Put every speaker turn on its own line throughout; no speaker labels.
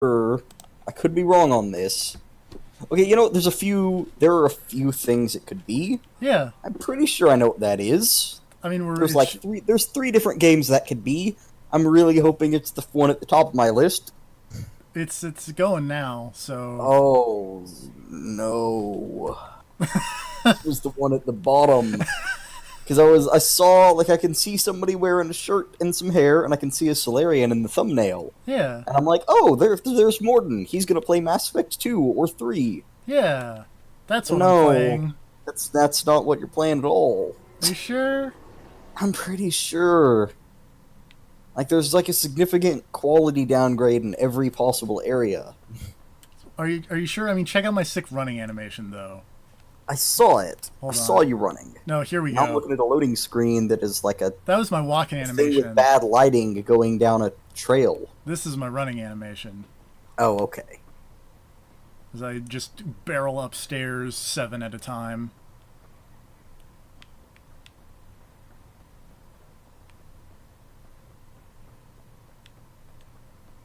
sure. I could be wrong on this. Okay, there are a few things it could be.
Yeah.
I'm pretty sure I know what that is.
I mean,
There's three different games that could be. I'm really hoping it's the one at the top of my list.
it's going now. So
Oh, no. This was the one at the bottom. Because I saw, like, I can see somebody wearing a shirt and some hair, and I can see a Solarian in the thumbnail.
yeah,
And I'm like, oh, there's Morden. He's gonna play Mass Effect 2 or 3.
yeah, that's what I'm
No,
playing.
that's not what you're playing at all.
Are you sure?
I'm pretty sure. Like, there's like a significant quality downgrade in every possible area.
Are you sure? I mean, check out my sick running animation though.
I saw it. I
Hold
saw
on.
you running.
No, here we
Now I'm
go.
looking at a loading screen that is like a
That was my walking
thing with
animation.
bad lighting going down a trail.
This is my running animation.
Oh, okay.
As I just barrel upstairs 7 at a time.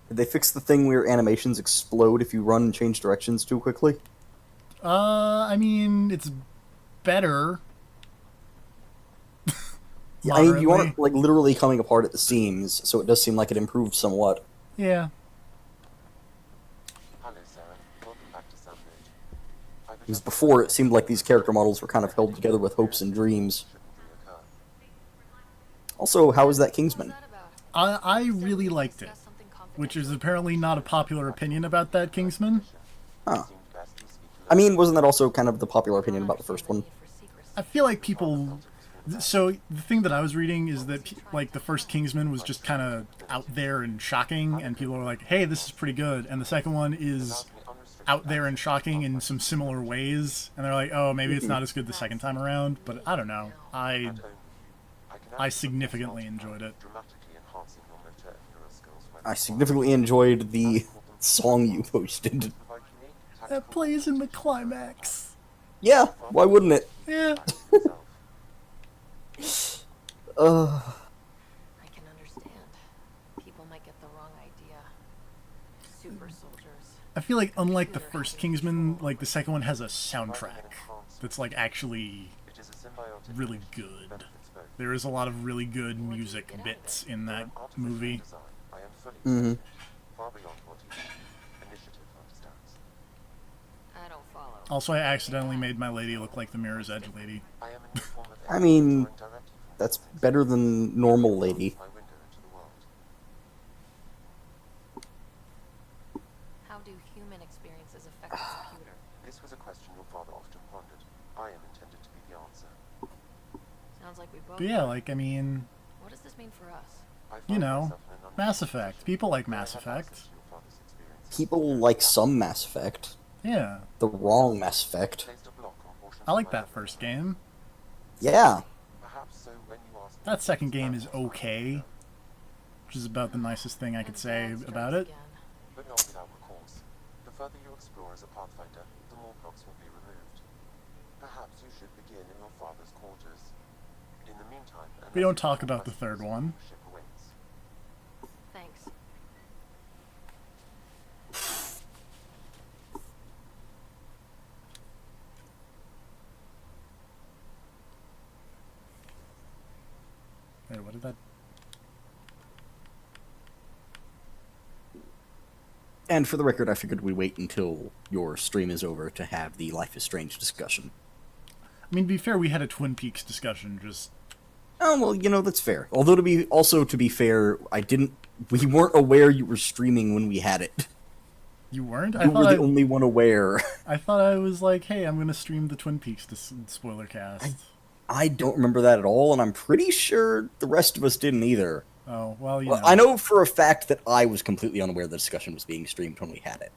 Did they fix the thing where animations explode if you run and change directions too quickly?
I mean, it's better.
Yeah, I mean, you
Moderately.
aren't like literally coming apart at the seams, so it does seem like it improved somewhat.
Yeah.
Hello, Sarah. Welcome back to Sunbridge. I
Because before it seemed like these character models were kind of held together with hopes and dreams. Also, how is that Kingsman?
I really liked it, which is apparently not a popular opinion about that Kingsman.
Huh. I mean, wasn't that also kind of the popular opinion about the first one?
I feel like people. So the thing that I was reading is that like the first Kingsman was just kind of out there and shocking, and people are like, "Hey, this is pretty good," and the second one is out there and shocking in some similar ways, and they're like, "Oh, maybe it's not as good the second time around." But I don't know. I significantly enjoyed it.
I significantly enjoyed the song you posted.
That plays in the climax.
Yeah, why wouldn't it?
Yeah.
I can understand. People might get the wrong idea. Super soldiers.
I feel like unlike the first Kingsman, like the second one has a soundtrack that's like actually really good. There is a lot of really good music bits in that movie.
Mm-hmm.
I don't follow.
Also, I accidentally made my lady look like the Mirror's Edge lady.
I mean, that's better than normal lady.
How do human experiences affect the computer?
This was a question your father often pondered. I am intended to be the answer.
Sounds like we both.
But yeah, like, I mean,
What does this mean for us?
you know, Mass Effect. People like Mass Effect.
People like some Mass Effect.
Yeah.
The wrong Mass Effect.
I like that first game.
Yeah.
That second game is okay, which is about the nicest thing I could say about it.
But not without recourse. The further you explore as a Pathfinder, the more blocks will be removed. Perhaps you should begin in your father's quarters. In the meantime,
We don't talk about the third one.
ship awaits.
Thanks.
Wait, what did that...
And for the record, I figured we'd wait until your stream is over to have the Life is Strange discussion.
I mean, to be fair, we had a Twin Peaks discussion, just...
Oh, well, that's fair. Although to be fair, we weren't aware you were streaming when we had it.
You weren't?
You were the only one aware.
I thought I was like, hey, I'm gonna stream the Twin Peaks spoiler cast.
I don't remember that at all, and I'm pretty sure the rest of us didn't either.
Oh, well, you
Well,
know.
I know for a fact that I was completely unaware the discussion was being streamed when we had it.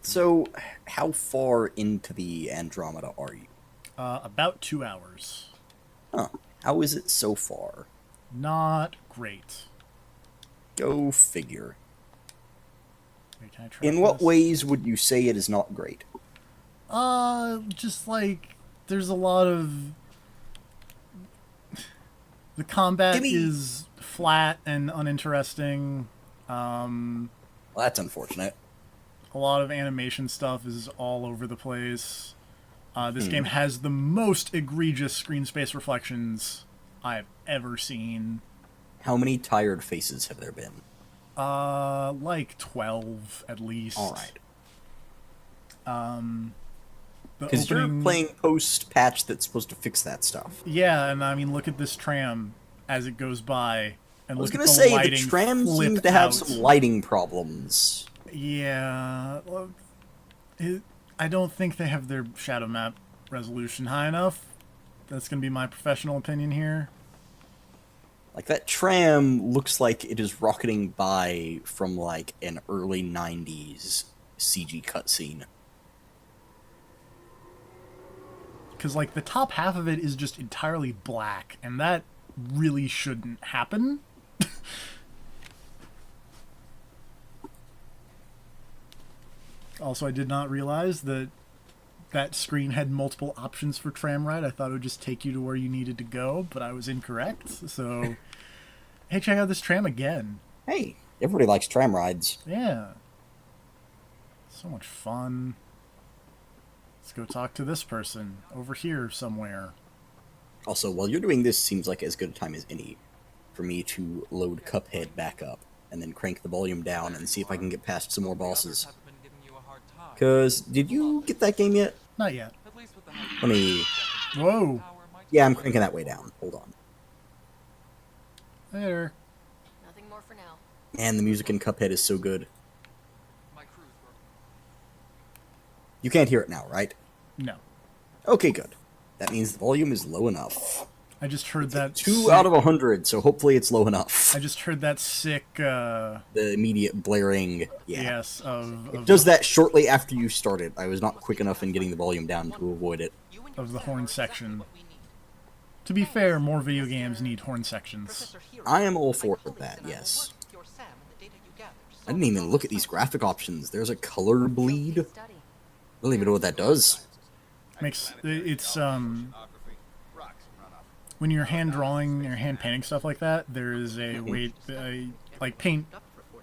So, how far into the Andromeda are you?
About 2 hours.
Huh. How is it so far?
Not great.
Go figure.
Wait, can I track
In what
this?
ways would you say it is not great?
Just like there's a lot of the combat
Gimme.
is flat and uninteresting.
Well, that's unfortunate.
A lot of animation stuff is all over the place. This game has the most egregious screen space reflections I've ever seen.
How many tired faces have there been?
Like 12 at least.
All right.
The
Because you're
opening,
playing post-patch that's supposed to fix that stuff.
yeah, and I mean, look at this tram as it goes by, and
I was
look
going
at
to
the
say, the
lighting
tram seems
flipped
to have
out.
some lighting problems.
Yeah, well, I don't think they have their shadow map resolution high enough. That's going to be my professional opinion here.
Like, that tram looks like it is rocketing by from, like, an early 90s CG cutscene.
Because, like, the top half of it is just entirely black, and that really shouldn't happen. Also, I did not realize that that screen had multiple options for tram ride. I thought it would just take you to where you needed to go, but I was incorrect. So, hey, check out this tram again.
Hey, everybody likes tram rides.
Yeah. So much fun. Let's go talk to this person over here somewhere.
Also, while you're doing this, seems like as good a time as any for me to load Cuphead back up and then crank the volume down and see if I can get past some more bosses. Because, did you get that game yet?
Not yet.
Let me...
Whoa.
Yeah, I'm cranking that way down. Hold on.
There.
Nothing more for now.
Man, the music in Cuphead is so good. You can't hear it now, right?
No.
Okay, good. That means the volume is low enough.
I just heard that
2 out of 100, so hopefully it's low enough.
I just heard that sick,
The immediate blaring, yeah.
yes, of
It does that shortly after you start it. I was not quick enough in getting the volume down to avoid it.
of the horn section. To be fair, more video games need horn sections.
I am all for that, yes. I didn't even look at these graphic options. There's a color bleed. I don't even know what that does.
Makes it's when you're hand drawing or hand painting stuff like that, there is a way like paint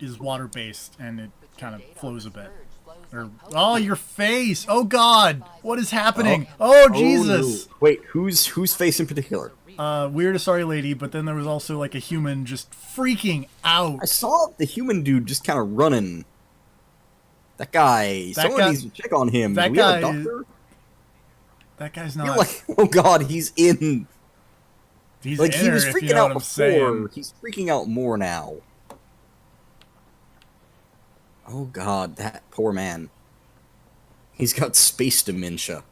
is water based and it kind of flows a bit. Or oh, your face! Oh God, what is happening? Oh Jesus!
No. Wait, whose face in particular?
Weird sorry lady, but then there was also like a human just freaking out.
I saw the human dude just kind of running. That guy. Someone needs to check on him.
That
Do we have a
guy
doctor?
That guy's
You're
not.
like, oh God, he's in.
He's
Like,
in
he
her,
was
if you
freaking
know
out
what I'm
before.
saying.
He's freaking out more now. Oh God, that poor man. He's got space dementia.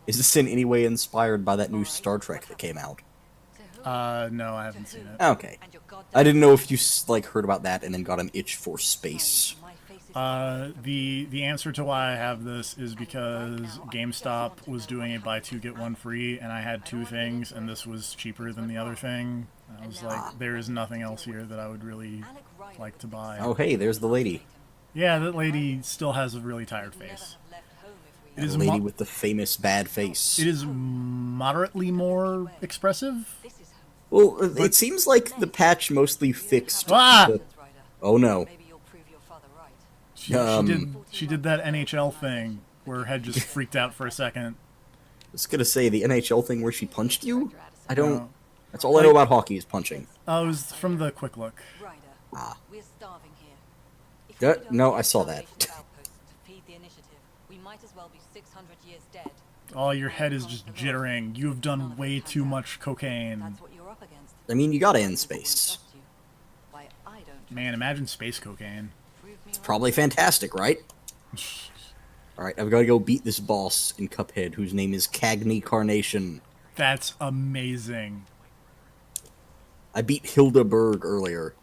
Is this in any way inspired by that new Star Trek that came out?
No, I haven't seen it.
Okay. I didn't know if you, like, heard about that and then got an itch for space.
The answer to why I have this is because GameStop was doing a buy two get one free, and I had two things, and this was cheaper than the other thing. I was like, there is nothing else here that I would really like to buy.
Oh, hey, there's the lady.
Yeah, that lady still has a really tired face. It
The
is
lady with the famous bad face.
it is moderately more expressive.
Well, it seems like the patch mostly fixed.
Ah!
Oh no.
She did that NHL thing where her head just freaked out for a second.
I was gonna say the NHL thing where she punched you? I don't.
No.
That's all I know about hockey is punching.
Oh, it was from the quick look.
Ah.
We're starving here.
No, I saw that.
We might as well be 600 years dead.
Oh, your head is just jittering. You have done way too much cocaine.
That's what you're up against.
I mean, you gotta end space.
Why I don't
Man, imagine space cocaine.
It's probably fantastic, right? Alright, I've gotta go beat this boss in Cuphead whose name is Cagney Carnation.
That's amazing.
I beat Hilda Berg earlier.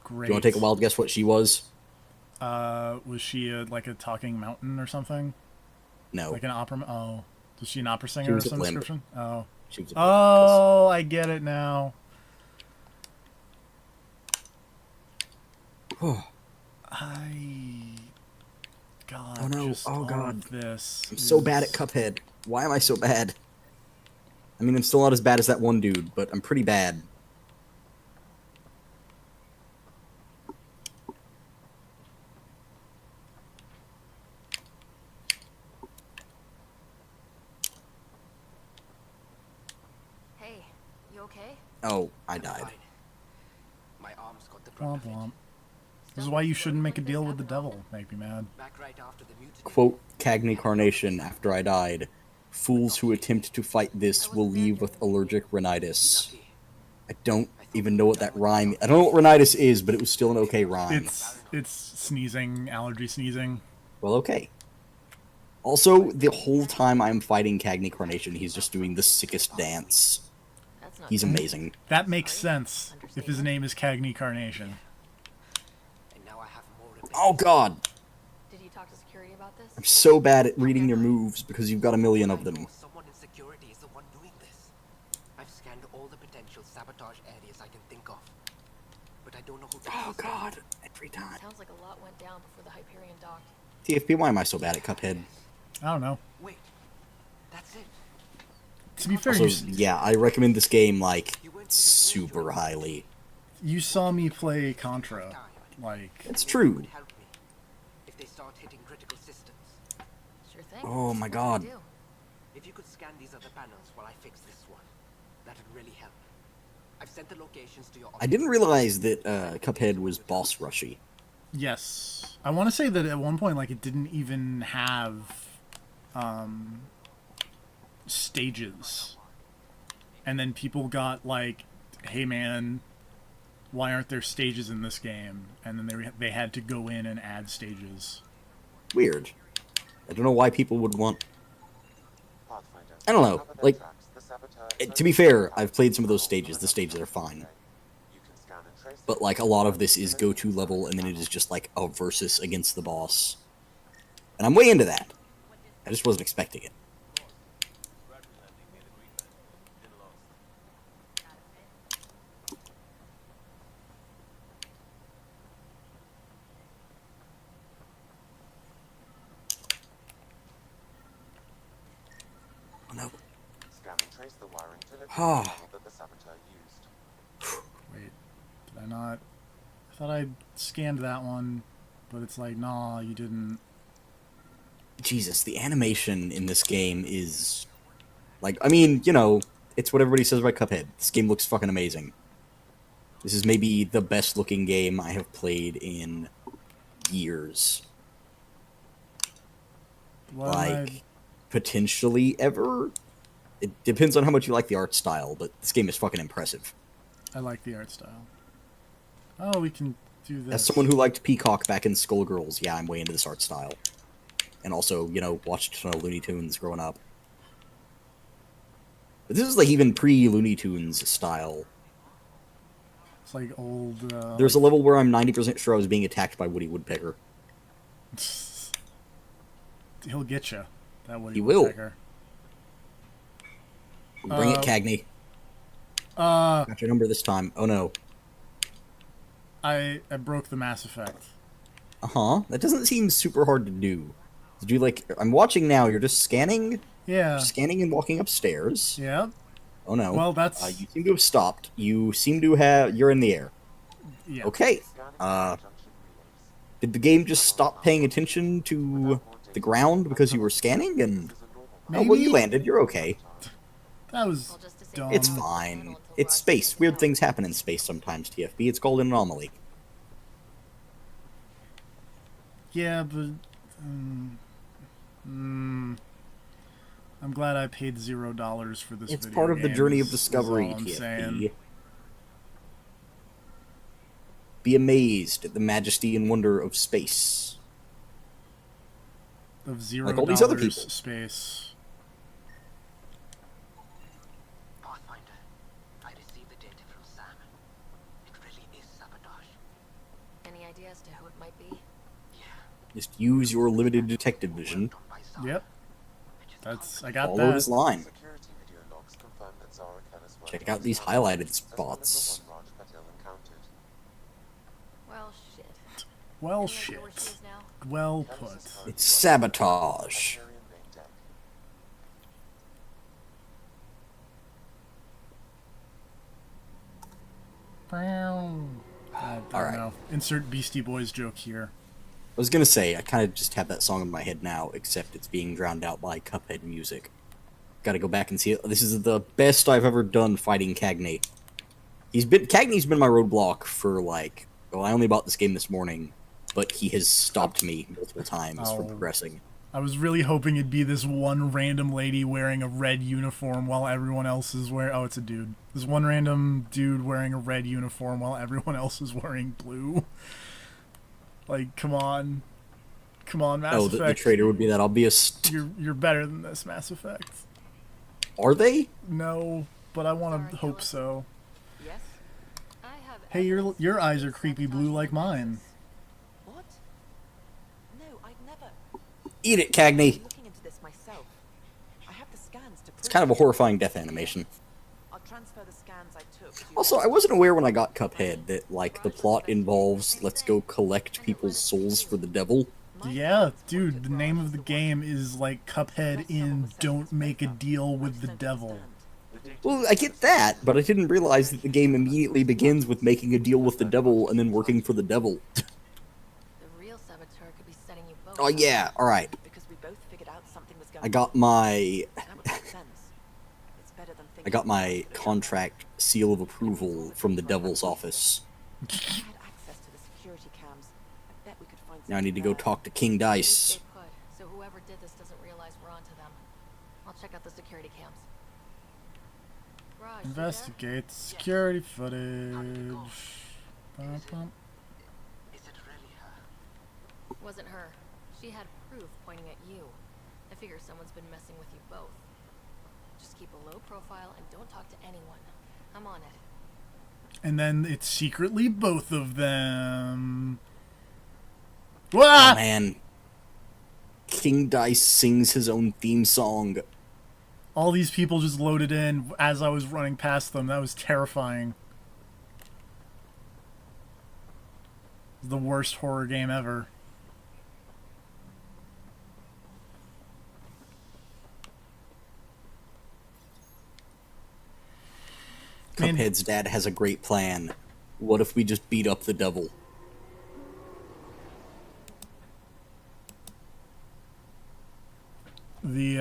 Great.
Do you want to take a wild guess what she was?
Was she like a talking mountain or something?
No.
Like an opera? Oh, was she an opera
She
singer
was
of
a
some
blimp.
description? Oh,
She was a
Oh, I get it now. God,
Oh no!
just
Oh
all
god!
of this.
I'm so bad at Cuphead. Why am I so bad? I mean, I'm still not as bad as that one dude, but I'm pretty bad.
Hey, you okay?
Oh, I died.
Fine. My arms got the
Womp
brunt of it.
womp. This is why you shouldn't make a deal with the devil. Make me mad.
Back right after the mutiny.
Quote Cagney Carnation after I died. Fools who attempt to fight this will leave with allergic rhinitis.
Lucky.
I don't even know what that rhyme. I don't know what rhinitis is, but it was still an okay rhyme.
It's sneezing, allergy sneezing.
Well, okay. Also, the whole time I'm fighting Cagney Carnation, he's just doing the sickest dance.
That's not
He's
good.
amazing.
That makes sense if his name is Cagney Carnation.
And now I have more repairs.
Oh god!
Did you talk to security about this?
I'm so bad at reading your moves because you've got a million of
I
them.
know someone in security is the one doing this. I've scanned all the potential sabotage areas I can think of. But I don't know who to
Oh
trust.
god, every time.
Sounds like a lot went down before the Hyperion docked.
TFP, why am I so bad at Cuphead?
I don't know.
Wait. That's it.
To be fair,
Also, yeah, I recommend this game, like, super highly.
you saw me play Contra. Like,
It's true.
Would help me if they start hitting critical systems.
Sure thing.
Oh my
What
god.
can I do?
If you could scan these other panels while I fix this one, that'd really help. I've sent the locations to your
I didn't realize that Cuphead was boss rushy.
yes. I want to say that at one point, like, it didn't even have stages. And then people got like, hey man, why aren't there stages in this game? And then they had to go in and add stages.
Weird. I don't know why people would want...
Pathfinder.
I don't know,
Cover their
like,
tracks. The saboteur
to be fair, I've played some of those stages. The stages are fine.
You can scan and trace
But, like, a lot of this is go-to level, and then it is just, like, a versus against the boss. And I'm way into that. I just wasn't expecting it. Oh, no.
Scan and trace the wiring to locate the
Ah.
panel that the saboteur used.
Wait, did I not? I thought I scanned that one, but it's like, nah, you didn't.
Jesus, the animation in this game is... Like, I mean, you know, it's what everybody says about Cuphead. This game looks fucking amazing. This is maybe the best looking game I have played in years.
What
Like, potentially ever? It depends on how much you like the art style, but this game is fucking impressive.
I like the art style. Oh, we can do this.
As someone who liked Peacock back in Skullgirls, yeah, I'm way into this art style. And also, you know, watched a ton of Looney Tunes growing up. But this is like even pre-Looney Tunes style.
It's like old.
There's a level where I'm 90% sure I was being attacked by Woody Woodpecker.
He'll get you. That Woody
He will.
Woodpecker.
Bring it, Cagney. Got your number this time. Oh no.
I broke the Mass Effect.
Uh-huh. That doesn't seem super hard to do. To do like... I'm watching now, you're just scanning?
Yeah.
You're scanning and walking upstairs.
Yeah.
Oh no.
Well, that's
You seem to have stopped. You seem to have... You're in the air.
yeah.
Okay.
Scanning
Uh,
junction relays.
Did the game just stop paying attention to the ground because you were scanning? And...
This is a normal
Oh, well, you
Maybe?
landed. You're okay.
That was
I'll just disable
dumb.
It's fine. It's space. Weird things happen in space sometimes, TFB. It's called an anomaly.
Yeah, but I'm glad I paid $0 for this.
It's
video
part of the
game,
journey of
is
discovery,
all I'm
TFB.
saying.
Be amazed at the majesty and wonder of space.
Of $0
Like all these other people.
space.
Pathfinder, I received the data from Sam. It really is sabotage.
Any idea as to who it might be?
Yeah.
Just use your limited detective vision.
Done by Sam.
Yep.
Which is
That's I got
Follow his
that.
line.
security video logs confirm that
Check out these highlighted
as well as
spots.
the one Raj Patel encountered.
Well, shit.
Well,
Any idea where she
shit.
is now?
Well
Callis
put.
is currently
It's
working
sabotage.
on the main deck.
I don't
Alright.
know. Insert Beastie Boys joke here.
I was gonna say, I kind of just have that song in my head now, except it's being drowned out by Cuphead music. Gotta go back and see it. This is the best I've ever done fighting Cagney. Cagney's been my roadblock for like, well, I only bought this game this morning, but he has stopped me multiple times from
Oh.
progressing.
I was really hoping it'd be this one random lady wearing a red uniform while everyone else is wearing... Oh, it's a dude. This one random dude wearing a red uniform while everyone else is wearing blue. Like, come on. Come on, Mass
Oh, the
Effect.
traitor would be that obvious.
You're better than this, Mass Effect.
Are they?
No, but I want
Sorry,
to hope
Gillis.
so.
Yes? I have
Hey,
evidence
your eyes are
of
creepy
sabotage
blue
in
like
the
mine.
Nexus.
What? No, I'd never.
Eat it, Cagney.
I'm looking into this myself. I have the scans to prove
It's kind of a horrifying death animation.
I'll transfer the scans I took to
Also, I wasn't aware when I got Cuphead that, like, the plot involves let's go collect people's souls for the devil.
Yeah, dude, the name of the game is like Cuphead in Don't Make a Deal with the Devil.
Well, I get that, but I didn't realize that the game immediately begins with making a deal with the devil and then working for the devil.
The real saboteur could be setting you both
Oh
up.
yeah, alright.
Because we both figured out something was going
I got my
Now it makes sense. It's better than
I
thinking
got my
about it.
contract seal of approval from the devil's office.
If I had access to the security cams, I bet we could find
Now I need to
something
go
there.
talk to King
At least
Dice.
stay put, so whoever did this doesn't realize we're onto them. I'll check out the security cams. Raj, you there?
Investigate security footage. Bum.
Is it really her?
Wasn't her. She had proof pointing at you. I figure someone's been messing with you both. Just keep a low profile and don't talk to anyone. I'm on it.
And then it's secretly both of them.
Oh
Wah!
man. King Dice sings his own theme song.
All these people just loaded in as I was running past them. That was terrifying. The worst horror game ever. Man.
Cuphead's dad has a great plan. What if we just beat up the devil?
The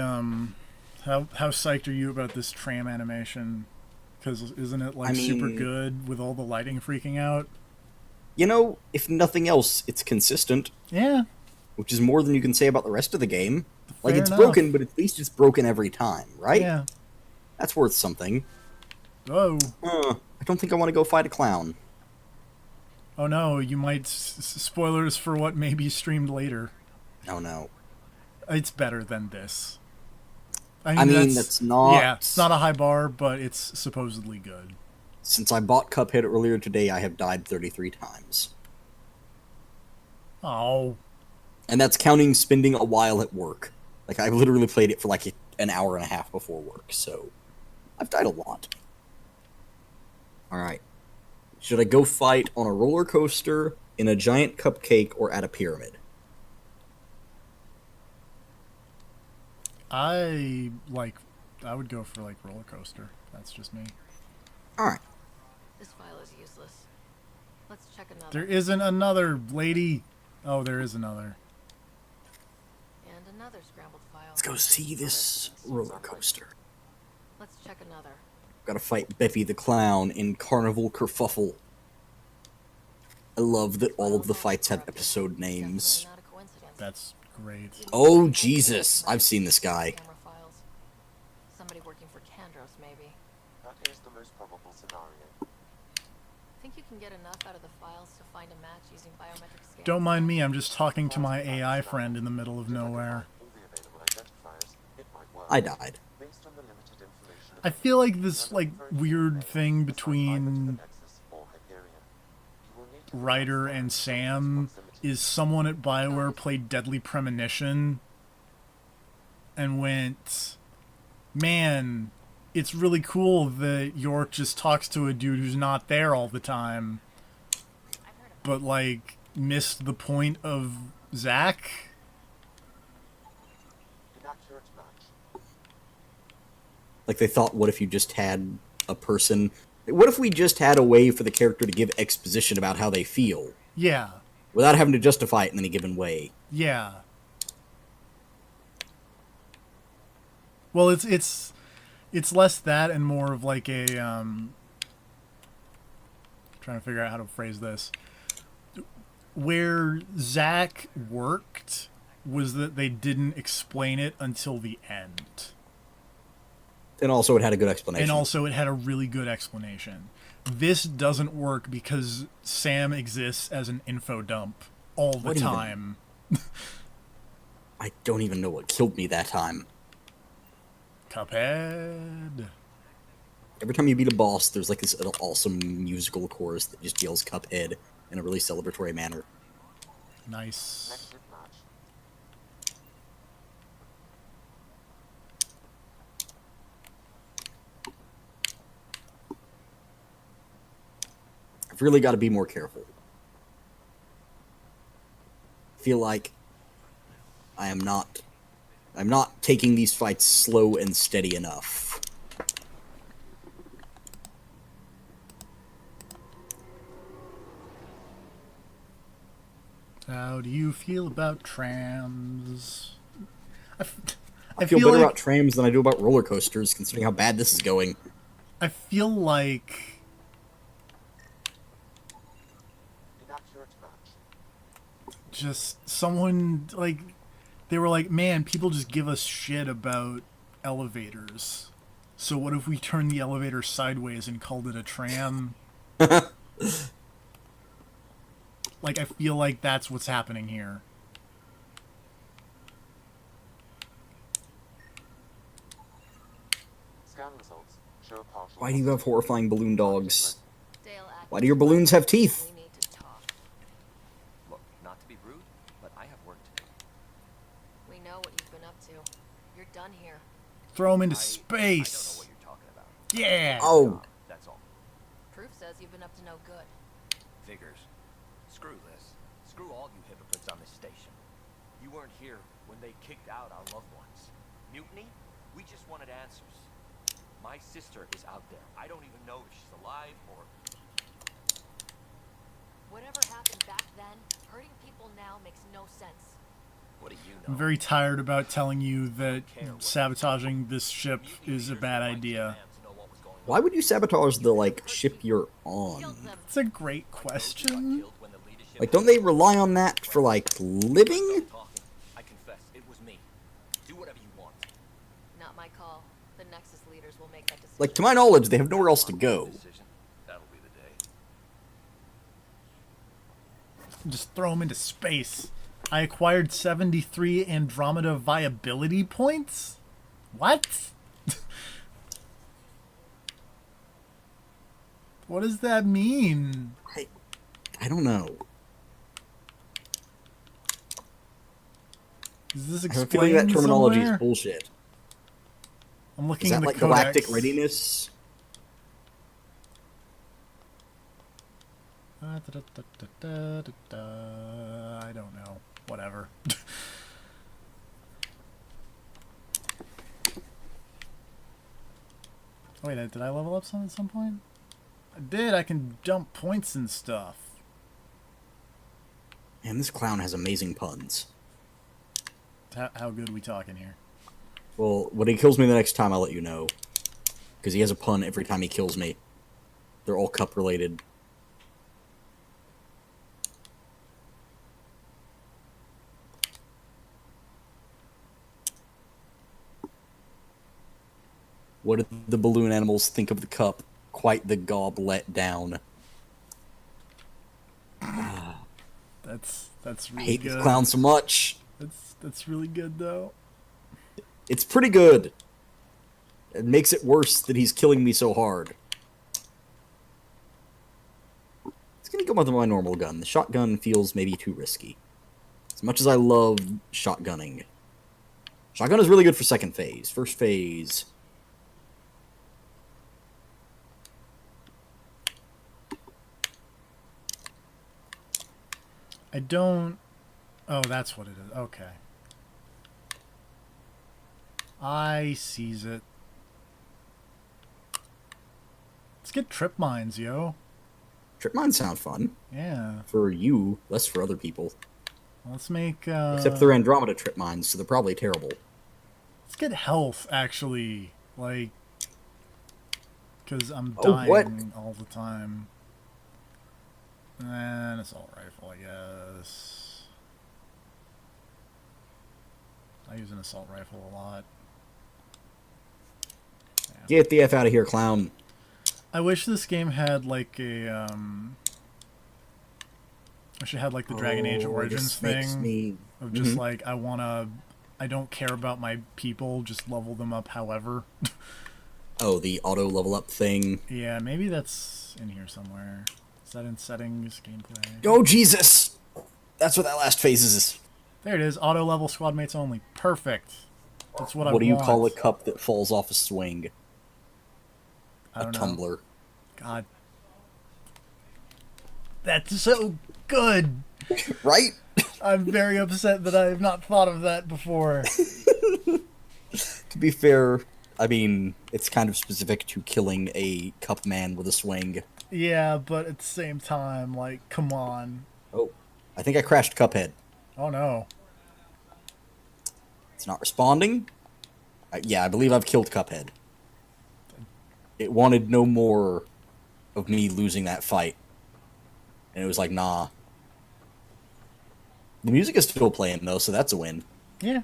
how psyched are you about this tram animation? Because isn't it like
I
super
mean-
good with all the lighting freaking out?
You know, if nothing else, it's consistent,
Yeah,
which is more than you can say about the rest of the game. Like,
Fair
it's
enough.
broken, but at least it's broken every time, right?
yeah.
That's worth something.
Oh,
I don't think I want to go fight a clown.
oh no! You might spoilers for what may be streamed later.
Oh no.
It's better than this.
I mean, that's not...
Yeah, it's not a high bar, but it's supposedly good.
Since I bought Cuphead earlier today, I have died 33 times.
Oh,
And that's counting spending a while at work. Like, I literally played it for like an hour and a half before work, so... I've died a lot. Alright. Should I go fight on a roller coaster, in a giant cupcake, or at a pyramid?
I would go for like roller coaster. That's just me.
Alright.
This file is useless. Let's check another.
There isn't another lady. Oh, there is another.
And another scrambled file.
Let's go see this roller coaster.
Let's check another.
Gotta fight Beppy the Clown in Carnival Kerfuffle. I love that all of the fights have episode names.
Definitely not a coincidence.
That's great.
Oh, Jesus. I've seen this guy.
Camera files. Somebody working for Kandros, maybe.
That is the most probable scenario.
Think you can get enough out of the files to find a match using biometric scans?
Don't mind me. I'm just talking to my AI friend in the middle of nowhere.
All the available identifiers, it might work.
I died.
Based on the limited information
I feel like this like weird thing between Ryder and Sam is someone at BioWare played Deadly Premonition and went, man, it's really cool that York just talks to a dude who's not there all the time, but like missed the point of Zach.
Inaccurate match.
Like, they thought, what if you just had a person... What if we just had a way for the character to give exposition about how they feel,
Yeah,
without having to justify it in any given way?
yeah. Well, it's less that and more of like a trying to figure out how to phrase this. Where Zach worked was that they didn't explain it until the end.
And also, it had a good explanation.
And also, it had a really good explanation. This doesn't work because Sam exists as an info dump all the
What even?
time.
I don't even know what killed me that time.
Cuphead.
Every time you beat a boss, there's like this awesome musical chorus that just yells Cuphead in a really celebratory manner.
Nice.
Negative match.
I've really got to be more careful. I feel like I'm not taking these fights slow and steady enough.
How do you feel about trams?
I feel better about trams than I do about roller coasters, considering how bad this is going.
I feel like
Inaccurate match.
just someone like they were like, man, people just give us shit about elevators. So what if we turned the elevator sideways and called it a tram? Like, I feel like that's what's happening here.
Scan results show partial.
Why do you have horrifying balloon dogs?
Dale acted
Why do your balloons have teeth?
We need to talk.
Look, not to be rude, but I have work to do.
We know what you've been up to. You're done here.
Throw him into
I don't know
space.
what you're talking about.
Yeah.
Oh,
That's all.
Proof says you've been up to no good.
Figures. Screw this. Screw all you hypocrites on this station. You weren't here when they kicked out our loved ones. Mutiny? We just wanted answers. My sister is out there. I don't even know if she's alive or...
Whatever happened back then, hurting people now makes no sense.
What do you know?
I'm very tired about telling you that sabotaging this ship is a bad idea.
why would you sabotage the, like, ship you're on?
Killed them.
It's a great question.
Like, don't they rely on that for, like, living?
I confess, it was me. Do whatever you want.
Not my call. The Nexus leaders will make that decision.
Like, to my knowledge, they have nowhere else to go.
Decision. That'll be the day.
Just throw him into space. I acquired 73 Andromeda viability points? What? What does that mean?
I don't know.
Is this
I have a feeling that
explained
terminology
somewhere?
is bullshit.
I'm looking
Is
in
that
the
like
codex.
galactic readiness?
I don't know. Whatever. Wait, did I level up some at some point? I did. I can jump points and stuff.
Man, this clown has amazing puns.
How good are we talking here?
Well, when he kills me the next time, I'll let you know. Because he has a pun every time he kills me. They're all cup related. What did the balloon animals think of the cup? Quite the gob let down.
That's
I
really
hate
good.
this clown so much.
That's really good though.
It's pretty good. It makes it worse that he's killing me so hard. It's gonna go with my normal gun. The shotgun feels maybe too risky. As much as I love shotgunning. Shotgun is really good for second phase. First phase...
I don't... Oh, that's what it is. Okay. I sees it. Let's get trip mines, yo.
Trip mines sound fun.
Yeah.
For you, less for other people.
Let's make...
Except they're Andromeda trip mines, so they're probably terrible.
Let's get health, actually. Like... Because I'm
Oh,
dying
what?
all the time. And assault rifle, I guess. I use an assault rifle a lot.
Get the F out of here, clown.
I wish this game had like a I should have like the Dragon Age Origins
this makes
thing
me...
of just like I don't care about my people, just level them up however.
Oh, the auto level up thing.
Yeah, maybe that's in here somewhere. Is that in settings, gameplay?
Oh, Jesus! That's what that last phase is.
There it is, auto level squad mates only. Perfect. That's what I want.
What do you call a cup that falls off a swing?
I don't know.
Tumbler.
God. That's so good!
Right?
I'm very upset that I have not thought of that before.
To be fair, I mean, it's kind of specific to killing a cup man with a swing.
Yeah, but at the same time, like, come on.
Oh, I think I crashed Cuphead.
Oh no.
It's not responding? Yeah, I believe I've killed Cuphead. It wanted no more of me losing that fight. And it was like, nah. The music is still playing, though, so that's a win.
Yeah.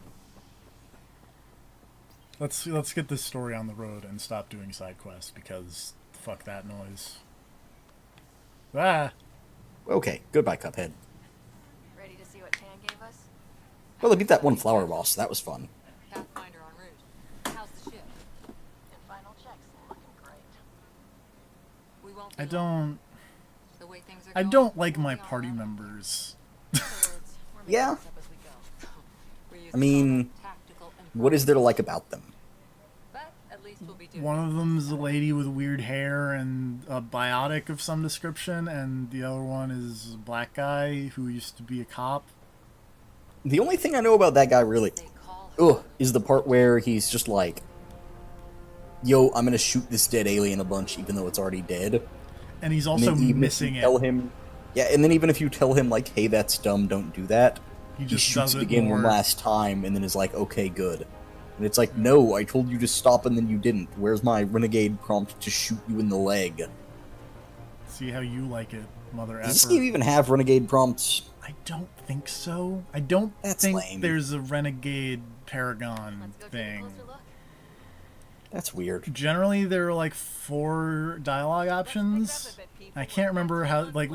Let's get this story on the road and stop doing side quests, because fuck that noise. Ah!
Okay, goodbye, Cuphead.
Ready to see what Tan gave us?
Well, I beat that one flower boss, so that was fun.
Pathfinder en route. How's the ship?
In final checks, looking great.
We won't
I
be
don't...
the way things are
I
going,
don't like my
we'll be
party
all right.
members.
In other words, we're making
Yeah.
this up as we go.
We're using
I mean,
tactical and
what is there to like about them?
but at least we'll be doing
One of them's a lady with weird hair and a biotic of some description, and the other one is a black guy who used to be a cop.
The only thing I know about that guy, really,
they call her.
is the part where he's just like, yo, I'm gonna shoot this dead alien a bunch, even though it's already dead.
And he's
And
also
then even if
missing
you
it.
tell him, yeah, and then even if you tell him, like, hey, that's dumb, don't do that,
He
he
just
shoots
does
it
it
again one
more.
last time, and then is like, okay, good. And it's like, no, I told you to stop and then you didn't. Where's my renegade prompt to shoot you in the leg?
See how you like it, mother
Does this
effer.
game even have renegade prompts?
I don't think so. I don't
That's
think
lame.
there's a renegade paragon
Let's go take a
thing.
closer look.
That's weird.
Generally, there are like 4 dialogue options. I can't remember how, like,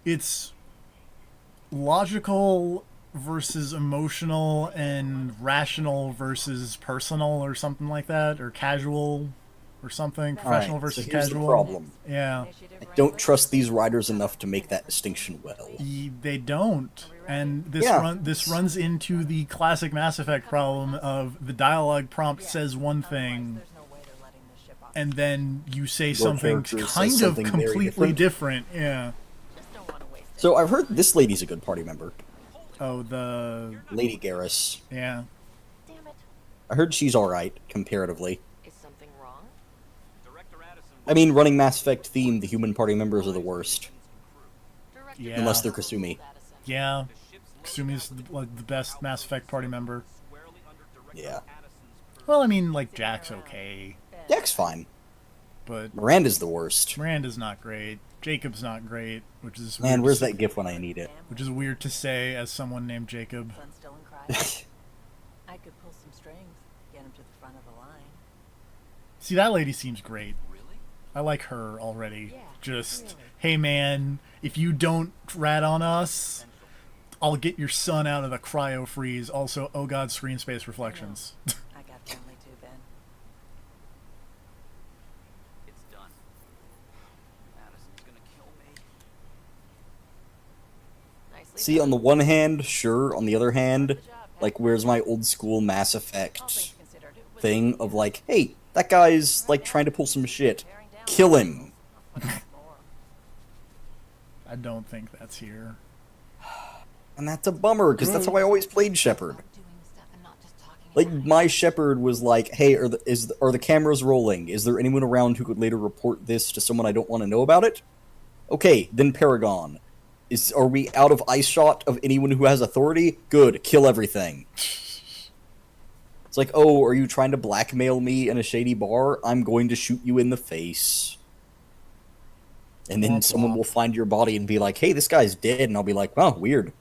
it's logical versus emotional and rational versus personal or something like that, or casual or something, professional
Alright,
versus
so here's
casual.
the problem.
Yeah,
I don't trust these writers enough to make that distinction well.
they don't, and this
Yeah.
this runs into the classic Mass Effect problem of the dialogue prompt says one thing,
There's no way they're letting this ship off.
and then you say something
character says
kind of
something very
completely
different.
different. Yeah.
Just don't want to waste it.
So I've heard this lady's a good party member.
Oh, the
Lady Garrus.
yeah.
Damn it.
I heard she's alright, comparatively.
Is something wrong?
Director Addison.
I mean, running Mass Effect theme, the human party members are the worst.
Director
Yeah.
Unless they're Kasumi.
Addison.
Yeah. Kasumi's like the best Mass Effect party member.
Yeah.
Well, I mean, like, Jack's okay,
Jack's fine.
but
Miranda's the worst.
Miranda's not great. Jacob's not great, which is
Man,
weird
where's
to,
that gif when I need it?
which is weird to say as someone named Jacob.
Son still in crisis. I could pull some strings, get him to the front of the line.
See, that lady seems great.
Really?
I like her already.
Yeah,
Just,
really.
hey man, if you don't rat on us, I'll get your son out of the cryo freeze. Also, oh god, screen space reflections.
I got family too, Ben.
It's done. Addison's gonna kill me.
Nicely
See,
done.
on the one hand, sure. On the other hand, like, where's my old school Mass
All
Effect
things considered, it was
thing of like, hey, that guy's, like, trying to pull some shit. Kill him.
I don't think that's here.
And that's a bummer, because that's how I always played Shepard.
Doing stuff and not just talking
Like,
about it.
my Shepard was like, hey, are the cameras rolling? Is there anyone around who could later report this to someone I don't want to know about it? Okay, then Paragon. Are we out of eyeshot of anyone who has authority? Good, kill everything. It's like, oh, are you trying to blackmail me in a shady bar? I'm going to shoot you in the face. And then
Blah,
someone
blah.
will find your body and be like, hey, this guy's dead. And I'll be like, oh, weird.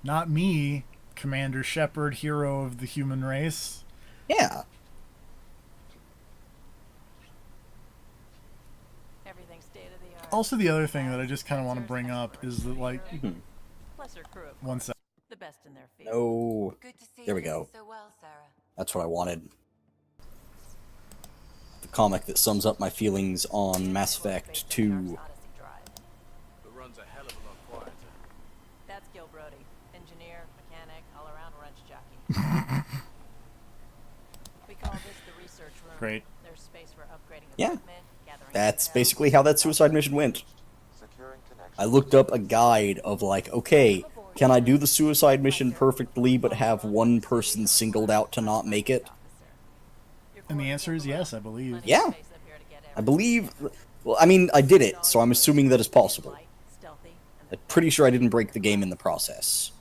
Not me, Commander Shepard, hero of the human race.
Yeah.
Everything's state of the art.
Also, the other thing that I just kind of want to bring up is that, like,
Lesser crew, of
one
course.
sec.
The best in their field.
No.
Good to see
There we
you doing
go.
so well, Sarah.
That's what I wanted. The comic that sums up my feelings on Mass Effect 2.
Odyssey Drive.
But runs a hell of a lot quieter.
That's Gil Brody, engineer, mechanic, all-around wrench jockey. We call this the research room.
Great.
There's space for upgrading
Yeah.
equipment, gathering
That's
intel.
basically how that suicide mission went.
Securing connection.
I looked up a guide of like, okay, can I do the suicide mission perfectly but have one person singled out to not make it?
And the answer is yes, I believe.
Yeah. I believe... Well, I mean, I did it, so I'm assuming that it's possible. I'm pretty sure I didn't break the game in the process.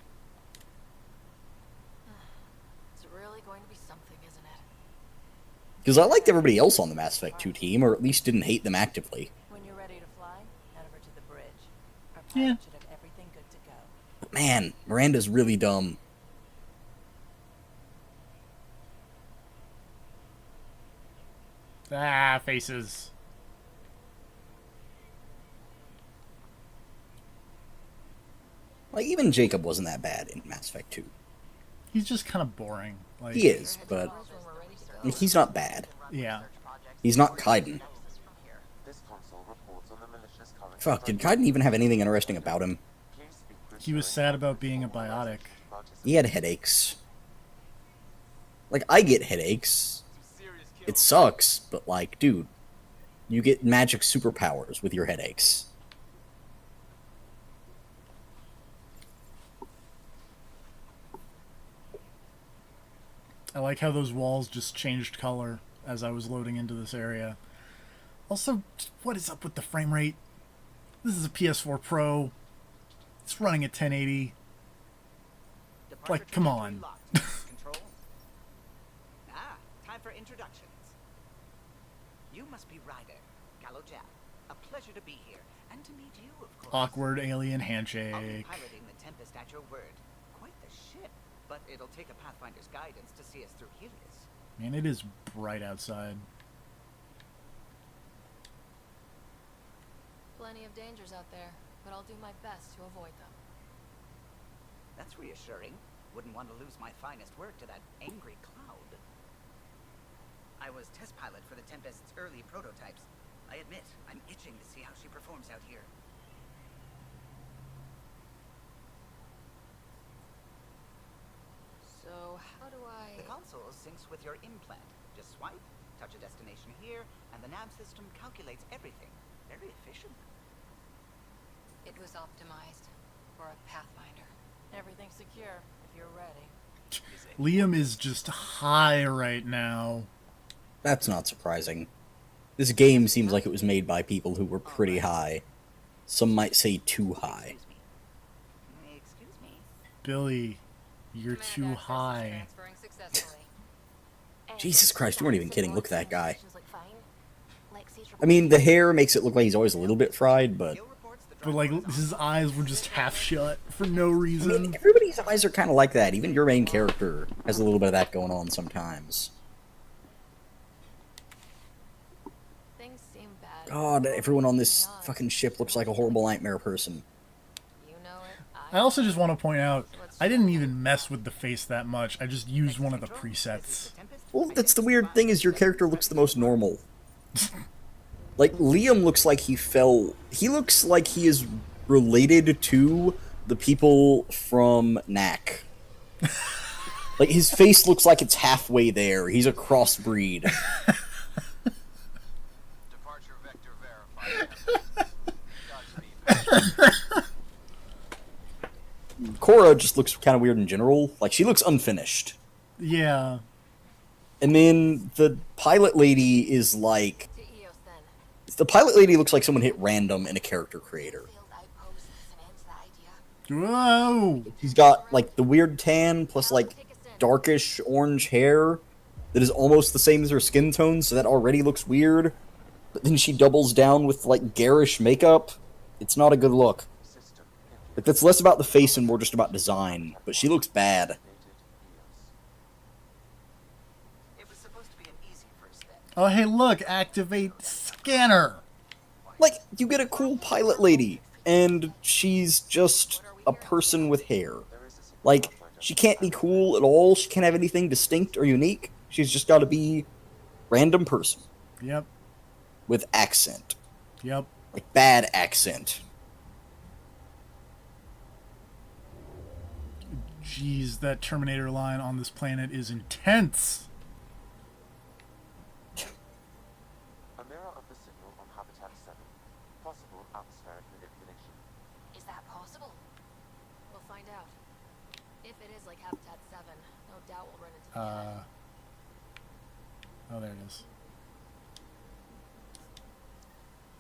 It's really going to be something, isn't it?
Because I liked everybody else on the Mass Effect 2 team, or at least didn't hate them actively.
When you're ready to fly, head over to the bridge. Our pilot
Yeah.
should have everything good to go.
But man, Miranda's really dumb.
Ah, faces.
Like, even Jacob wasn't that bad in Mass Effect 2.
He's just kind of boring. Like,
He is, but he's not bad.
yeah.
He's not Kaiden.
This console reports on the militia's current
Fuck, did Kaiden even have anything interesting about him?
Please speak with
He was sad about being a biotic.
He had headaches. Like, I get headaches. It sucks, but like, dude, you get magic superpowers with your headaches.
I like how those walls just changed color as I was loading into this area. Also, what is up with the frame rate? This is a PS4 Pro. It's running at 1080. Like, come on.
Control. Time for introductions. You must be Ryder, Gallo Jap. A pleasure to be here, and to meet you, of course.
Awkward alien
I'll be
handshake.
piloting the Tempest at your word. Quite the ship, but it'll take a Pathfinder's guidance to see us through Helios.
Man, it is bright outside.
Plenty of dangers out there, but I'll do my best to avoid them.
That's reassuring. Wouldn't want to lose my finest work to that angry cloud. I was test pilot for the Tempest's early prototypes. I admit, I'm itching to see how she performs out here.
So, how do I...
The console syncs with your implant. Just swipe, touch a destination here, and the nav system calculates everything. Very efficient.
It was optimized for a Pathfinder.
Everything's secure if you're ready.
Liam is just high right now.
That's not surprising. This game seems like it was made by people who were pretty high. Some might say too high.
Excuse me. Excuse me.
Billy, you're
Command
too
access is
high.
transferring successfully.
Jesus Christ, you weren't even kidding. Look at that guy.
Look fine. Lexi's
I mean, the hair makes it look like he's always a little bit fried, but...
Gil reports the
But, like,
drive
his eyes were just half shut for no
I mean,
reason.
everybody's eyes are kind of like that. Even your main character has a little bit of that going on sometimes.
Things seem bad.
God, everyone on this fucking ship looks like a horrible nightmare person.
You know it.
I also just want to point out, I didn't even mess with the face that much. I just used one of the presets.
Well, that's the weird thing, is your character looks the most normal. Like, Liam looks like he fell... He looks like he is related to the people from Knack. Like, his face looks like it's halfway there. He's a crossbreed.
Departure vector verified. Godspeed,
Nora just looks kind of weird in general. Like, she looks unfinished.
Yeah.
And then the pilot lady is like...
To Eos then.
The pilot lady looks like someone hit random in a character creator.
Field outpost cements the idea.
Whoa!
She's got, like, the weird tan plus, like, darkish orange hair that is almost the same as her skin tone, so that already looks weird. But then she doubles down with, like, garish makeup. It's not a good look. Like, that's less about the face and more just about design. But she looks bad.
It was supposed to be an easy first step.
Oh, hey, look! Activate scanner!
Like, you get a cool pilot lady, and she's just a person with hair. Like, she can't be cool at all. She can't have anything distinct or unique. She's just got to be random person
Yep.
with accent.
Yep.
Like, bad accent.
Jeez, that Terminator line on this planet is intense.
A mirror of the signal on Habitat 7. Possible atmospheric manipulation.
Is that possible? We'll find out. If it is like Habitat 7, no doubt we'll run into the enemy.
Oh, there it is.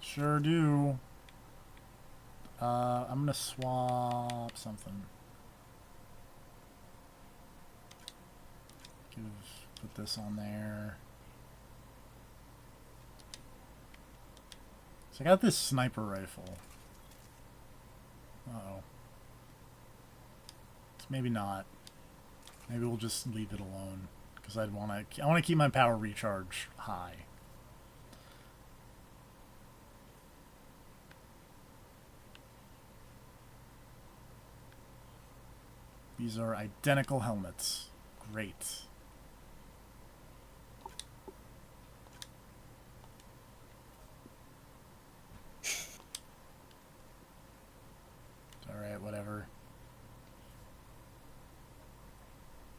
Sure do. I'm gonna swap something. Put this on there. So I got this sniper rifle. Uh-oh. So maybe not. Maybe we'll just leave it alone because I want to keep my power recharge high. These are identical helmets. Great. Alright, whatever.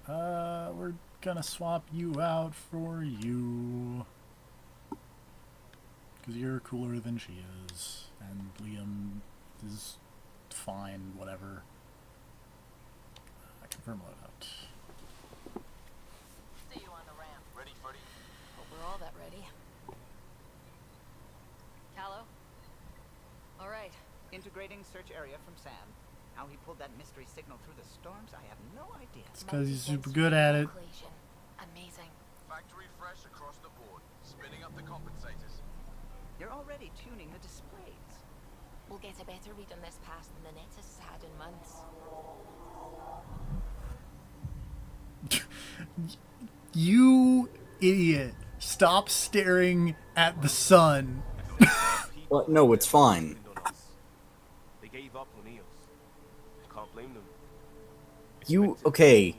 We're gonna swap you out for you. Because you're cooler than she is. And Liam is fine, whatever. Confirm loadout.
See you on the ramp.
Ready, Freddy?
Hope we're all that ready. Callow? Alright.
Integrating search area from Sam. How he pulled that mystery signal through the storms, I have no idea.
It's because he's super good at it.
Amazing.
Factory fresh across the board. Spinning up the compensators.
You're already tuning the displays.
We'll get a better read on this pass than the Nexus has had in months.
You idiot. Stop staring at the sun.
Well, no, it's fine.
They gave up on Eos. Can't blame them.
Okay,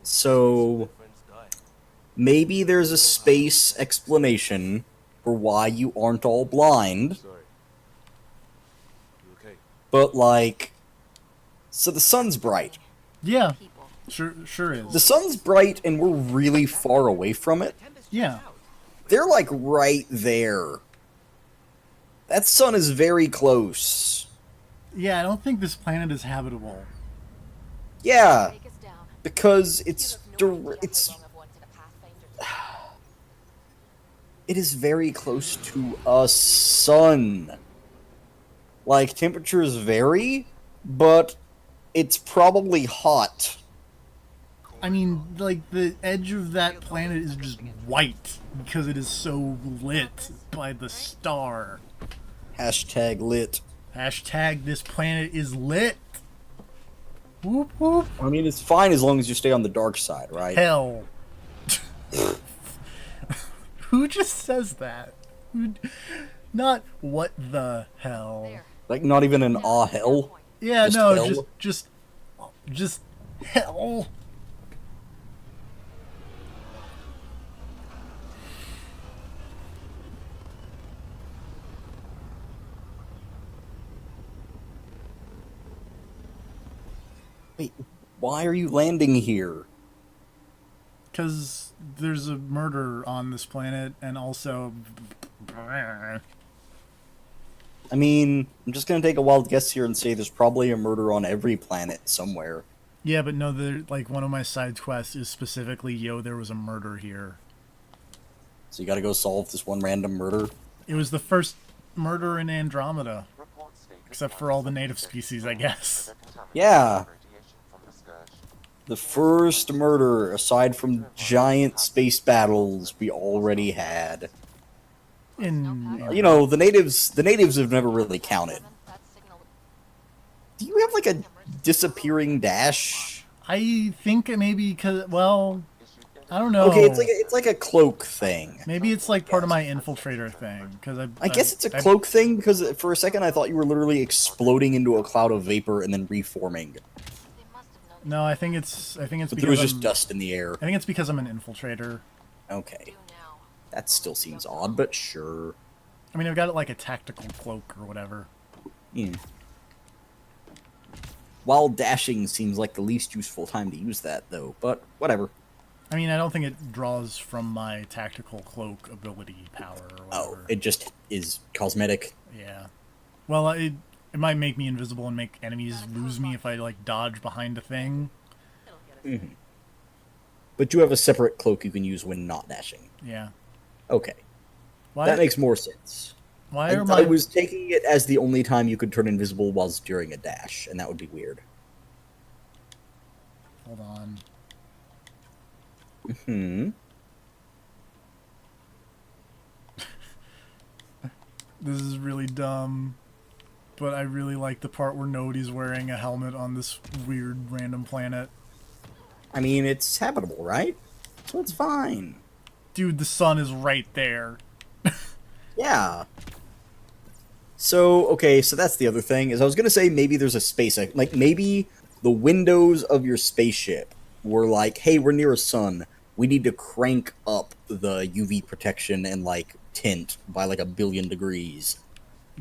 so maybe there's a space explanation for why you aren't all blind,
Sorry. You okay?
but like, so the sun's bright.
Yeah,
People.
sure is.
The sun's bright and we're really far away from it.
Yeah.
They're like right there. That sun is very close.
Yeah, I don't think this planet is habitable.
Yeah,
Take us down.
because
You'd
it's
have no idea
it's
how long I've wanted a Pathfinder to
it is very close to a sun. Like, temperatures vary, but it's probably hot.
I mean, like, the edge of that planet is just white because it is so lit by the star.
Hashtag lit.
Hashtag this planet is lit. Whoop whoop.
I mean, it's fine as long as you stay on the dark side, right?
Hell. Who just says that? Not what the hell.
There.
Like, not even an ah hell.
Yeah,
Just
no,
hell?
just hell.
Wait, why are you landing here?
Because there's a murder on this planet, and also...
I mean, I'm just gonna take a wild guess here and say there's probably a murder on every planet somewhere.
Yeah, but no, like one of my side quests is specifically, yo, there was a murder here.
So you gotta go solve this one random murder.
It was the first murder in Andromeda,
Reports state that
except for all the
some
native
subjects
species, I
died
guess.
with contaminated
Yeah.
radiation from the scourge.
The first murder, aside from giant space battles we already had. You know, the natives have never really counted. Do you have like a disappearing dash?
I think it maybe because, well, I don't know.
Okay, it's like a cloak thing.
Maybe it's like part of my infiltrator thing, because
I guess it's a cloak thing because for a second I thought you were literally exploding into a cloud of vapor and then reforming.
No, I think it's
But
because
there was just dust in the air.
I think it's because I'm an infiltrator.
Okay. That still seems odd, but sure.
I mean, I've got like a tactical cloak or whatever.
Yeah. While dashing seems like the least useful time to use that, though, but whatever.
I mean, I don't think it draws from my tactical cloak ability power or
Oh,
whatever.
it just is cosmetic.
Yeah. Well, it might make me invisible and make enemies lose me if I like dodge behind a thing.
Mm-hmm. But you have a separate cloak you can use when not dashing.
Yeah.
Okay.
Why?
That makes more sense.
Why are
I was taking it as the only time you could turn invisible was during a dash, and that would be weird.
Hold on.
Hmm.
This is really dumb, but I really like the part where nobody's wearing a helmet on this weird random planet.
I mean, it's habitable, right? So it's fine.
Dude, the sun is right there.
Yeah. So, okay, so that's the other thing, is I was gonna say maybe there's a space, like, maybe the windows of your spaceship were like, hey, we're near a sun, we need to crank up the UV protection and, like, tint by, like, 1 billion degrees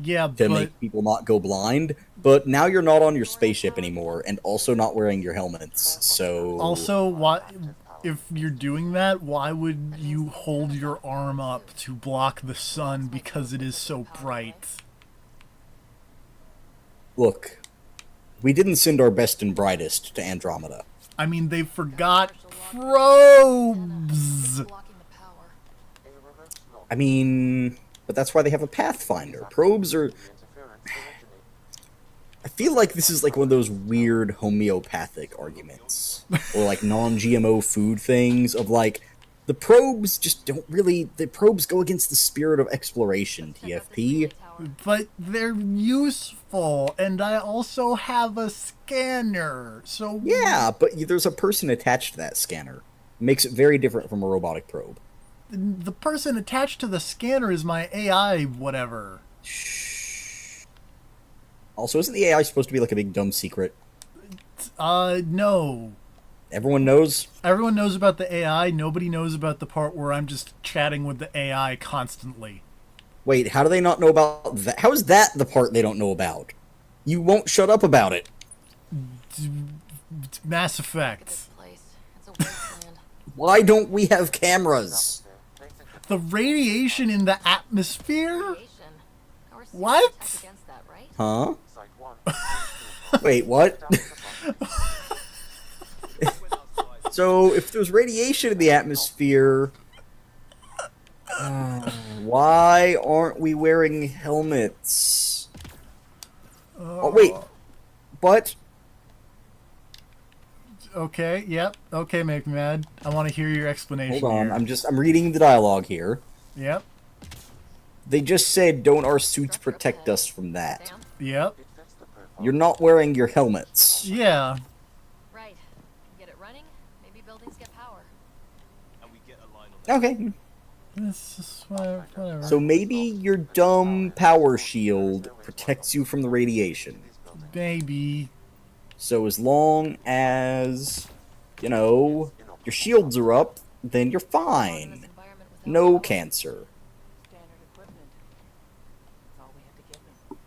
Yeah,
to make people not go blind, but now you're not on your spaceship anymore, and also not wearing your helmets, so...
Also, why, if you're doing that, why would you hold your arm up to block the sun because it is so bright?
Look, we didn't send our best and brightest to Andromeda.
I mean, they forgot probes!
I mean, but that's why they have a Pathfinder. Probes are... I feel like this is like one of those weird homeopathic arguments. Or like non-GMO food things of like, the probes just don't really... The probes go against the spirit of exploration, TFP.
But they're useful, and I also have a scanner, so...
Yeah, but there's a person attached to that scanner. Makes it very different from a robotic probe.
The person attached to the scanner is my AI whatever.
Shh. Also, isn't the AI supposed to be like a big dumb secret?
No.
Everyone knows?
Everyone knows about the AI, nobody knows about the part where I'm just chatting with the AI constantly.
Wait, how do they not know about that? How is that the part they don't know about? You won't shut up about it.
Mass Effect.
Why don't we have cameras?
The radiation in the atmosphere? What?
Huh? Wait, what? So, if there's radiation in the atmosphere, why aren't we wearing helmets? Oh, wait. What?
Okay, yep. Okay, make me mad. I want to hear your explanation.
Hold on,
here.
I'm reading the dialogue here.
Yep.
They just said, don't our suits protect us from that?
Yep.
You're not wearing your helmets.
Yeah.
Right. Get it running, maybe buildings get power.
And we get a line on that.
Okay.
This is whatever.
So maybe your dumb power shield protects you from the radiation.
Maybe.
So as long as, you know, your shields are up, then you're fine. No cancer.
Standard equipment. That's all we had to give them.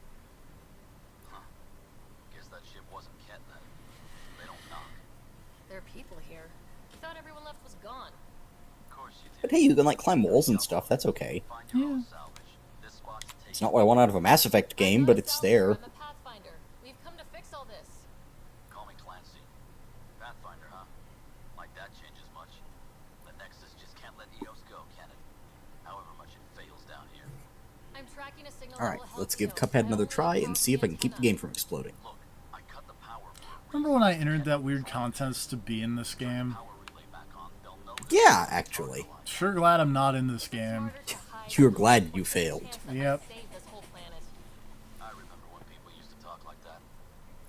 Guess that ship wasn't Ket then. They don't knock.
There are people here. I thought everyone left was gone.
Of course you
But
did.
hey, you can like climb walls and stuff, that's okay.
Find your own salvage. This spot's taken.
It's not what I want out of a Mass Effect game, but it's there.
I'm a Pathfinder. We've come to fix all this.
Call me Clancy.
I'm tracking a signal.
Alright, let's give Cuphead another try and see if I can keep the game from exploding.
Look, I cut the power
Remember when I entered that weird contest to be in this game?
relay back on. They'll know
Yeah, actually.
Sure glad I'm not in this game.
You're glad you failed.
Yep.
Save this whole planet.
I remember when people used to talk like that.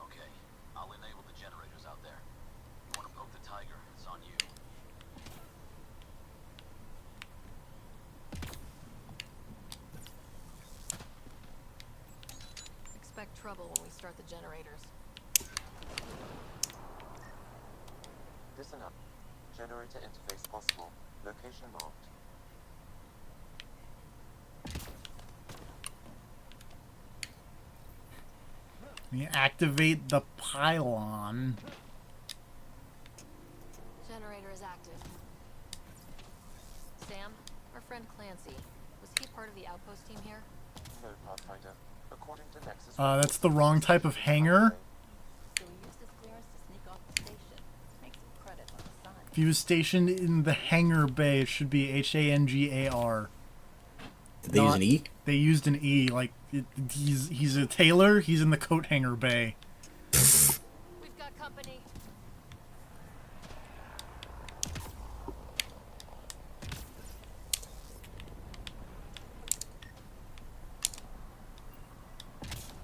Okay, I'll enable the generators out there. You want to poke the tiger? It's on you.
Expect trouble when we start the generators.
Listen up. Generator interface possible. Location marked.
We activate the pylon.
Generator is active. Sam, our friend Clancy, was he part of the outpost team here?
No, Pathfinder. According to Nexus.
That's the wrong type of hangar.
So he used his clearance to sneak off the station. Make some credit on the sign.
If he was stationed in the hangar bay, it should be Hangar.
Did they use an E?
They used an E. Like he's a tailor. He's in the coat hanger bay.
We've got company.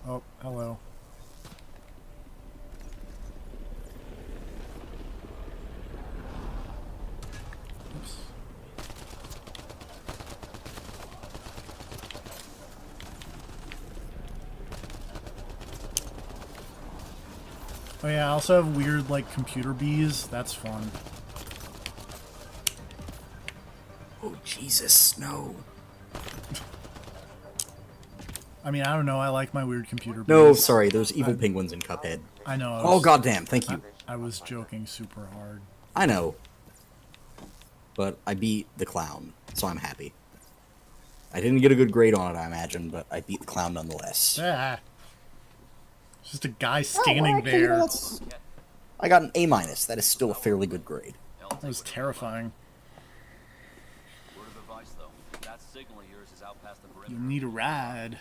Oh, hello. Oops. Oh yeah, I also have weird, like, computer bees. That's fun.
Oh, Jesus, no.
I mean, I don't know. I like my weird computer bees.
No, sorry, there's evil penguins in Cuphead.
I know.
Oh, goddamn, thank you.
I was joking super hard.
I know. But I beat the clown, so I'm happy. I didn't get a good grade on it, I imagine, but I beat the clown nonetheless.
Ah. It's just a guy
Oh,
standing
well, actually,
there.
that's- I got an A-. That is still a fairly good grade.
That was terrifying.
Word of advice, though. That signal of yours is out past the
You
perimeter.
need a ride.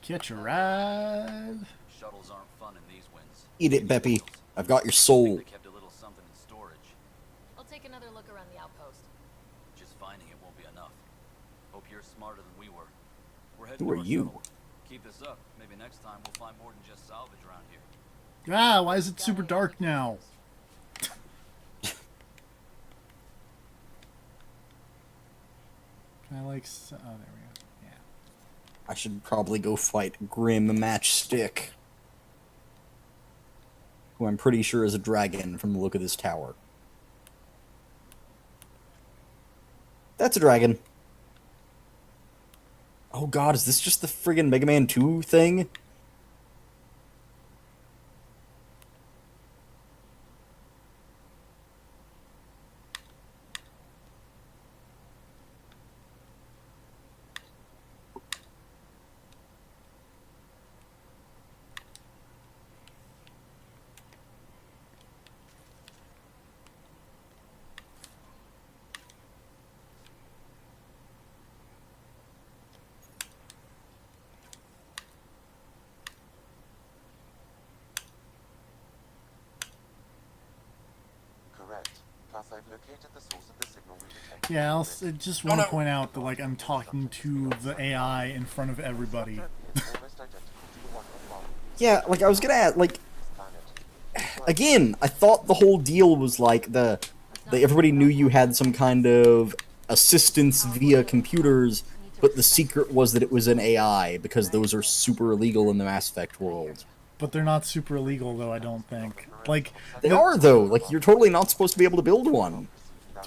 Catch a ride.
Shuttles aren't fun in these winds.
Eat it, Beppy. I've got your soul.
They kept a little something in storage.
I'll take another look around the outpost.
Just finding it won't be enough. Hope you're smarter than we were. We're heading
Who
to
are
our
you?
shuttle. Keep this up. Maybe next time we'll find more than just salvage around here.
Ah, why is it super dark now? Can I like... Oh, there we go. Yeah.
I should probably go fight Grim Matchstick, who I'm pretty sure is a dragon from the look of this tower. That's a dragon. Oh god, is this just the friggin' Mega Man 2 thing?
Correct. Plus, I've located the source of the signal we detected.
Yeah, I just want to point out that, like, I'm talking to the AI in front of everybody.
Almost identical to the one on Mars
Yeah, like I was gonna add, like,
planet.
again, I thought the whole deal was like everybody knew you had some kind of assistance via computers, but the secret was that it was an AI because those are super illegal in the Mass Effect world.
But they're not super illegal, though, I don't think. Like,
They are though. Like you're totally not supposed to be able to build one.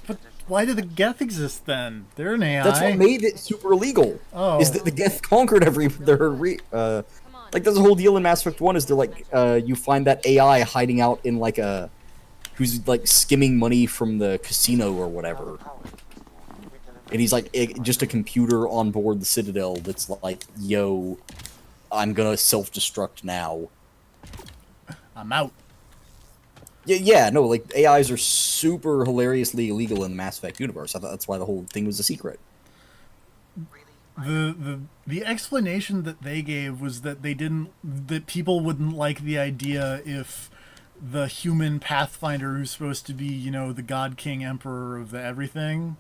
but why did the Geth exist then? They're an AI.
That's what made it super illegal.
Oh.
Is that the Geth conquered like there's a whole deal in Mass Effect 1 is they're like you find that AI hiding out in like a who's like skimming money from the casino or whatever. And he's like just a computer on board the Citadel that's like, yo, I'm gonna self-destruct now.
I'm out.
Yeah, no, like AIs are super hilariously illegal in the Mass Effect universe. I thought that's why the whole thing was a secret.
the explanation that they gave was that that people wouldn't like the idea if the human Pathfinder who's supposed to be, you know, the God King Emperor of the everything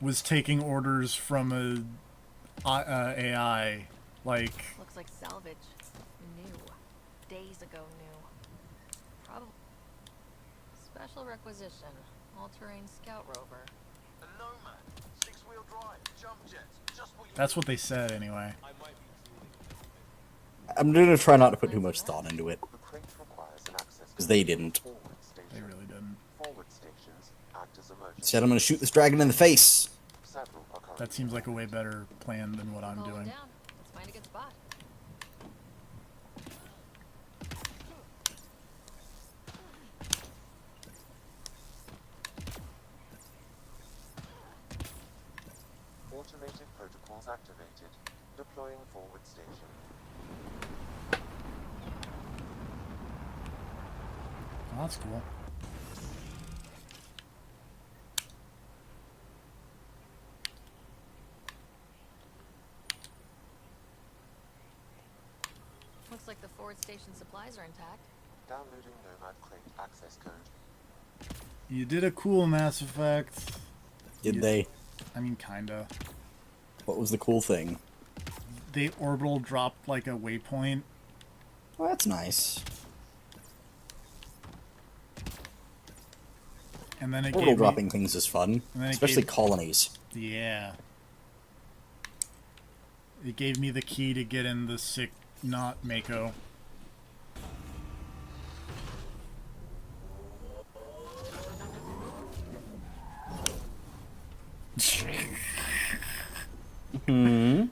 was taking orders from a AI. Like,
Looks like salvage. New. Days ago new. Probably. Special requisition. All-terrain scout rover.
A Nomad, 6-wheel drive, jump jets, just what you
that's what they said anyway.
I might be
I'm gonna try not to put too much thought into it,
The crate requires an access
because they didn't.
forward station.
They really didn't.
Forward stations act as emergency.
Instead, I'm gonna shoot this dragon in the face.
Several are currently
That seems like a way better plan than what I'm
Call him
doing.
down. Let's find a good spot.
automated protocols activated. Deploying forward station.
Oh, that's cool.
Looks like the forward station supplies are intact.
Downloading Nomad crate access code.
You did a cool Mass Effect.
Did they?
I mean, kinda.
What was the cool thing?
They orbital dropped like a waypoint.
Well, that's nice.
And then it
Orbital
gave
dropping
me,
things is fun,
and then it
especially
gave-
colonies.
Yeah. It gave me the key to get in the sick, not Mako.
Hmm.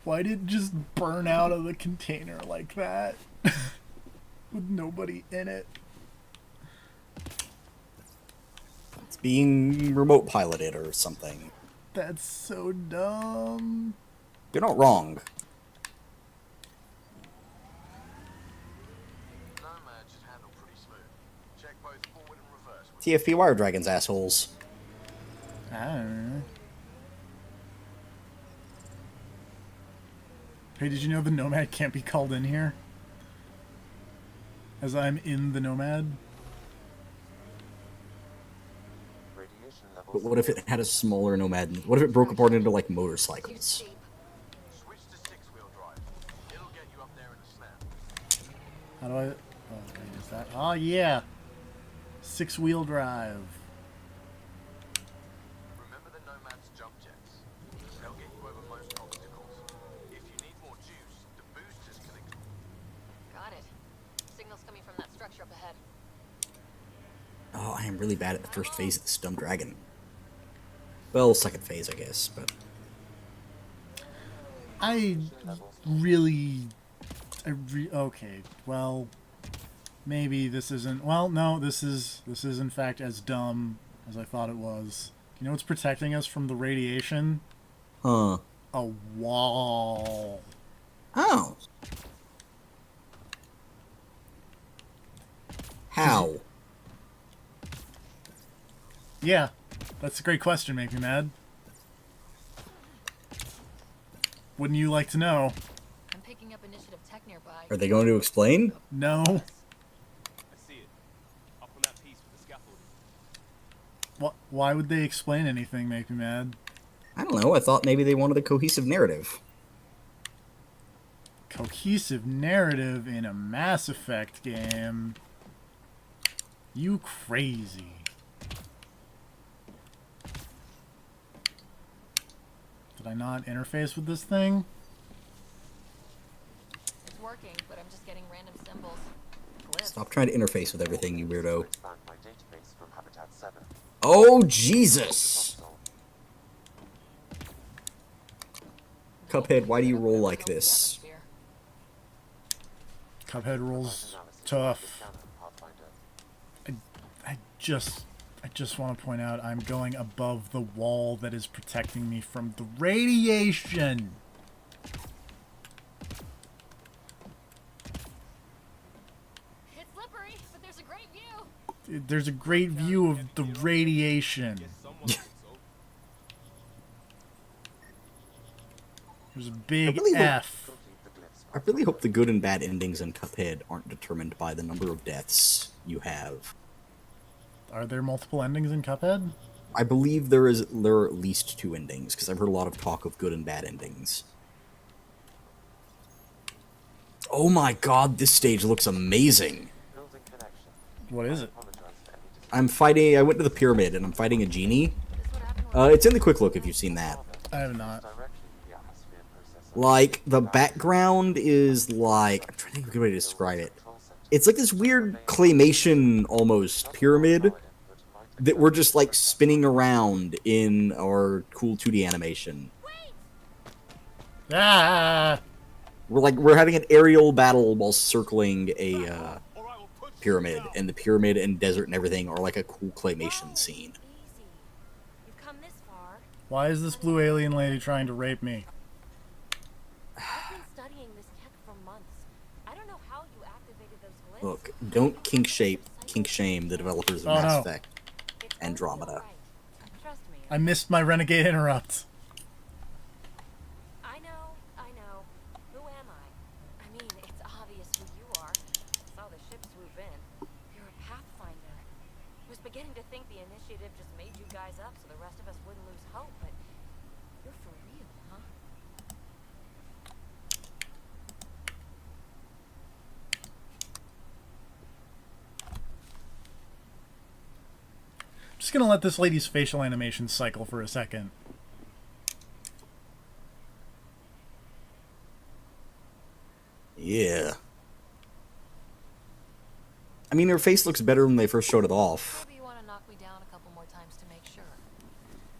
Why did it just burn out of the container like that? With nobody in it.
It's being remote piloted or something.
That's so dumb.
You're not wrong.
Nomad should handle pretty smooth. Check both forward and reverse.
TFP wire dragons, assholes.
I don't know. Hey, did you know the Nomad can't be called in here? As I'm in the Nomad?
Radiation levels.
But what if it had a smaller nomad? What if it broke apart into like motorcycles?
Switch to 6-wheel drive. It'll get you up there in a snap.
How do I... Oh, wait, is that... Oh, yeah! 6-wheel drive.
Remember the Nomad's jump jets. They'll get you over most obstacles. If you need more juice, the boosters can...
Got it. Signal's coming from that structure up ahead.
Oh, I am really bad at the first phase of this dumb dragon. Well, second phase, I guess, but...
I okay, well, maybe this isn't... Well, no, this is in fact as dumb as I thought it was. You know what's protecting us from the radiation?
Huh.
A wall.
Oh. How?
Yeah, that's a great question, Make Me Mad. Wouldn't you like to know?
I'm picking up initiative tech nearby.
Are they going to explain?
No.
I see it. Up on that piece with the scaffolding.
Why would they explain anything, Make Me Mad?
I don't know, I thought maybe they wanted a cohesive narrative.
Cohesive narrative in a Mass Effect game? You crazy. Did I not interface with this thing?
It's working, but I'm just getting random symbols. Glyphs.
Stop trying to interface with everything, you weirdo.
Expand my database from Habitat 7.
Oh, Jesus!
Console.
Cuphead, why do you roll like this?
Atmosphere.
Cuphead rolls
Analysis
tough.
scanner, Pathfinder.
I just want to point out I'm going above the wall that is protecting me from the radiation.
It's slippery, but there's a great view.
There's a great view of the radiation.
Guess someone thinks so.
There's a big
really hope-
F.
I really hope the good and bad endings in Cuphead aren't determined by the number of deaths you have.
Are there multiple endings in Cuphead?
I believe there are at least 2 endings, because I've heard a lot of talk of good and bad endings. Oh my god, this stage looks amazing!
Building connection.
What is it?
Apologize for any
I went to the pyramid, and I'm fighting a genie.
This would happen when
It's in the quick look if you've seen that.
I have not.
direction to the atmosphere processor.
Like, the background is like... I'm trying to think of a good way to describe it. It's like this weird claymation, almost, pyramid that we're just, like, spinning around in our cool 2D animation.
Ah!
We're having an aerial battle while circling a pyramid, and the pyramid and desert and everything are like a cool claymation scene.
easy. You've come this far.
Why is this blue alien lady trying to rape me?
I've been studying this tech for months. I don't know how you activated those glyphs.
Look, don't kink shame the developers of
Oh,
Mass
no.
Effect.
It's
Andromeda.
all right. Trust me.
I missed my renegade interrupt.
I know. Who am I? I mean, it's obvious who you are. I saw the ship swoop in. You're a pathfinder. I was beginning to think the initiative just made you guys up so the rest of us wouldn't lose hope, but you're for real, huh?
Just gonna let this lady's facial animation cycle for a second.
Yeah. I mean, her face looks better when they first showed it off.
Maybe you want to knock me down a couple more times to make sure.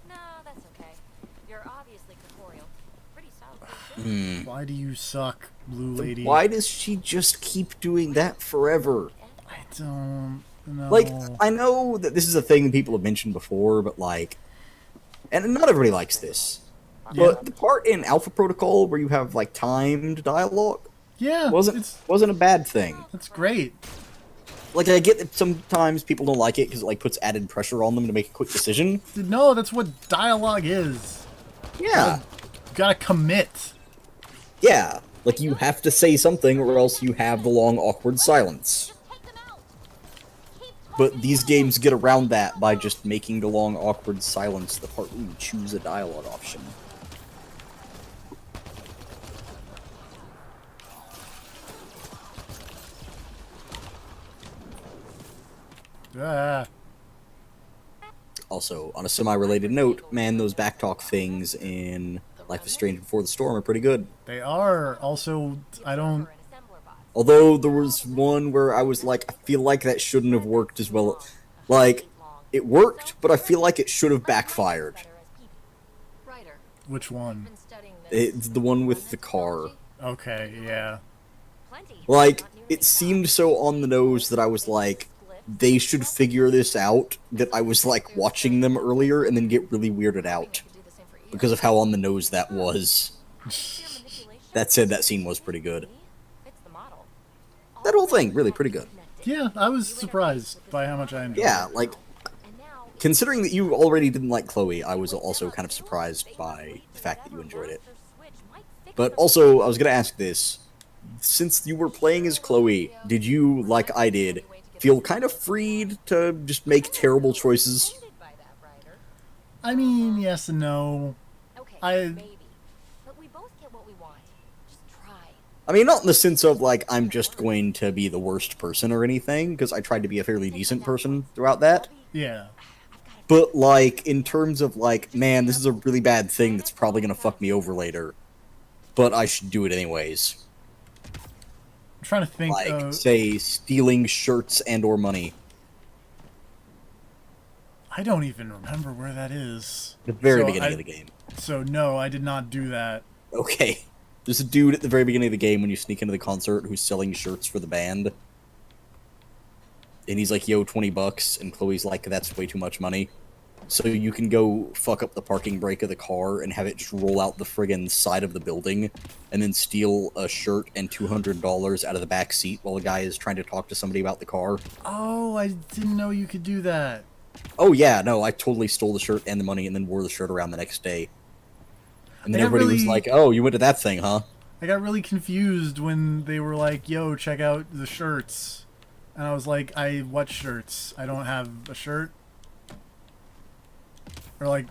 No, that's okay. You're obviously corporeal. Pretty solid.
Why do you suck, blue lady?
Why does she just keep doing that forever?
I don't know.
Like, I know that this is a thing that people have mentioned before, but like... And not everybody likes this. But the part in Alpha Protocol where you have, like, timed dialogue
yeah,
wasn't a bad thing.
it's great.
Like, I get that sometimes people don't like it because it, like, puts added pressure on them to make a quick decision.
No, that's what dialogue is.
Yeah.
You gotta commit.
Yeah. Like, you have to say something or else you have the long, awkward silence. But these games get around that by just making the long, awkward silence the part where you choose a dialogue option.
Ah.
Also, on a semi-related note, man, those backtalk things in Life is Strange Before the Storm are pretty good.
They are. Also, I don't...
Although there was one where I was like, I feel like that shouldn't have worked as well. Like, it worked, but I feel like it should have backfired.
Writer,
Which one?
been studying this.
It's the one with the car.
Okay, yeah.
Plenty.
Like, it seemed so on the nose that I was like, they should figure this out, that I was like watching them earlier and then get really weirded out
Do the same for Eva.
because of how on the nose that was.
Sheer manipulation.
That said, that scene was pretty good.
Fits the model.
That whole thing, really pretty good.
Yeah, I was surprised by how much I enjoyed
Yeah,
it.
like,
And now
considering that you already didn't like Chloe, I was also kind of surprised by the fact that you enjoyed it. But also, I was gonna ask this. Since you were playing as Chloe, did you, like I did, feel kind of freed to just make terrible choices?
by that writer.
I mean, yes and no.
Okay,
I-
maybe. But we both get what we want. Just try.
I mean, not in the sense of, like, I'm just going to be the worst person or anything, because I tried to be a fairly decent person throughout that.
Yeah.
But, like, in terms of, like, man, this is a really bad thing that's probably gonna fuck me over later, but I should do it anyways.
I'm trying to think
Like,
of...
say, stealing shirts and or money.
I don't even remember where that is.
The very
So
beginning
I-
of the game.
So, no, I did not do that.
Okay. There's a dude at the very beginning of the game when you sneak into the concert who's selling shirts for the band. And he's like, yo, $20, and Chloe's like, that's way too much money. So you can go fuck up the parking brake of the car and have it just roll out the friggin' side of the building, and then steal a shirt and $200 out of the back seat while the guy is trying to talk to somebody about the car.
Oh, I didn't know you could do that.
Oh yeah, no, I totally stole the shirt and the money and then wore the shirt around the next day. And then
I got
everybody was
really-
like, "Oh, you went to that thing, huh?"
I got really confused when they were like, "Yo, check out the shirts," and I was like, what shirts? I don't have a shirt." Or like,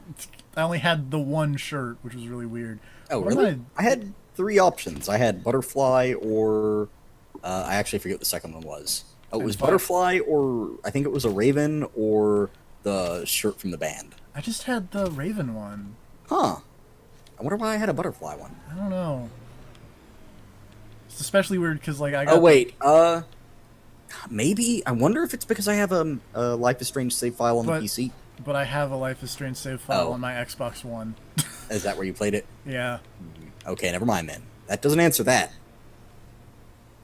I only had the one shirt, which was really weird.
Oh,
What am
really? I had 3 options. I had butterfly, or I actually forget what the second one was. Oh, it was
Fine.
butterfly, or I think it was a raven, or the shirt from the band.
I just had the Raven one.
Huh. I wonder why I had a butterfly one.
I don't know. It's especially weird because like I got.
Oh wait, maybe. I wonder if it's because I have a Life is Strange save file on
But-
the PC.
But I have a Life is Strange save file
Oh.
on my Xbox One.
Is that where you played it?
Yeah.
Okay, never mind then. That doesn't answer that.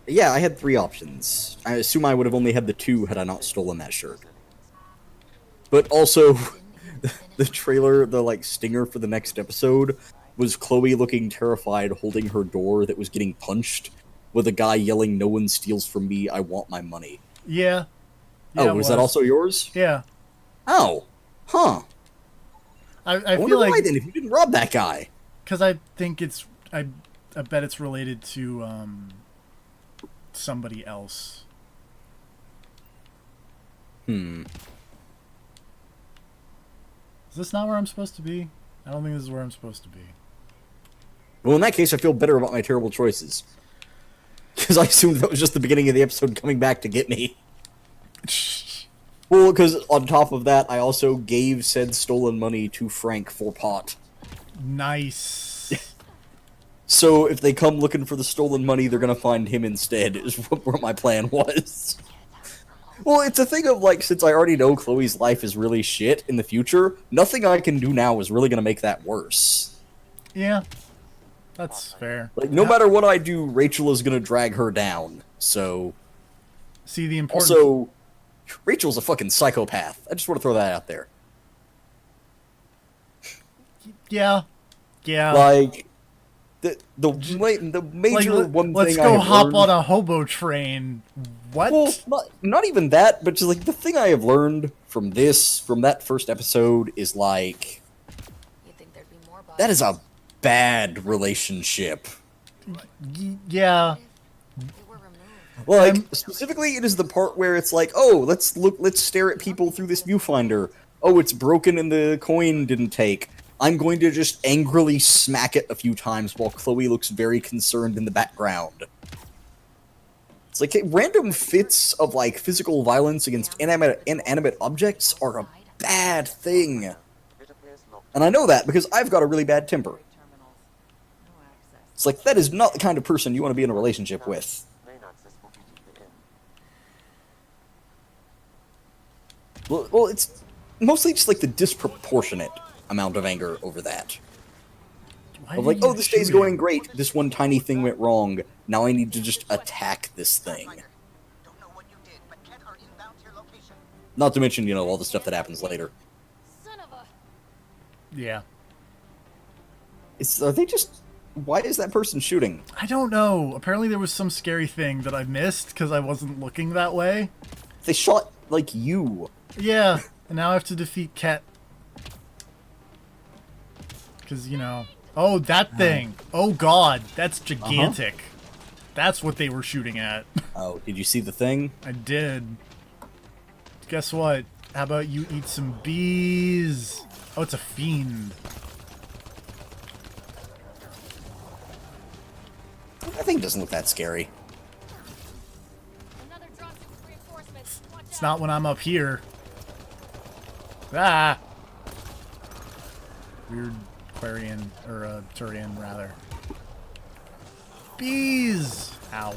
Yeah, I had 3 options. I assume I would have only had the 2 had I not stolen that shirt. But also, the trailer, the like stinger for the next episode, was Chloe looking terrified, holding her door that was getting punched, with a guy yelling, "No one steals from me. I want my money."
Yeah. Yeah,
Oh,
it
was that also yours?
Yeah.
Oh, huh.
I
I
feel
wonder why
like
then if you didn't rob that guy.
because I think it's I bet it's related to somebody else.
Hmm.
Is this not where I'm supposed to be? I don't think this is where I'm supposed to be.
Well, in that case, I feel better about my terrible choices. Because I assumed that was just the beginning of the episode coming back to get me. Well, because on top of that, I also gave said stolen money to Frank for pot.
Nice.
So if they come looking for the stolen money, they're gonna find him instead, is what my plan was. Well, it's a thing of, like, since I already know Chloe's life is really shit in the future, nothing I can do now is really gonna make that worse.
Yeah. That's fair.
Like, no matter what I do, Rachel is gonna drag her down, so...
See the importance.
Also, Rachel's a fucking psychopath. I just want to throw that out there.
Yeah. Yeah.
Like, the major
Like,
one
let's
thing
go
I have
hop
learned,
on a hobo train. What?
Well, not even that, but just like the thing I have learned from that first episode is like
You'd think there'd be more
that is a bad relationship.
Yeah.
They were removed.
Like specifically, it is the part where it's like, oh, let's stare at people through this viewfinder. Oh, it's broken and the coin didn't take. I'm going to just angrily smack it a few times while Chloe looks very concerned in the background. It's like random fits of like physical violence against inanimate objects are a bad thing.
It appears locked.
And I know that because I've got a really bad temper.
Terminals. No access.
It's like that is not the kind of person you want to be in a relationship with.
Main access will be to the inn.
Well, it's mostly just like the disproportionate amount of anger over that.
Why
Of
did
like,
you
oh, this day's
shoot
going
him?
great. This one tiny thing went wrong. Now I need to just attack this thing.
Don't know what you did, but Ken are inbound to your location.
Not to mention, you know, all the stuff that happens later.
Son of a.
Yeah.
Are they just... Why is that person shooting?
I don't know. Apparently there was some scary thing that I missed because I wasn't looking that way.
They shot, like, you.
Yeah. And now I have to defeat Ket. Because, you know... Oh, that thing. Oh, God. That's gigantic. That's what they were shooting at.
Oh, did you see the thing?
I did. Guess what? How about you eat some bees? Oh, it's a fiend.
That thing doesn't look that scary.
Another drop with reinforcements. Watch
It's
out.
not when I'm up here. Ah! Weird Quarian, or Turian, rather. Bees! Ow.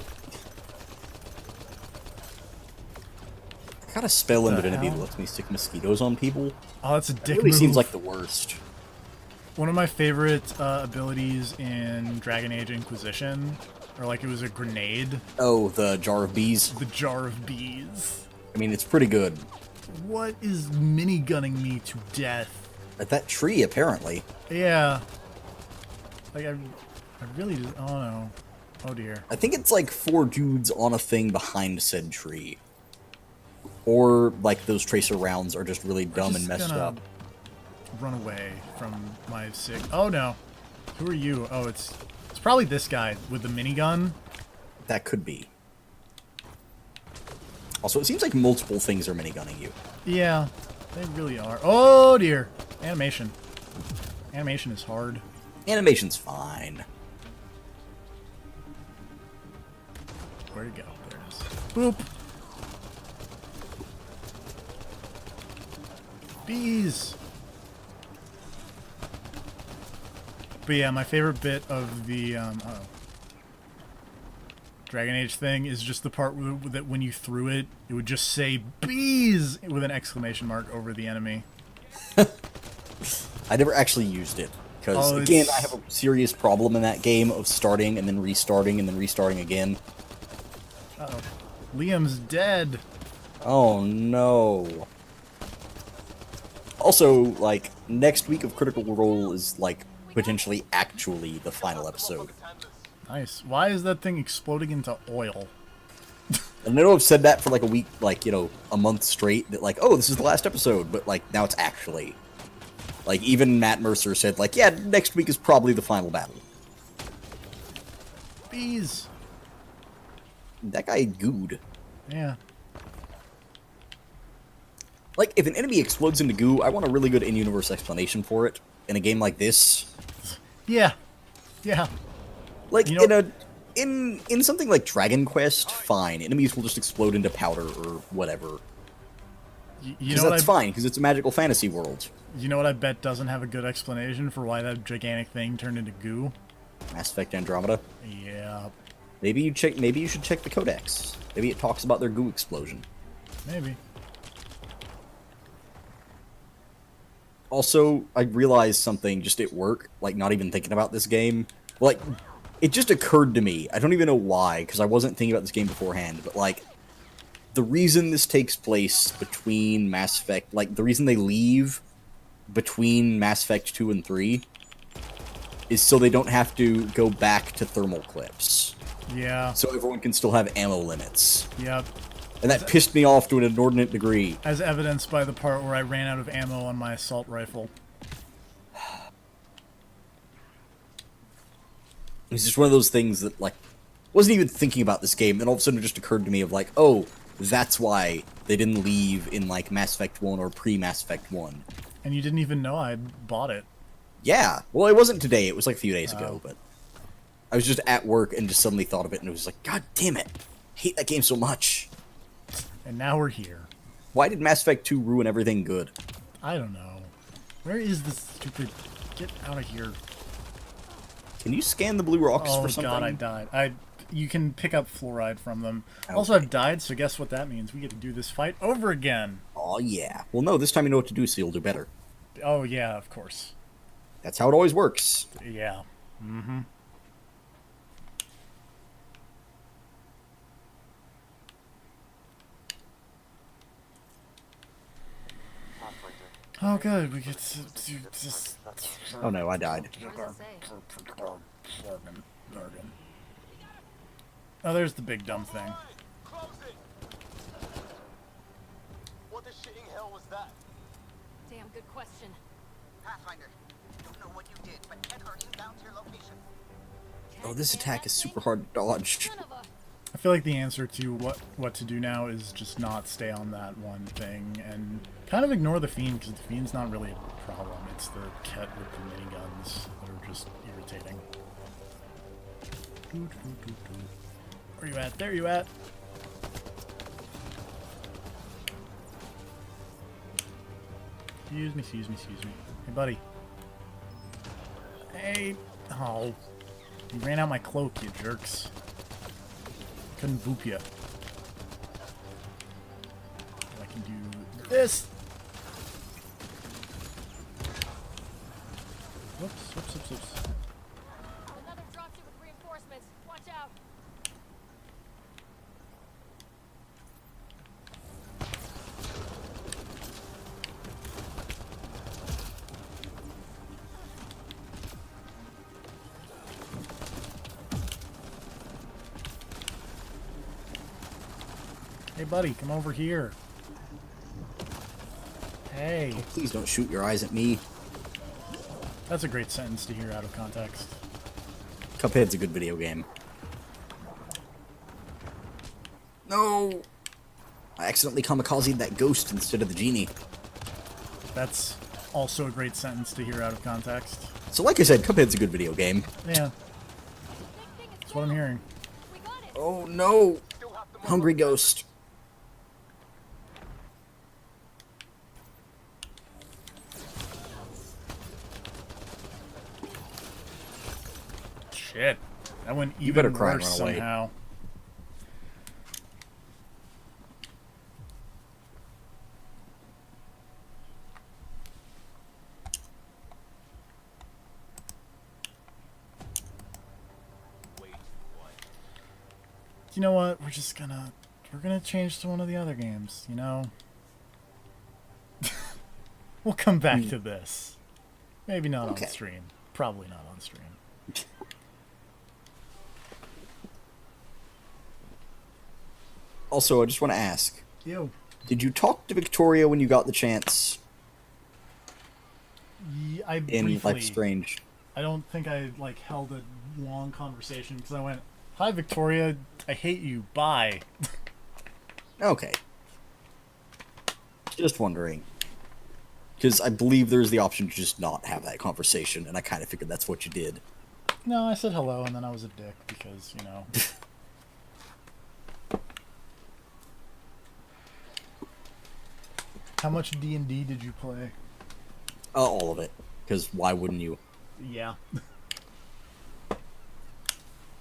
I got a spell in
The
Divinity
hell?
that lets me stick mosquitoes on people.
Oh, that's a
It
dick
really
move.
seems like the worst.
One of my favorite abilities in Dragon Age Inquisition, or like it was a grenade,
Oh, the jar of bees.
the jar of bees.
I mean, it's pretty good.
What is minigunning me to death?
At that tree, apparently.
Yeah. Like, I really just, oh no. Oh dear.
I think it's like 4 dudes on a thing behind said tree. Or, like, those tracer rounds are just really dumb and
Just
messed
gonna
up.
Run away from my sick. Oh no. Who are you? Oh, it's probably this guy with the minigun.
That could be. Also, it seems like multiple things are minigunning you.
Yeah, they really are. Oh dear. Animation. Animation is hard.
Animation's fine.
Where'd it go? There it is. Boop. Bees. But yeah, my favorite bit of the Dragon Age thing is just the part that when you threw it, it would just say bees with an exclamation mark over the enemy.
I never actually used it. Because,
Oh,
again,
it's-
I have a serious problem in that game of starting and then restarting and then restarting again.
Uh-oh. Liam's dead.
Oh, no. Also, like, next week of Critical Role is, like, potentially actually the final episode.
Nice. Why is that thing exploding into oil?
And I know I've said that for, like, a week, like, you know, a month straight, that, like, oh, this is the last episode, but, like, now it's actually. Like, even Matt Mercer said, like, yeah, next week is probably the final battle.
Bees.
That guy gooed.
Yeah.
Like, if an enemy explodes into goo, I want a really good in-universe explanation for it. In a game like this.
Yeah. Yeah.
Like,
You know-
in something like Dragon Quest, fine. Enemies will just explode into powder or whatever.
You
Because
know
that's
what
fine, because it's a magical fantasy world.
You know what I bet doesn't have a good explanation for why that gigantic thing turned into goo?
Mass Effect Andromeda.
Yeah.
Maybe you should check the codex. Maybe it talks about their goo explosion.
Maybe.
Also, I realized something just at work, like not even thinking about this game. Like, it just occurred to me. I don't even know why, because I wasn't thinking about this game beforehand, but like, the reason this takes place between Mass Effect, like, the reason they leave between Mass Effect 2 and 3 is so they don't have to go back to thermal clips.
Yeah.
So everyone can still have ammo limits.
Yep.
And that pissed me off to an inordinate degree.
As evidenced by the part where I ran out of ammo on my assault rifle.
It's just one of those things that, like, wasn't even thinking about this game, and all of a sudden it just occurred to me of, like, oh, that's why they didn't leave in, like, Mass Effect 1 or pre-Mass Effect 1.
And you didn't even know I bought it.
Yeah. Well, it wasn't today. It was, like, a few days
Oh.
ago, but I was just at work and just suddenly thought of it, and it was like, God damn it. I hate that game so much.
And now we're here.
Why did Mass Effect 2 ruin everything good?
I don't know. Where is this stupid... Get out of here.
Can you scan the blue rocks
Oh
for something?
god, I died. You can pick up fluoride from them.
Okay.
Also, I've died, so guess what that means? We get to do this fight over again.
Oh, yeah. Well, no, this time you know what to do, so you'll do better.
Oh yeah, of course.
That's how it always works.
Yeah. Mm-hmm. Oh good, we get to do this.
Oh no, I died.
What does it say?
Jargon. Oh, there's the big dumb thing.
Close it! What the shitting hell was that?
Damn good question.
Pathfinder, don't know what you did, but head our inbound to your location.
Oh, this attack is super hard to dodge.
Son of a...
I feel like the answer to what to do now is just not stay on that one thing and kind of ignore the Fiend, because the Fiend's not really a problem. It's the Ket with the miniguns that are just irritating. Where you at? There you at. Excuse me, excuse me, excuse me. Hey, buddy. Hey. Oh. You ran out my cloak, you jerks. Couldn't boop you. I can do this. Whoops, whoops, whoops, whoops.
Another dropship with reinforcements. Watch out.
Hey, buddy, come over here. Hey.
Please don't shoot your eyes at me.
That's a great sentence to hear out of context.
Cuphead's a good video game. No! I accidentally kamikazed that ghost instead of the genie.
That's also a great sentence to hear out of context.
So like I said, Cuphead's a good video game.
Yeah. That's what I'm hearing.
Oh no! Hungry ghost.
Shit. That went even
better cry and
worse
run away.
somehow. You know what? We're gonna change to one of the other games, you know? We'll come back to this. Maybe not
Okay.
on stream. Probably not on stream.
Also, I just want to ask,
Yo.
did you talk to Victoria when you got the chance
I
in
briefly,
Life is Strange?
I don't think I like held a long conversation because I went, "Hi Victoria, I hate you. Bye."
Okay. Just wondering. Because I believe there's the option to just not have that conversation, and I kind of figured that's what you did.
No, I said hello and then I was a dick because, you know. How much D&D did you play?
All of it. Because why wouldn't you?
Yeah.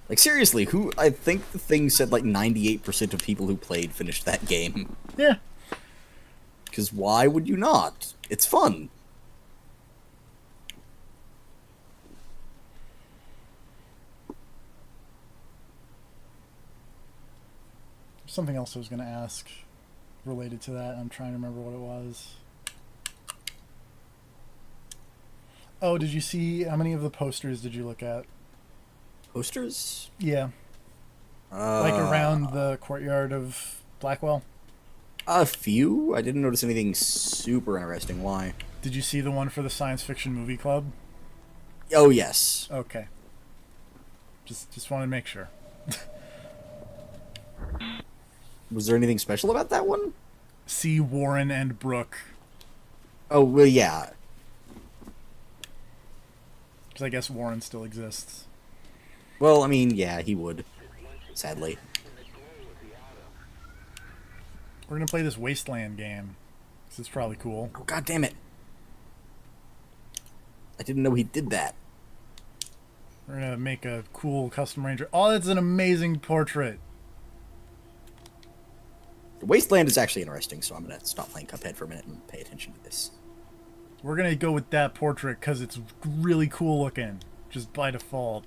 Like, seriously, I think the thing said like 98% of people who played finished that game.
Yeah.
Because why would you not? It's fun.
Something else I was going to ask related to that. I'm trying to remember what it was. Oh, did you see, how many of the posters did you look at?
Posters?
Yeah. Like around the courtyard of Blackwell?
A few. I didn't notice anything super interesting. Why?
Did you see the one for the Science Fiction Movie Club?
Oh, yes.
Okay. Just wanted to make sure.
Was there anything special about that one?
See Warren and Brooke.
Oh, well, yeah.
Because I guess Warren still exists.
Well, I mean, yeah, he would. Sadly.
We're going to play this Wasteland game. This is probably cool.
Oh, god damn it. I didn't know he did that.
We're going to make a cool custom ranger. Oh, that's an amazing portrait.
Wasteland is actually interesting, so I'm going to stop playing Cuphead for a minute and pay attention to this.
We're going to go with that portrait because it's really cool looking. Just by default.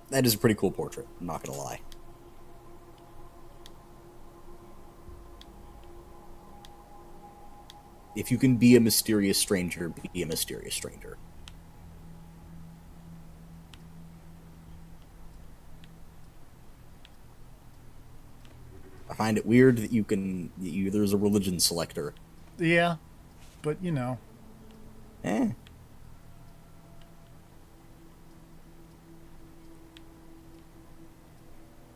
That is a pretty cool portrait, I'm not going to lie. If you can be a mysterious stranger, be a mysterious stranger. I find it weird that there's a religion selector.
Yeah. But, you know.
Eh.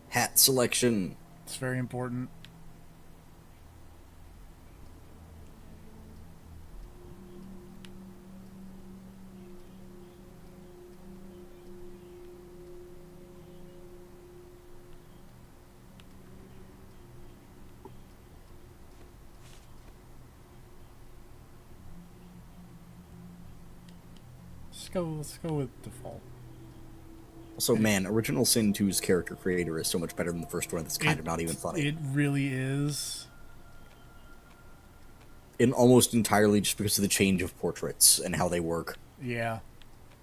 Hat selection.
It's very important. Let's go with default.
Also, man, Original Sin 2's character creator is so much better than the first one. It's kind of not even funny.
It really is.
And almost entirely just because of the change of portraits and how they work.
Yeah.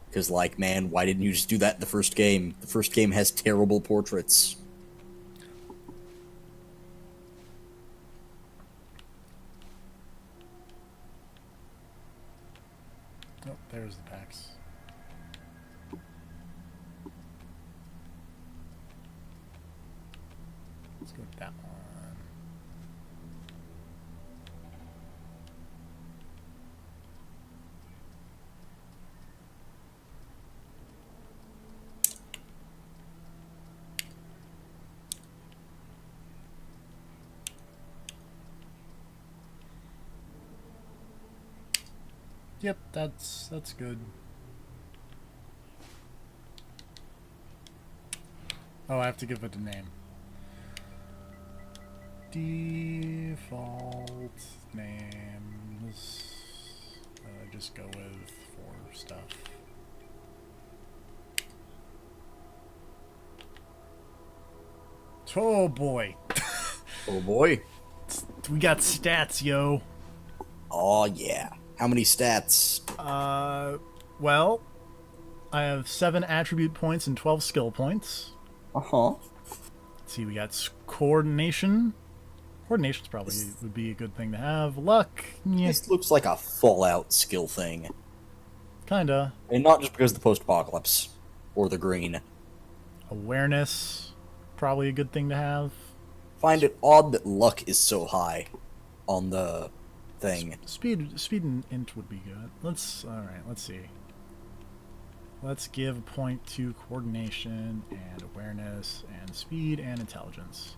Because, like, man, why didn't you just do that in the first game? The first game has terrible portraits.
Oh, there's the packs. Let's go with that one. Yep, that's good. Oh, I have to give it a name. Default names. Just go with for stuff. Oh boy.
Oh boy.
We got stats, yo.
Oh yeah. How many stats?
Well, I have 7 attribute points and 12 skill points.
Uh-huh.
Let's see, we got coordination. Coordination's probably would be a good thing to have. Luck, yeah,
This looks like a Fallout skill thing.
kinda.
And not just because of the post-apocalypse. Or the green.
Awareness, probably a good thing to have.
Find it odd that luck is so high on the thing.
Speed and int would be good. Let's see. Let's give a point to coordination and awareness and speed and intelligence.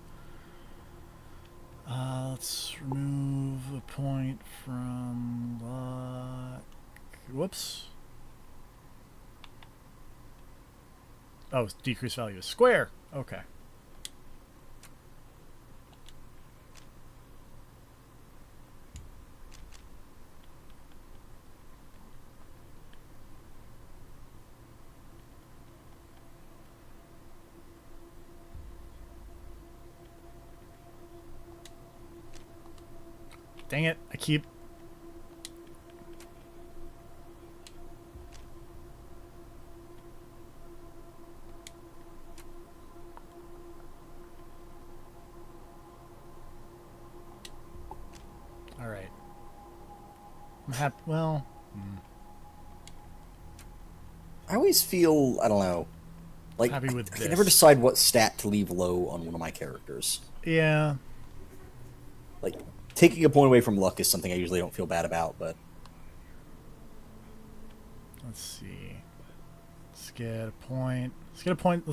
Let's remove a point from luck. Whoops. Oh, decrease value is square. Okay. Dang it, I keep... Alright. I'm happy... Well...
I always feel, I don't know, like,
Happy with
I
this.
can never decide what stat to leave low on one of my characters.
Yeah.
Like, taking a point away from luck is something I usually don't feel bad about, but...
Let's see. Let's get a point. Let's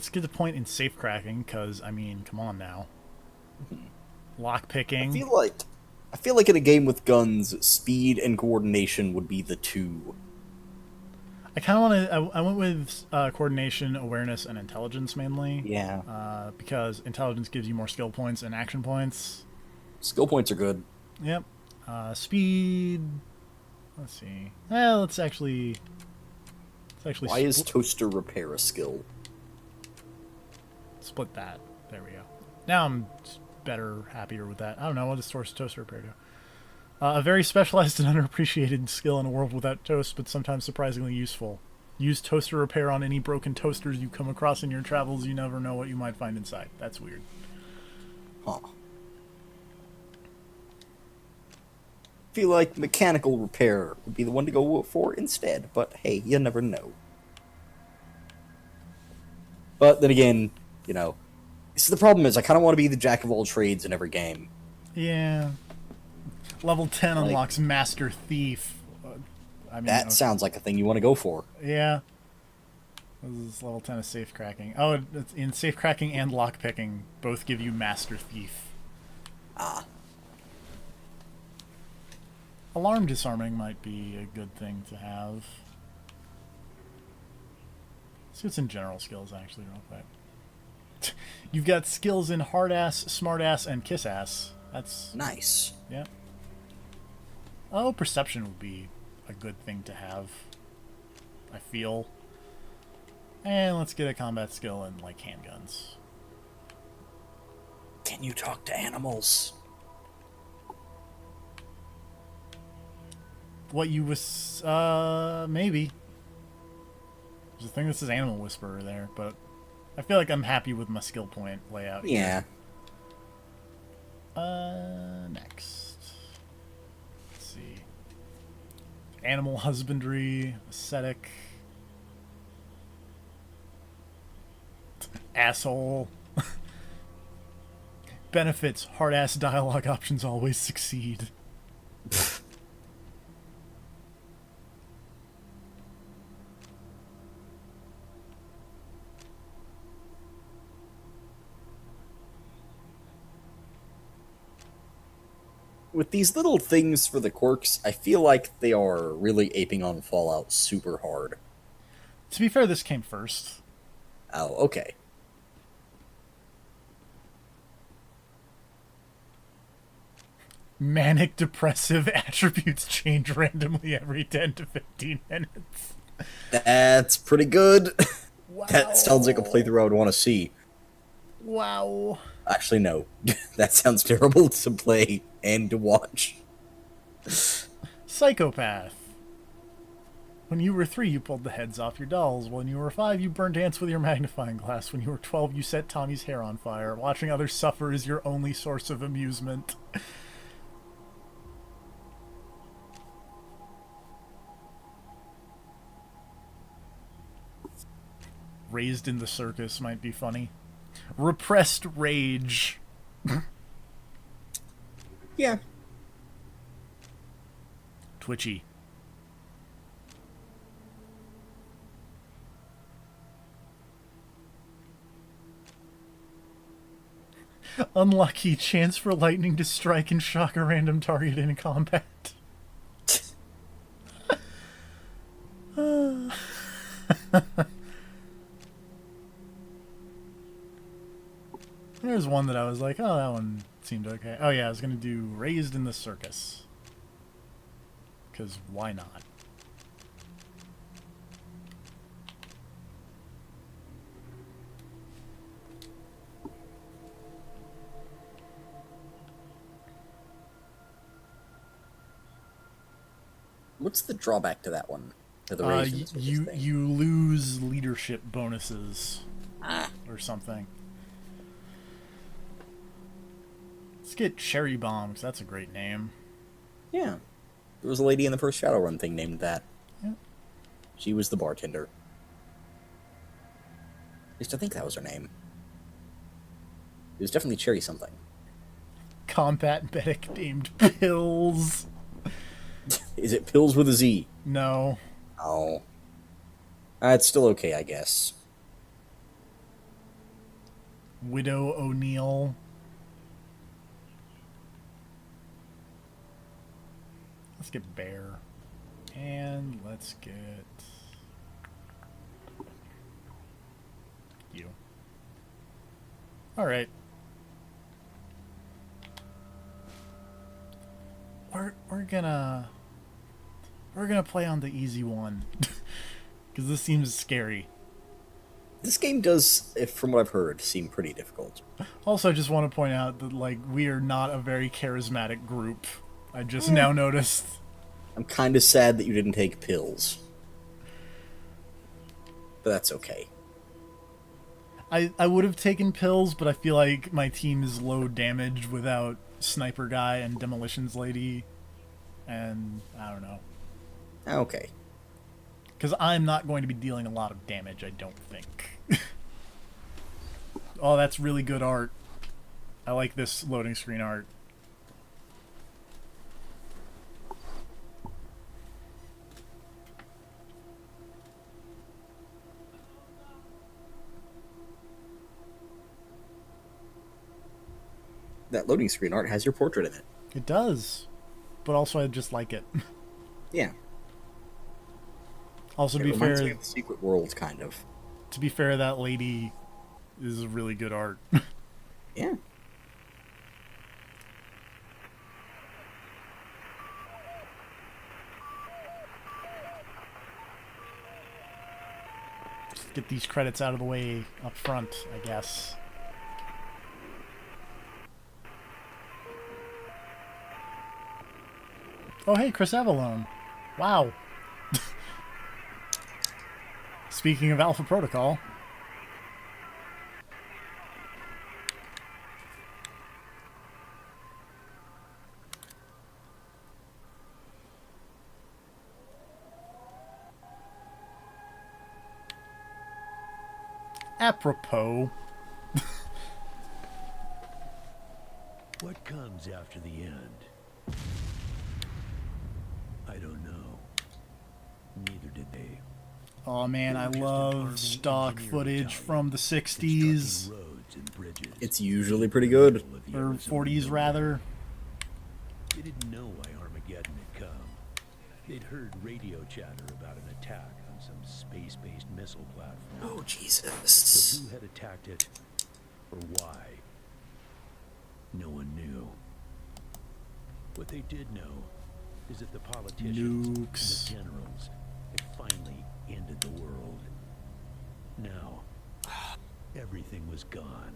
get a point in safe cracking, because, I mean, come on now. Lock picking.
I feel like in a game with guns, speed and coordination would be the two.
I kind of want to... I went with coordination, awareness, and intelligence mainly.
Yeah.
Because intelligence gives you more skill points and action points.
Skill points are good.
Yep. Speed... Let's see. Well, let's actually...
Why is toaster repair a skill?
Split that. There we go. Now I'm better, happier with that. I don't know, what does toaster repair do? A very specialized and underappreciated skill in a world without toast, but sometimes surprisingly useful. Use toaster repair on any broken toasters you come across in your travels. You never know what you might find inside. That's weird.
Huh. Feel like mechanical repair would be the one to go for instead, but hey, you never know. But then again, you know, so the problem is I kind of want to be the jack of all trades in every game.
Yeah. Level 10
Like,
unlocks Master Thief. I mean,
that sounds like a thing you want to go for.
Yeah. This is level 10 of safe cracking. Oh, it's in safe cracking and lock picking, both give you Master Thief.
Ah.
Alarm disarming might be a good thing to have. Let's see what's in general skills, actually, real quick. You've got skills in hard ass, smart ass, and kiss ass. That's
Nice.
yeah. Oh, perception would be a good thing to have, I feel. And let's get a combat skill in, like, handguns.
Can you talk to animals?
What you was, maybe. There's a thing that says Animal Whisperer there, but I feel like I'm happy with my skill point layout
Yeah.
here. Next. Let's see. Animal husbandry, ascetic. Asshole. Benefits, hard-ass dialogue options always succeed.
with these little things for the quirks, I feel like they are really aping on Fallout super hard.
To be fair, this came first.
Oh, okay.
Manic depressive attributes change randomly every 10 to 15 minutes.
That's pretty good.
Wow.
That sounds like a playthrough I would want to see.
Wow.
Actually, no. That sounds terrible to play and to watch.
Psychopath. When you were 3, you pulled the heads off your dolls. When you were 5, you burned ants with your magnifying glass. When you were 12, you set Tommy's hair on fire. Watching others suffer is your only source of amusement. Raised in the circus might be funny. Repressed rage.
Yeah.
Twitchy. Unlucky. Chance for lightning to strike and shock a random target in combat. There's one that I was like, oh, that one seemed okay. Oh yeah, I was gonna do Raised in the Circus. Because why not?
What's the drawback to that one? To the Raised in the Circus thing?
You lose leadership bonuses or something. Let's get Cherry Bomb, 'cause that's a great name.
Yeah. There was a lady in the first Shadowrun thing named that.
Yeah.
She was the bartender. At least I think that was her name. It was definitely Cherry something.
Combat medic named Pills.
Is it Pills with a Z?
No.
Oh. It's still okay, I guess.
Widow O'Neill. Let's get Bear. And let's get you. Alright. We're gonna play on the easy one. Because this seems scary.
This game does, from what I've heard, seem pretty difficult.
Also, I just want to point out that, like, we are not a very charismatic group. I just now noticed.
I'm kind of sad that you didn't take pills. But that's okay.
I would have taken pills, but I feel like my team is low damage without Sniper Guy and Demolitions Lady. And I don't know.
Okay.
Because I'm not going to be dealing a lot of damage, I don't think. Oh, that's really good art. I like this loading screen art.
That loading screen art has your portrait in it.
It does. But also I just like it.
Yeah.
Also, to
It
be
reminds me
fair,
of the Secret World, kind of.
to be fair, that lady is really good art.
Yeah.
Just get these credits out of the way up front, I guess. Oh, hey, Chris Avalone. Wow. Speaking of Alpha Protocol. Apropos.
What comes after the end? I don't know. Neither did they.
Oh man, I love stock footage from the 60s.
Roads and bridges.
It's usually pretty good.
Or 40s, rather.
They didn't know why Armageddon had come. They'd heard radio chatter about an attack on some space-based missile platform.
Oh,
So
Jesus.
who had attacked it, or why? No one knew. What they did know is that the politicians and
Nukes.
the generals had finally ended the world. Now, everything was gone.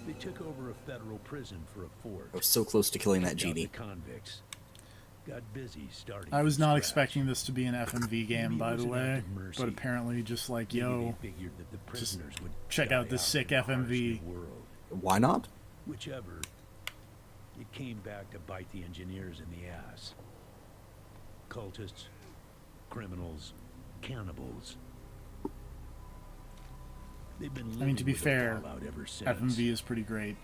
They took over a federal prison for a fort.
I was so close to killing that
Kicked out
genie.
the convicts. Got busy starting
I was
from
not
scratch.
expecting this to be an FMV
Maybe
game,
it
by
was
the
an
way,
act of mercy.
but apparently just like,
Maybe
yo,
they figured that the prisoners would
check
die
out this sick
in the harsh
FMV.
new world.
Why not?
Whichever, it came back to bite the engineers in the ass. Cultists, criminals, cannibals. They've been living
to be
with the
fair,
fallout ever since.
FMV is pretty great.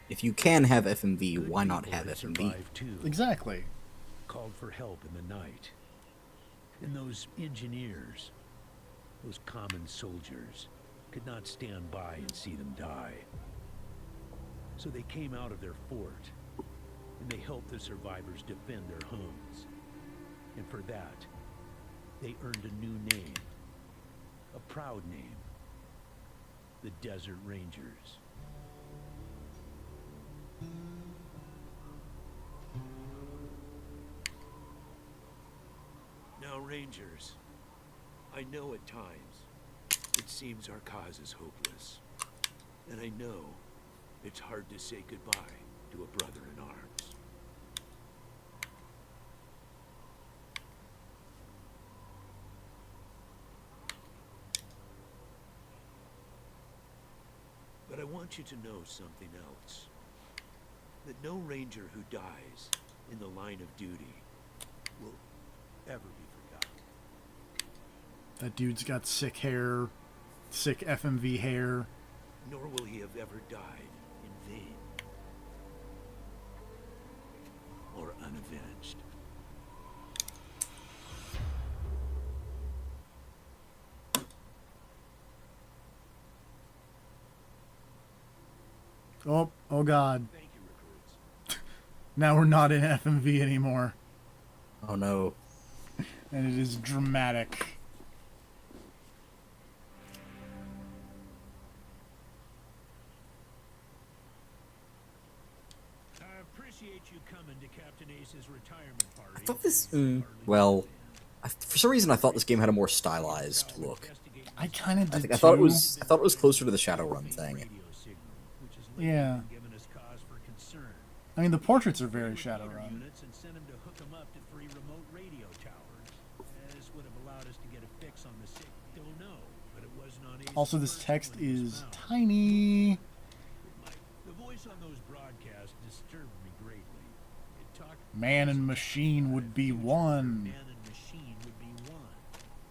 If you can have FMV,
Good
why not
people
have
had
FMV?
survived too.
Exactly.
Called for help in the night. And those engineers, those common soldiers, could not stand by and see them die. So they came out of their fort, and they helped the survivors defend their homes. And for that, they earned a new name. A proud name. The Desert Rangers. Now, Rangers, I know at times it seems our cause is hopeless. And I know it's hard to say goodbye to a brother in arms. But I want you to know something else. That no ranger who dies in the line of duty will ever be forgotten.
That dude's got sick hair, sick FMV hair.
Nor will he have ever died in vain. Or unavenged.
Oh God.
Thank you, recruits.
Now we're not in FMV anymore.
Oh no.
And it is dramatic.
I appreciate you coming to Captain Ace's retirement party.
I thought this. Well, for some reason, I thought this game had a more stylized look.
I kind of did
I thought it
too.
was. I thought it was closer to the Shadowrun thing.
Yeah. I mean, the portraits are very Shadowrun.
Units and sent him to hook 'em up to 3 remote radio towers. This would have allowed us to get a fix on the sick. Don't know, but it wasn't on Ace's
Also, this
first
text
when he was
is
found.
tiny.
The voice on those broadcasts disturbed me greatly. It talked
Man and machine would be one.
Man and machine would be one.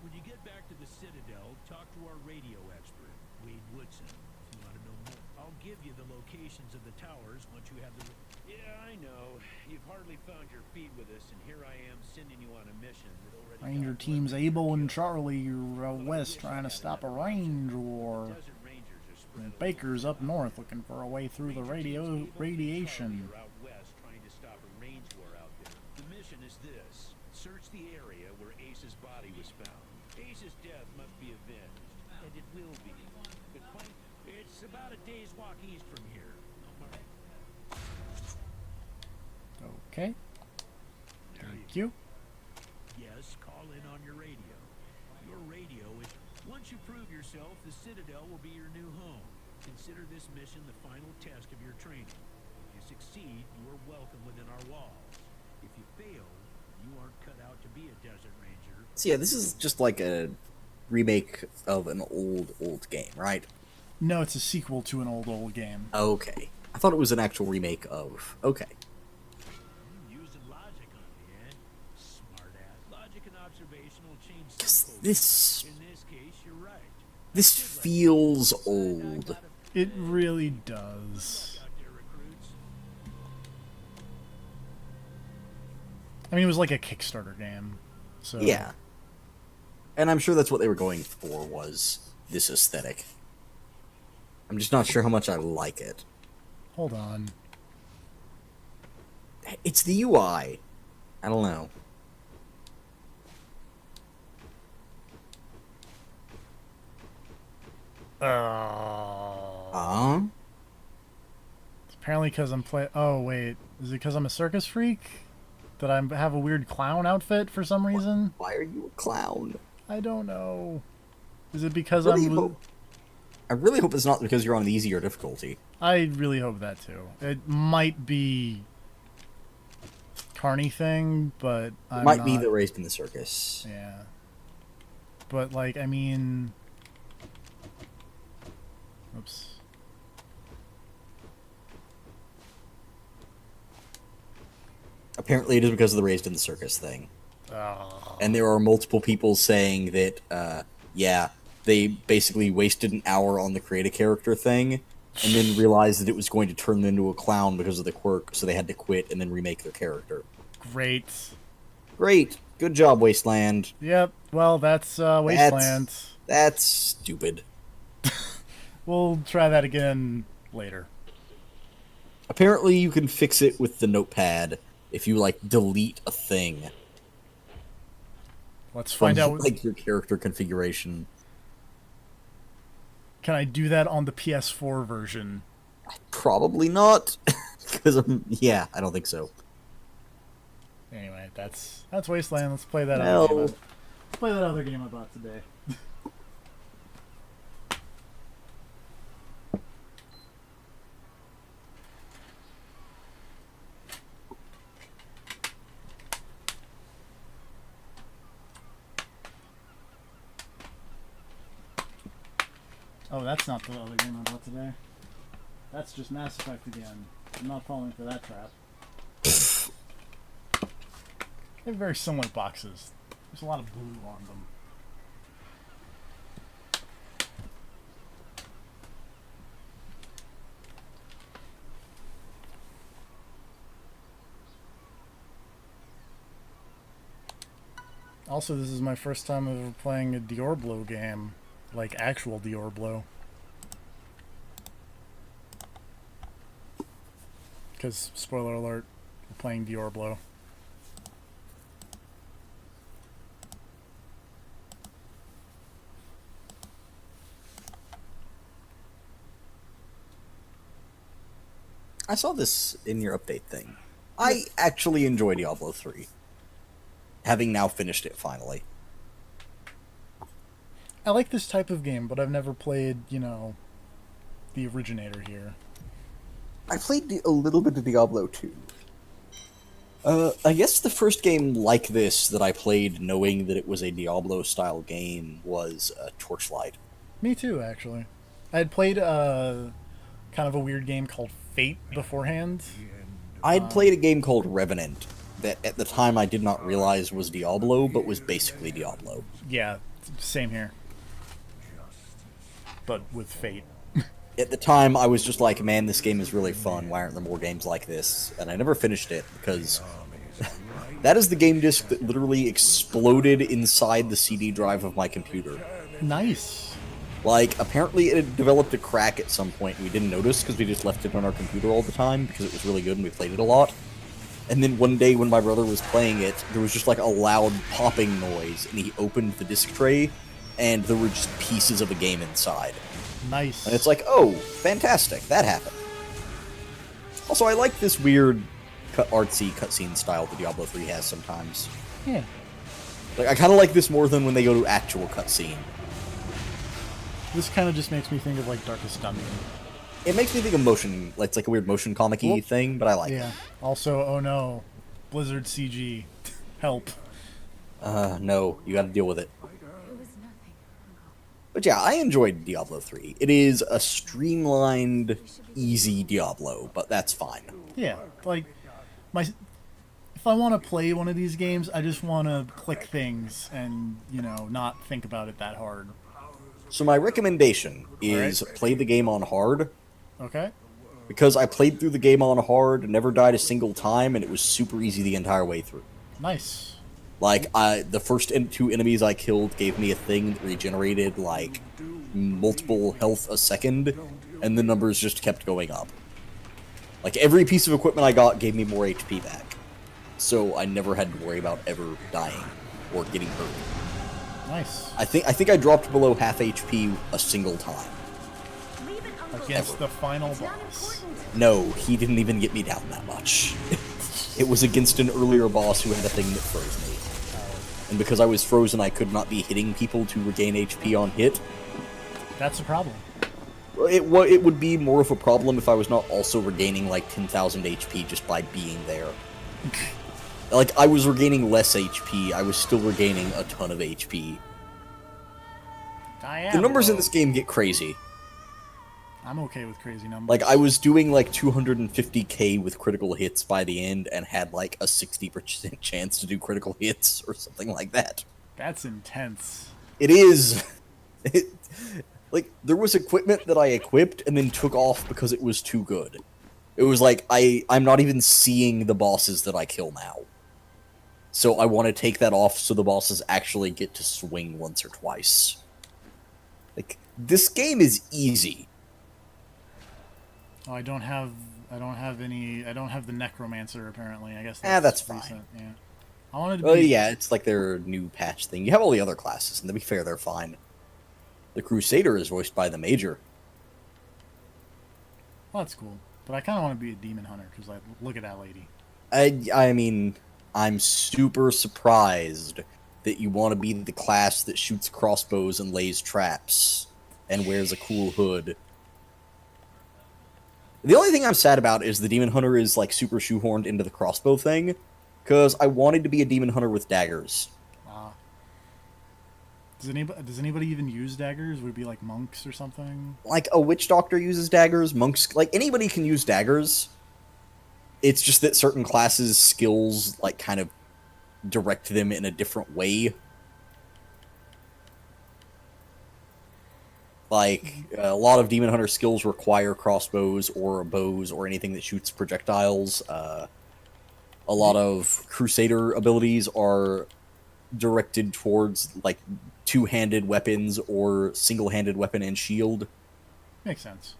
When you get back to the Citadel, talk to our radio expert, Wade Woodson. If you want to know more, I'll give you the locations of the towers once you have the. Yeah, I know. You've hardly found your feet with us, and here I am sending you on a mission that already.
Ranger
got
teams
one
Abel
major
and
kill.
Charlie are out west trying to stop a range war.
Desert Rangers are spread
And Baker's up north looking for a way through the radiation.
Charlie are out west trying to stop a range war out there. The mission is this: search the area where Ace's body was found. Ace's death must be avenged, and it will be. But it's about a day's walk east from here.
Okay. Thank you.
Yes, call in on your radio. Your radio is. Once you prove yourself, the Citadel will be your new home. Consider this mission the final test of your training. If you succeed, you are welcome within our walls. If you fail, you aren't cut out to be a Desert Ranger.
So yeah, this is just like a remake of an old game, right?
No, it's a sequel to an old game.
Okay. I thought it was an actual remake of. Okay.
Using logic on me, eh? Smart ass. Logic and observation will change some
'Cause
folks.
this
In this case, you're right.
this feels old.
It really does.
Out there, recruits.
I mean, it was like a Kickstarter game. So
Yeah. And I'm sure that's what they were going for, was this aesthetic. I'm just not sure how much I like it.
Hold on.
It's the UI. I don't know.
Apparently because I'm Oh, wait. Is it because I'm a circus freak? That I have a weird clown outfit for some reason?
Why are you a clown?
I don't know. Is it because
I really hope it's not because you're on the easier difficulty.
I really hope that too. It might be Carney thing, but
It might be the raised in the circus.
Yeah. But, like, I mean... Oops.
Apparently it is because of the raised in the circus thing.
Oh.
And there are multiple people saying that, yeah, they basically wasted an hour on the create a character thing, and then realized that it was going to turn them into a clown because of the quirk, so they had to quit and then remake their character.
Great.
Great. Good job, Wasteland.
Yep. Well, that's Wasteland.
That's stupid.
We'll try that again later.
Apparently you can fix it with the notepad if you, like, delete a thing.
Let's find out.
Like, your character configuration.
Can I do that on the PS4 version?
Probably not. Because, yeah, I don't think so.
Anyway, that's Wasteland. Let's play that
No.
other game. Let's play that other game I bought today. Oh, that's not the other game I bought today. That's just Mass Effect again. I'm not falling for that trap. They're very similar boxes. There's a lot of blue on them. Also, this is my first time ever playing a Diablo game. Like, actual Diablo. Because, spoiler alert, we're playing Diablo.
I saw this in your update thing. I actually enjoy Diablo 3. Having now finished it, finally.
I like this type of game, but I've never played, you know, the originator here.
I played a little bit of Diablo 2. I guess the first game like this that I played knowing that it was a Diablo-style game was Torchlight.
Me too, actually. I had played kind of a weird game called Fate beforehand.
I'd played a game called Revenant that at the time I did not realize was Diablo, but was basically Diablo.
Yeah, same here. But with Fate.
At the time, I was just like, man, this game is really fun. Why aren't there more games like this? And I never finished it, because that is the game disc that literally exploded inside the CD drive of my computer.
Nice.
Like, apparently it had developed a crack at some point, and we didn't notice because we just left it on our computer all the time, because it was really good and we played it a lot. And then one day when my brother was playing it, there was just like a loud popping noise, and he opened the disc tray, and there were just pieces of a game inside.
Nice.
And it's like, oh, fantastic, that happened. Also, I like this weird artsy cutscene style that Diablo 3 has sometimes.
Yeah.
Like, I kind of like this more than when they go to actual cutscene.
This kind of just makes me think of, like, Darkest Dungeon.
It makes me think of motion, like, it's like a weird motion comic-y thing, but I like it.
Also, oh no, Blizzard CG. Help.
No, you gotta deal with it. But yeah, I enjoyed Diablo 3. It is a streamlined, easy Diablo, but that's fine.
Yeah, like, if I want to play one of these games, I just want to click things and, you know, not think about it that hard.
So my recommendation is play the game on hard.
Okay.
Because I played through the game on hard, never died a single time, and it was super easy the entire way through.
Nice.
Like, the first two enemies I killed gave me a thing that regenerated, like, multiple health a second, and the numbers just kept going up. Like, every piece of equipment I got gave me more HP back. So I never had to worry about ever dying or getting hurt.
Nice.
I think I dropped below half HP a single time.
Against the final boss.
No, he didn't even get me down that much. It was against an earlier boss who had a thing that froze me. And because I was frozen, I could not be hitting people to regain HP on hit.
That's a problem.
It would be more of a problem if I was not also regaining like 10,000 HP just by being there. Like, I was regaining less HP, I was still regaining a ton of HP.
Diablo.
The numbers in this game get crazy.
I'm okay with crazy numbers.
Like, I was doing like 250k with critical hits by the end and had like a 60% chance to do critical hits or something like that.
That's intense.
It is. Like, there was equipment that I equipped and then took off because it was too good. It was like, I'm not even seeing the bosses that I kill now. So I want to take that off so the bosses actually get to swing once or twice. Like, this game is easy.
Oh, I don't have the Necromancer, apparently. I guess
That's fine.
recent. Yeah. I wanted to
Well,
be...
yeah, it's like their new patch thing. You have all the other classes, and to be fair, they're fine. The Crusader is voiced by the Major.
Well, that's cool. But I kind of want to be a Demon Hunter, because, like, look at that lady.
I mean, I'm super surprised that you want to be the class that shoots crossbows and lays traps, and wears a cool hood. The only thing I'm sad about is the Demon Hunter is, like, super shoehorned into the crossbow thing, because I wanted to be a Demon Hunter with daggers.
Does anybody even use daggers? Would it be like monks or something?
Like, a witch doctor uses daggers, monks... Like, anybody can use daggers. It's just that certain classes' skills, like, kind of direct them in a different way. Like, a lot of Demon Hunter skills require crossbows or bows or anything that shoots projectiles. A lot of Crusader abilities are directed towards, like, two-handed weapons or single-handed weapon and shield.
Makes sense.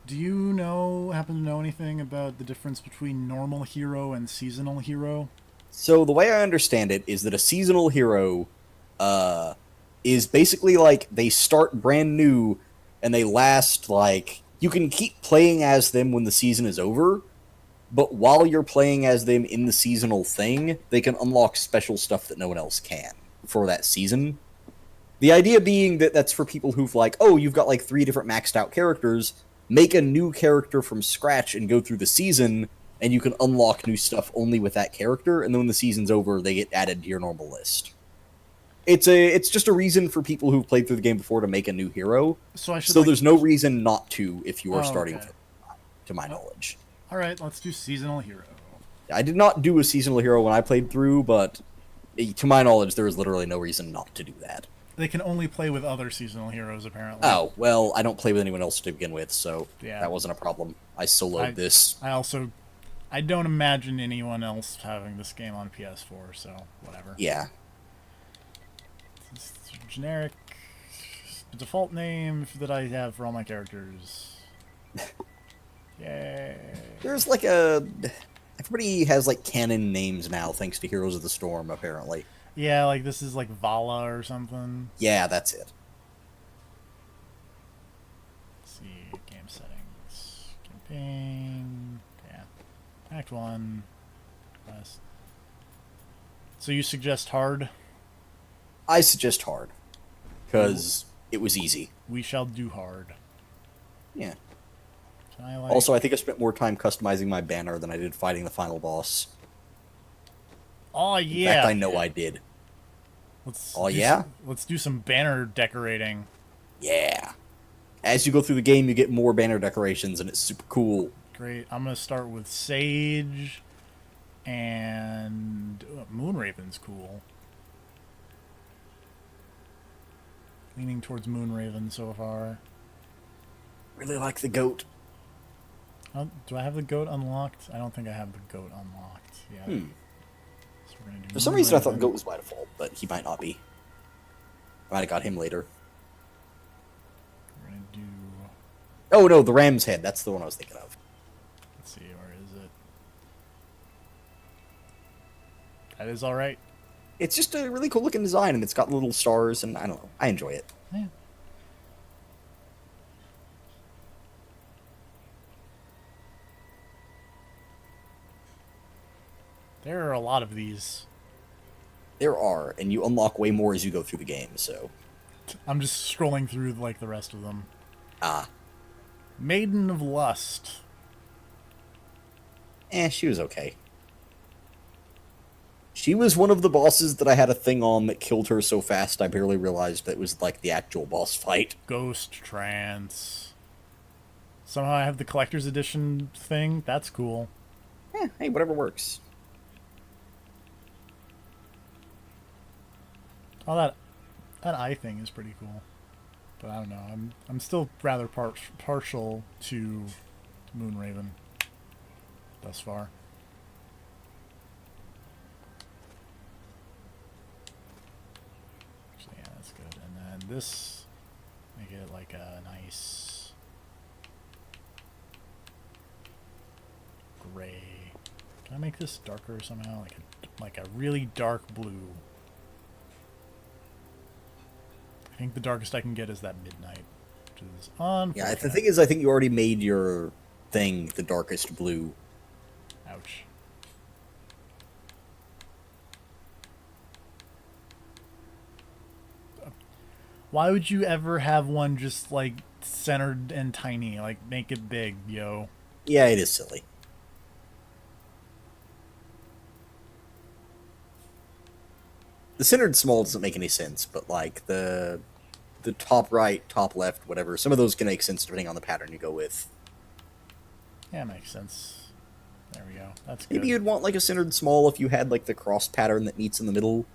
Do you happen to know anything about the difference between normal hero and seasonal hero?
So the way I understand it is that a seasonal hero is basically like they start brand new and they last, like, you can keep playing as them when the season is over, but while you're playing as them in the seasonal thing, they can unlock special stuff that no one else can for that season. The idea being that that's for people who've, like, oh, you've got like 3 different maxed out characters, make a new character from scratch and go through the season, and you can unlock new stuff only with that character, and then when the season's over, they get added to your normal list. It's just a reason for people who've played through the game before to make a new hero. So there's no reason not to if you are starting
okay.
to my knowledge.
Alright, let's do seasonal hero.
I did not do a seasonal hero when I played through, but to my knowledge, there is literally no reason not to do that.
They can only play with other seasonal heroes, apparently.
Oh, well, I don't play with anyone else to begin with, so
yeah.
That wasn't a problem. I soloed this.
I don't imagine anyone else having this game on PS4, so whatever.
Yeah.
It's generic default name that I have for all my characters. Yay.
There's like everybody has like canon names now thanks to Heroes of the Storm, apparently.
Yeah, like this is like Vala or something.
Yeah, that's it.
Let's see, game settings, campaign, yeah, Act 1, quest. So you suggest hard?
I suggest hard, because it was easy.
We shall do hard.
Yeah.
I
also, I think I spent more time customizing my banner than I did fighting the final boss.
Oh, yeah.
In fact, I know I did.
Let's do some banner decorating.
Yeah. As you go through the game, you get more banner decorations, and it's super cool.
Great. I'm going to start with Sage, and Moonraven's cool. Leaning towards Moonraven so far.
Really like the goat.
Oh, do I have the goat unlocked? I don't think I have the goat unlocked. Yeah. So we're gonna do
For some reason, I thought goat was by default, but he might not be. I might have got him later.
We're gonna do...
Oh no, the ram's head. That's the one I was thinking of.
Let's see, where is it? That is all right.
It's just a really cool looking design, and it's got little stars, and I don't know. I enjoy it.
Yeah. There are a lot of these.
There are, and you unlock way more as you go through the game, so.
I'm just scrolling through like the rest of them.
Ah.
Maiden of Lust.
She was okay. She was one of the bosses that I had a thing on that killed her so fast I barely realized that it was like the actual boss fight.
Ghost Trance. Somehow I have the collector's edition thing. That's cool.
Hey, whatever works.
Oh, that eye thing is pretty cool. But I don't know. I'm still rather partial to Moonraven thus far. Actually, yeah, that's good. And then this, make it like a nice gray. Can I make this darker somehow? Like a really dark blue. I think the darkest I can get is that midnight, which is unfortunate.
Yeah, the thing is, I think you already made your thing the darkest blue.
Ouch. Why would you ever have one just, like, centered and tiny? Like, make it big, yo.
Yeah, it is silly. The centered small doesn't make any sense, but, like, the top right, top left, whatever, some of those can make sense depending on the pattern you go with.
Yeah, makes sense. There we go. That's good.
Maybe you'd want, like, a centered small if you had, like, the cross pattern that meets in the middle.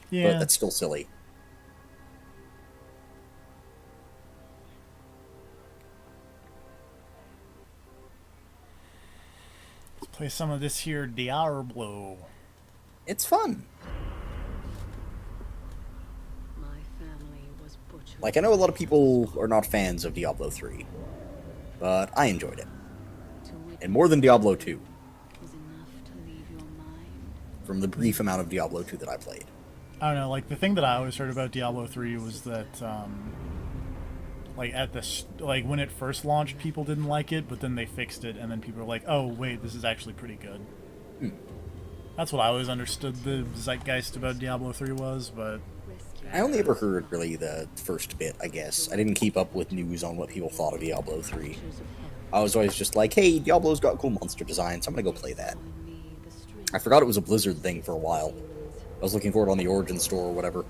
Yeah.
But that's still silly.
Let's play some of this here Diablo.
It's fun. Like, I know a lot of people are not fans of Diablo 3, but I enjoyed it. And more than Diablo 2. From the brief amount of Diablo 2 that I played.
I don't know, like, the thing that I always heard about Diablo 3 was that, like, like, when it first launched, people didn't like it, but then they fixed it, and then people were like, oh, wait, this is actually pretty good. That's what I always understood the zeitgeist about Diablo 3 was, but...
I only ever heard, really, the first bit, I guess. I didn't keep up with news on what people thought of Diablo 3. I was always just like, hey, Diablo's got cool monster design, so I'm gonna go play that. I forgot it was a Blizzard thing for a while. I was looking for it on the Origin store or whatever.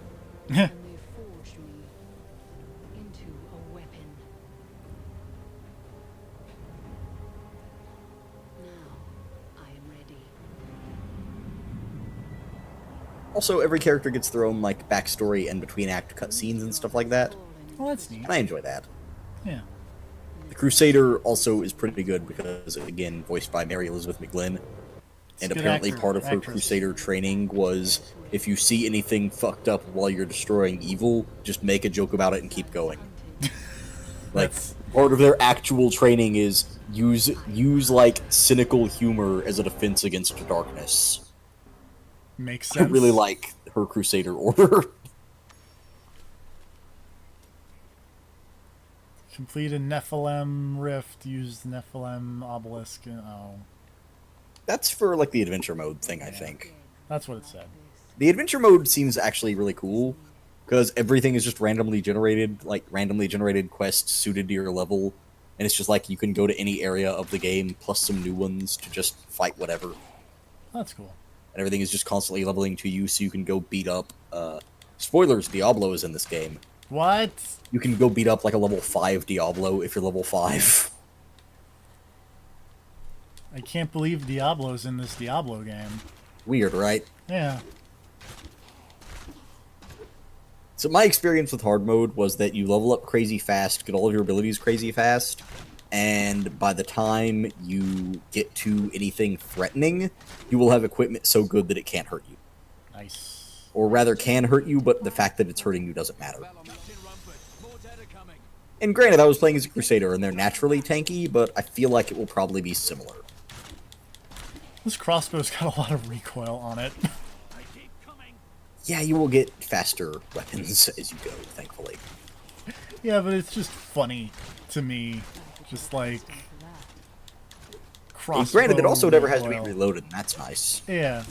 Also, every character gets their own, like, backstory and between-act cutscenes and stuff like that.
Well, that's neat.
And I enjoy that.
Yeah.
The Crusader also is pretty good because, again, voiced by Mary Elizabeth McGlynn. And apparently part of her Crusader training was, if you see anything fucked up while you're destroying evil, just make a joke about it and keep going. Like, part of their actual training is use like, cynical humor as a defense against darkness.
Makes sense.
I really like her Crusader order.
Complete a Nephilim rift, use the Nephilim obelisk, oh.
That's for, like, the adventure mode thing, I think.
That's what it said.
The adventure mode seems actually really cool, because everything is just randomly generated quests suited to your level, and it's just like you can go to any area of the game, plus some new ones, to just fight whatever.
That's cool.
And everything is just constantly leveling to you, so you can go beat up, spoilers, Diablo is in this game.
What?
You can go beat up, like, a level 5 Diablo if you're level 5.
I can't believe Diablo's in this Diablo game.
Weird, right?
Yeah.
So my experience with hard mode was that you level up crazy fast, get all of your abilities crazy fast, and by the time you get to anything threatening, you will have equipment so good that it can't hurt you.
Nice.
Or rather, can hurt you, but the fact that it's hurting you doesn't matter. And granted, I was playing as a Crusader, and they're naturally tanky, but I feel like it will probably be similar.
This crossbow's got a lot of recoil on it.
Yeah, you will get faster weapons as you go, thankfully.
Yeah, but it's just funny to me. Just like crossbow.
Granted, it also never has to be
recoil.
reloaded, and that's nice.
Yeah.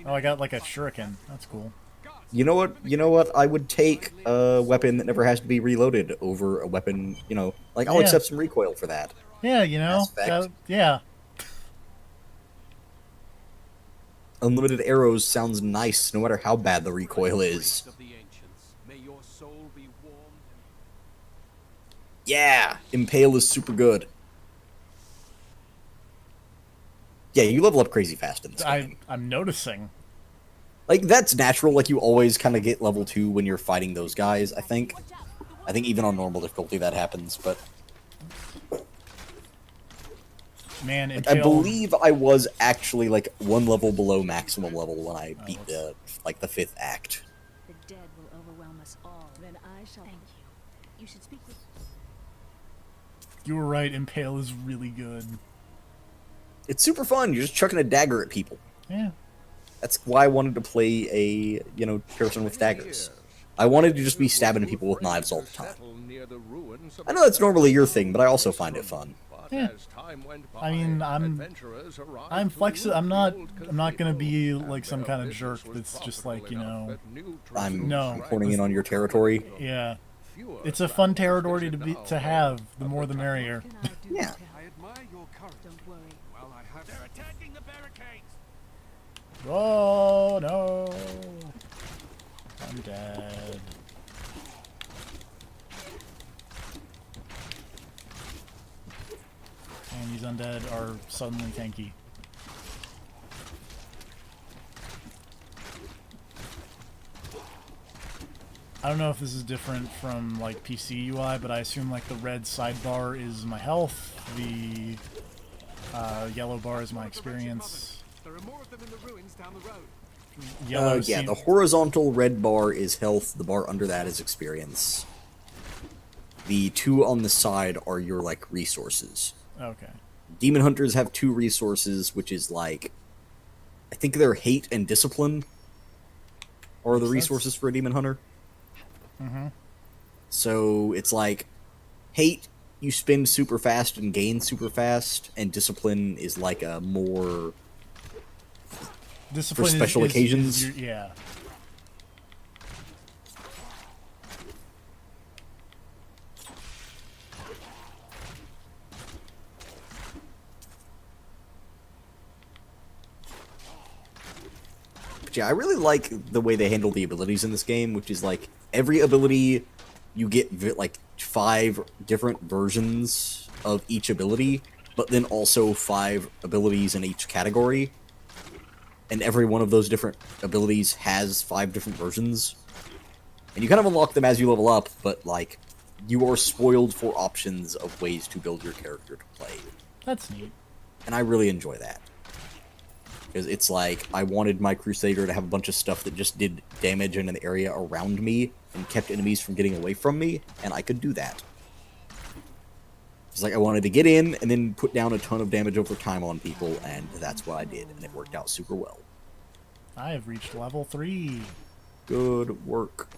Oh, I got like a shuriken. That's cool.
You know what? You know what? I would take a weapon that never has to be reloaded over a weapon. You know, like I'll
Yeah.
accept some recoil for that.
Yeah, you know.
Mass Effect.
Yeah.
Unlimited arrows sounds nice, no matter how bad the recoil is. Yeah, Impale is super good. Yeah, you level up crazy fast in this game.
I'm noticing.
Like, that's natural, like you always kind of get level 2 when you're fighting those guys, I think. I think even on normal difficulty that happens, but...
Man,
like, I believe I was actually, like, 1 level below maximum level when I beat the 5th act.
The dead will overwhelm us all. Then I shall... Thank you. You should speak with...
You were right, Impale is really good.
It's super fun, you're just chucking a dagger at people.
Yeah.
That's why I wanted to play a, you know, person with daggers. I wanted to just be stabbing people with knives all the time. I know that's normally your thing, but I also find it fun.
Yeah. I mean, I'm flexible. I'm not gonna be like some kind of jerk that's just like, you know.
I'm horning in on your territory.
Yeah. It's a fun territory to have. The more the merrier.
Yeah.
Don't worry.
They're attacking the barricades.
Oh no! I'm dead. And these undead are suddenly tanky. I don't know if this is different from like PC UI, but I assume like the red sidebar is my health, the yellow bar is my experience.
There are more of them in the ruins down the road.
Yellow
Yeah, the horizontal red bar is health, the bar under that is experience. The 2 on the side are your, like, resources.
Okay.
Demon Hunters have 2 resources, which is, like... I think they're hate and discipline are the resources for a Demon Hunter.
Mm-hmm.
So, it's like... Hate, you spend super fast and gain super fast, and discipline is, like, a more...
Discipline
for special occasions.
Yeah.
But yeah, I really like the way they handle the abilities in this game, which is like every ability you get like 5 different versions of each ability, but then also 5 abilities in each category. And every one of those different abilities has 5 different versions. And you kind of unlock them as you level up, but, like, you are spoiled for options of ways to build your character to play.
That's neat.
And I really enjoy that. Because it's like, I wanted my Crusader to have a bunch of stuff that just did damage in an area around me and kept enemies from getting away from me, and I could do that. It's like I wanted to get in and then put down a ton of damage over time on people, and that's what I did, and it worked out super well.
I have reached level 3.
Good work.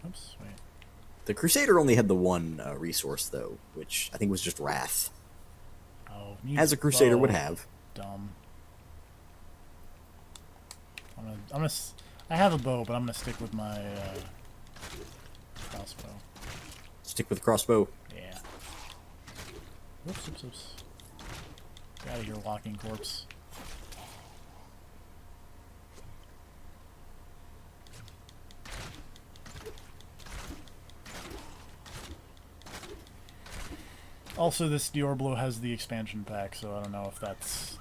Oops, wait.
The Crusader only had the 1 resource, though, which I think was just Wrath.
Oh,
As a Crusader
bow.
would have.
Dumb. I have a bow, but I'm gonna stick with my crossbow.
Stick with the crossbow.
Yeah. Oops, oops, oops. Get out of here, walking corpse. Also, this Diablo has the expansion pack, so I don't know if that's...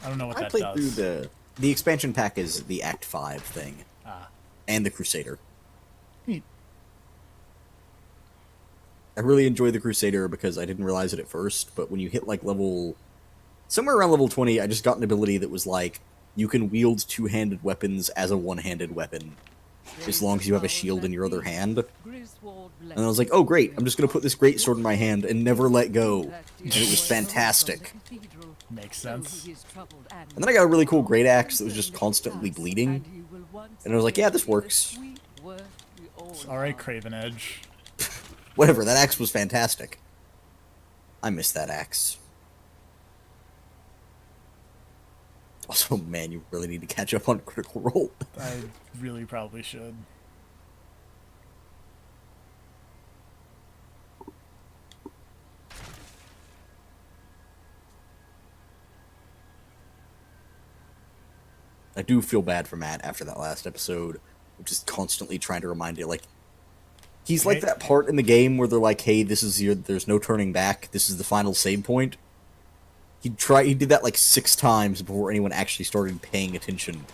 I don't know what that
played
does.
through the expansion pack is the Act 5 thing.
Ah.
And the Crusader.
Neat.
I really enjoy the Crusader because I didn't realize it at first, but when you hit like level... somewhere around level 20, I just got an ability that was like, you can wield 2-handed weapons as a 1-handed weapon, as long as you have a shield in your other hand. And I was like, oh great, I'm just gonna put this greatsword in my hand and never let go. And it was fantastic.
Makes sense.
And then I got a really cool great axe that was just constantly bleeding. And I was like, yeah, this works.
Alright, Craven Edge.
Whatever, that axe was fantastic. I miss that axe. Also, man, you really need to catch up on Critical Role.
I really probably should.
I do feel bad for Matt after that last episode, just constantly trying to remind you, like, he's like that part in the game where they're like, hey, this is there's no turning back, this is the final save point. He did that like 6 times before anyone actually started paying attention.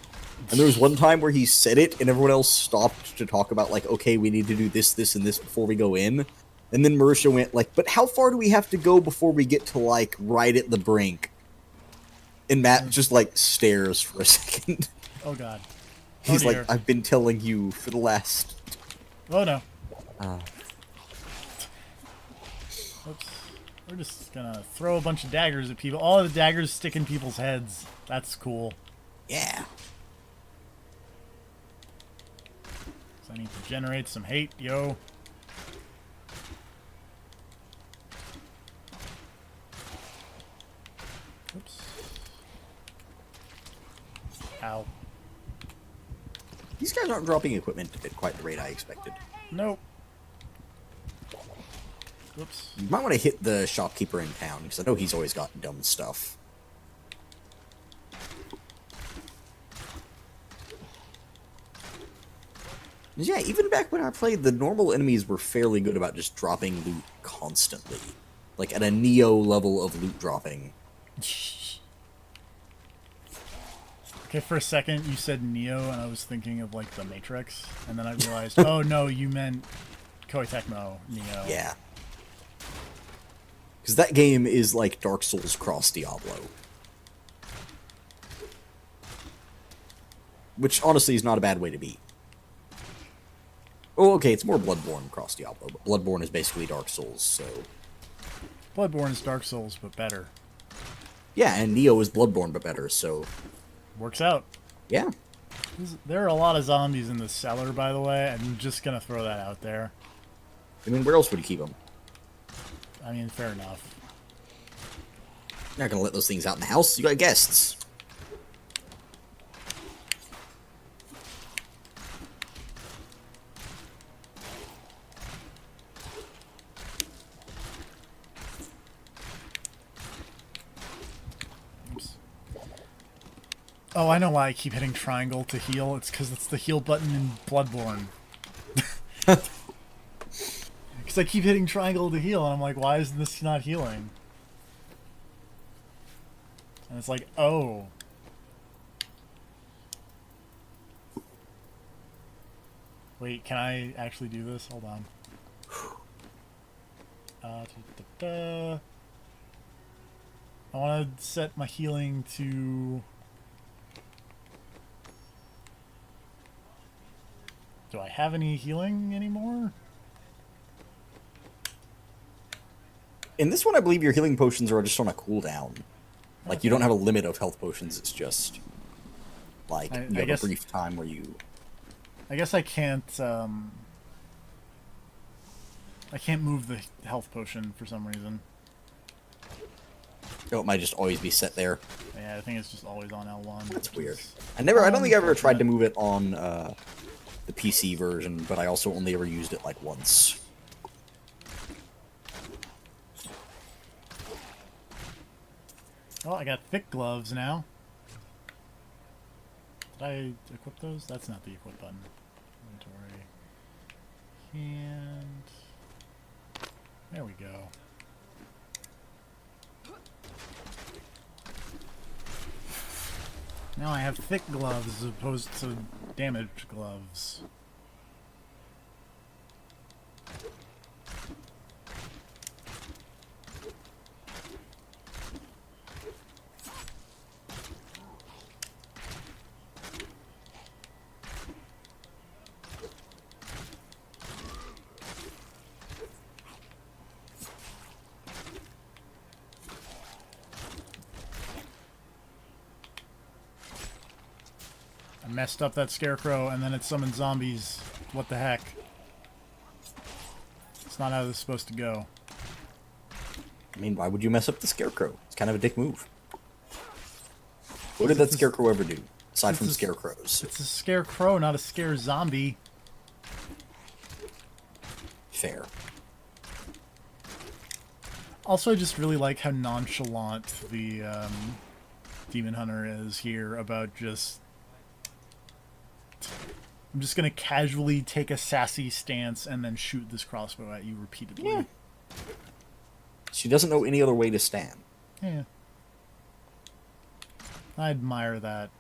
And there was one time where he said it, and everyone else stopped to talk about, like, okay, we need to do this, this, and this before we go in. And then Marisha went, like, but how far do we have to go before we get to, like, right at the brink? And Matt just, like, stares for a second.
Oh, God.
He's like, I've been telling you for the last...
Oh, no. Oops. We're just gonna throw a bunch of daggers at people. All of the daggers stick in people's heads. That's cool.
Yeah.
So I need to generate some hate, yo. Oops. Ow.
These guys aren't dropping equipment at quite the rate I expected.
Nope. Whoops.
You might want to hit the shopkeeper in town, because I know he's always got dumb stuff. Yeah, even back when I played, the normal enemies were fairly good about just dropping loot constantly. Like, at a Neo level of loot dropping.
Okay, for a second you said Neo, and I was thinking of, like, the Matrix, and then I realized, oh no, you meant Koei Tecmo Neo.
Yeah. Because that game is like Dark Souls cross Diablo. Which, honestly, is not a bad way to be. Oh, okay, it's more Bloodborne cross Diablo, but Bloodborne is basically Dark Souls, so...
Bloodborne is Dark Souls, but better.
Yeah, and Neo is Bloodborne, but better, so...
Works out.
Yeah.
There are a lot of zombies in the cellar, by the way. I'm just gonna throw that out there.
I mean, where else would you keep them?
I mean, fair enough.
You're not gonna let those things out in the house, you got guests.
Oh, I know why I keep hitting triangle to heal. It's because it's the heal button in Bloodborne. Because I keep hitting triangle to heal, and I'm like, why is this not healing? And it's like, oh. Wait, can I actually do this? Hold on. I want to set my healing to... Do I have any healing anymore?
In this one, I believe your healing potions are just on a cooldown. Like, you don't have a limit of health potions, it's just... Like, you have a brief time where you...
I guess I can't move the health potion for some reason.
Oh, it might just always be set there.
Yeah, I think it's just always on L1.
That's weird. I don't think I ever tried to move it on, the PC version, but I also only ever used it, like, once.
Oh, I got thick gloves now. Did I equip those? That's not the equip button. Inventory. And... There we go. Now I have thick gloves as opposed to damaged gloves. I messed up that scarecrow, and then it summoned zombies. What the heck? It's not how this is supposed to go.
I mean, why would you mess up the scarecrow? It's kind of a dick move. What did that scarecrow ever do, aside from scarecrows?
It's a scarecrow, not a scare zombie.
Fair.
Also, I just really like how nonchalant the Demon Hunter is here about just... I'm just gonna casually take a sassy stance and then shoot this crossbow at you repeatedly.
Yeah. She doesn't know any other way to stand.
Yeah. I admire that.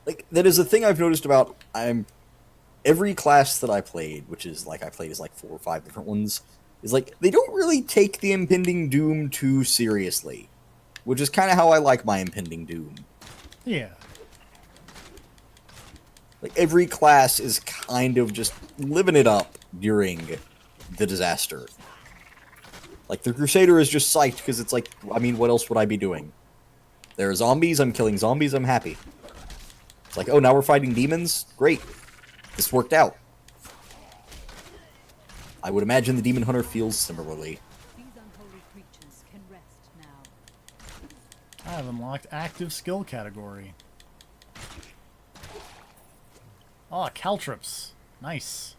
Like, that is a thing I've noticed about every class that I played, which is like I played as like 4 or 5 different ones, is like they don't really take the impending doom too seriously, which is kind of how I like my impending doom.
Yeah.
Like every class is kind of just living it up during the disaster. Like the Crusader is just psyched because it's like, I mean, what else would I be doing? There are zombies, I'm killing zombies, I'm happy. It's like, oh, now we're fighting demons? Great. This worked out. I would imagine the Demon Hunter feels similarly.
These unholy creatures can rest now.
I have unlocked active skill category. Oh, caltrops. Nice.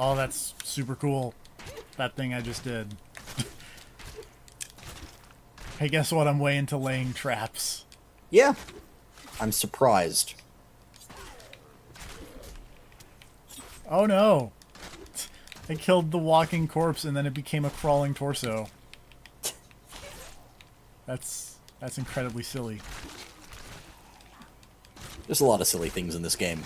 Oh, that's super cool. That thing I just did. Hey, guess what? I'm way into laying traps.
Yeah. I'm surprised.
Oh no! I killed the walking corpse and then it became a crawling torso. That's incredibly silly.
There's a lot of silly things in this game.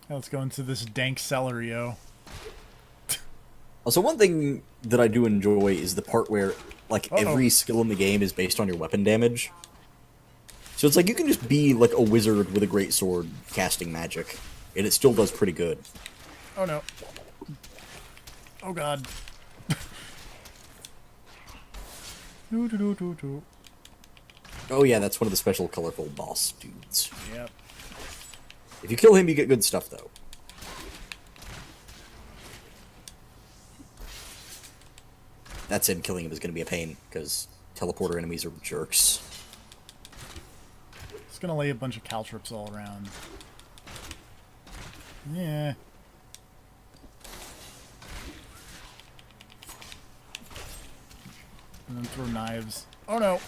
Let's go into this dank celery, yo.
Also, one thing that I do enjoy is the part where, like, every skill in the game is based on your weapon damage. So it's like you can just be, like, a wizard with a great sword casting magic, and it still does pretty good.
Oh no. Oh god.
Oh yeah, that's one of the special colorful boss dudes.
Yep.
If you kill him, you get good stuff, though. That said, killing him is going to be a pain, because teleporter enemies are jerks.
Just gonna lay a bunch of caltrops all around. Yeah. And then throw knives. Oh no!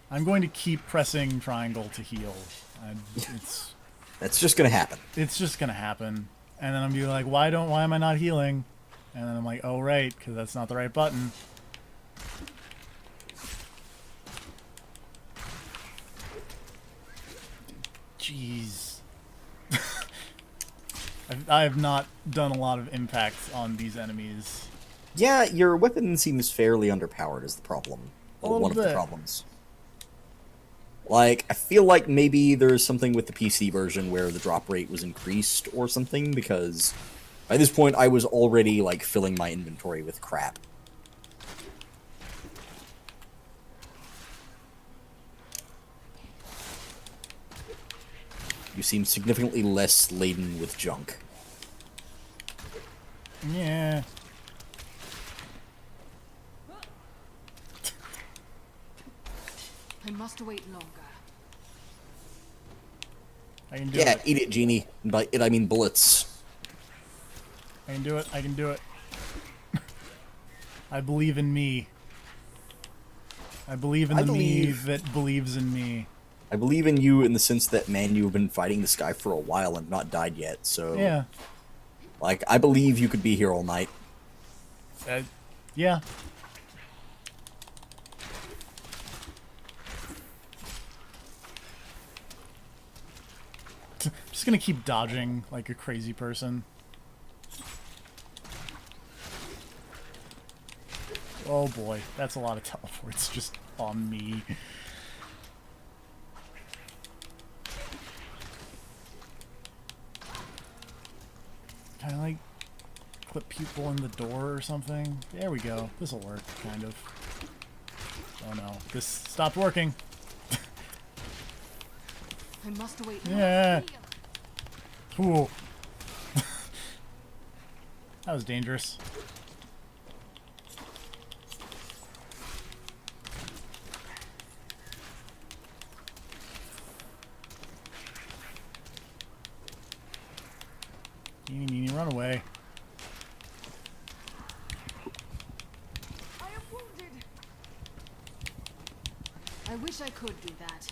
I'm going to keep pressing triangle to heal.
That's just gonna happen.
It's just gonna happen. And then I'm gonna be like, why am I not healing? And then I'm like, oh right, because that's not the right button. Jeez. I have not done a lot of impact on these enemies.
Yeah, your weapon seems fairly underpowered is the problem. Well, one of the
bit.
problems. Like, I feel like maybe there's something with the PC version where the drop rate was increased or something, because by this point I was already, like, filling my inventory with crap. You seem significantly less laden with junk.
Yeah.
I must wait longer.
I can do
Yeah,
it.
eat it, Genie. And by it, I mean bullets.
I can do it. I can do it. I believe in me. I believe in the me that believes in me.
I believe in you in the sense that, man, you've been fighting this guy for a while and not died yet, so...
Yeah.
Like, I believe you could be here all night.
Yeah. Just gonna keep dodging like a crazy person. Oh boy, that's a lot of teleports just on me. Can I, like, clip people in the door or something? There we go. This'll work, kind of. Oh no. This stopped working.
I must wait.
Yeah. Cool. That was dangerous. Eeny, meeny, run away.
I am wounded. I wish I could do that.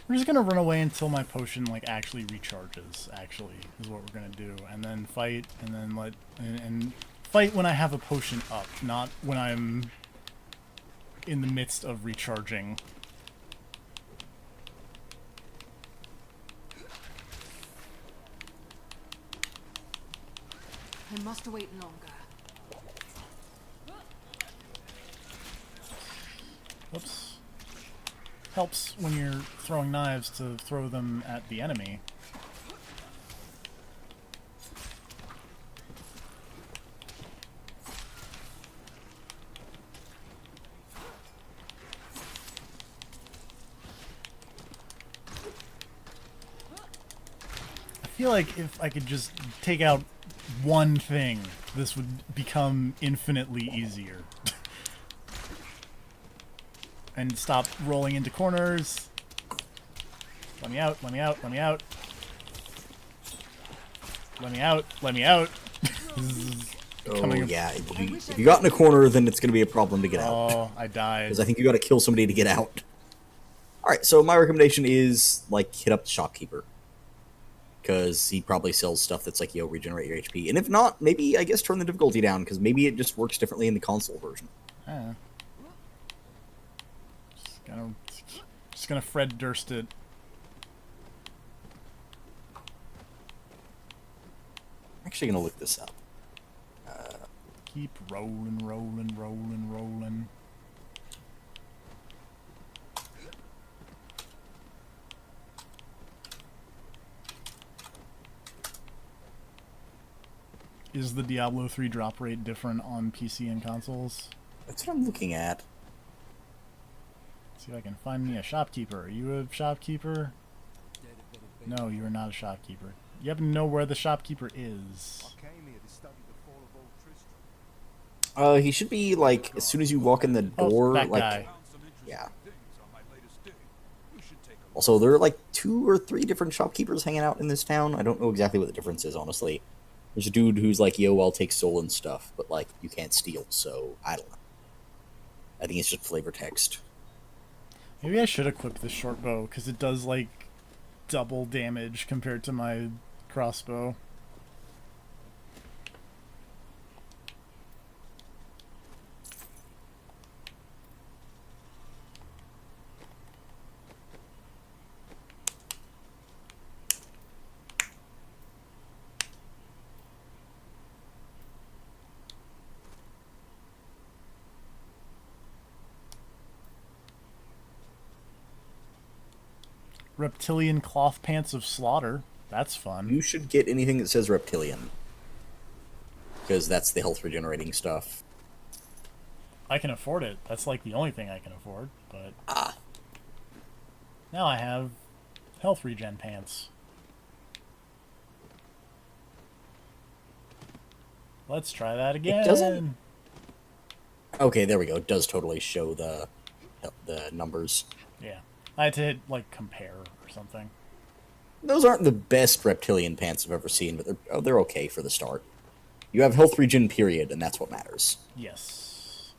We're just gonna run away until my potion like actually recharges. Actually, is what we're gonna do, and then fight, and then and fight when I have a potion up, not when I'm in the midst of recharging.
I must wait longer.
Whoops. Helps when you're throwing knives to throw them at the enemy. I feel like if I could just take out one thing, this would become infinitely easier. And stop rolling into corners. Let me out, let me out, let me out. Let me out, let me out.
Oh, yeah. If you got in a corner, then it's going to be a problem to get out.
Oh, I died.
Because I think you got to kill somebody to get out. Alright, so my recommendation is, like, hit up the shopkeeper. Because he probably sells stuff that's like, yo, regenerate your HP. And if not, maybe, I guess, turn the difficulty down, because maybe it just works differently in the console version.
Just gonna Fred Durst it.
I'm actually gonna look this up.
Keep rolling, rolling, rolling, rolling. Is the Diablo 3 drop rate different on PC and consoles?
That's what I'm looking at.
See if I can find me a shopkeeper. Are you a shopkeeper? No, you are not a shopkeeper. You happen to know where the shopkeeper is.
He should be, like, as soon as you walk in the door,
that
like...
guy.
Yeah. Also, there are, like, 2 or 3 different shopkeepers hanging out in this town. I don't know exactly what the difference is, honestly. There's a dude who's like, yo, I'll take soul and stuff, but, like, you can't steal, so I don't know. I think it's just flavor text.
Maybe I should equip this short bow, because it does, like, double damage compared to my crossbow. Reptilian cloth pants of slaughter. That's fun.
You should get anything that says reptilian. Because that's the health regenerating stuff.
I can afford it. That's like the only thing I can afford, but...
Ah.
Now I have health regen pants. Let's try that again.
It doesn't... Okay, there we go. It does totally show the numbers.
Yeah. I had to hit, like, compare or something.
Those aren't the best reptilian pants I've ever seen, but they're okay for the start. You have health regen, period, and that's what matters.
Yes.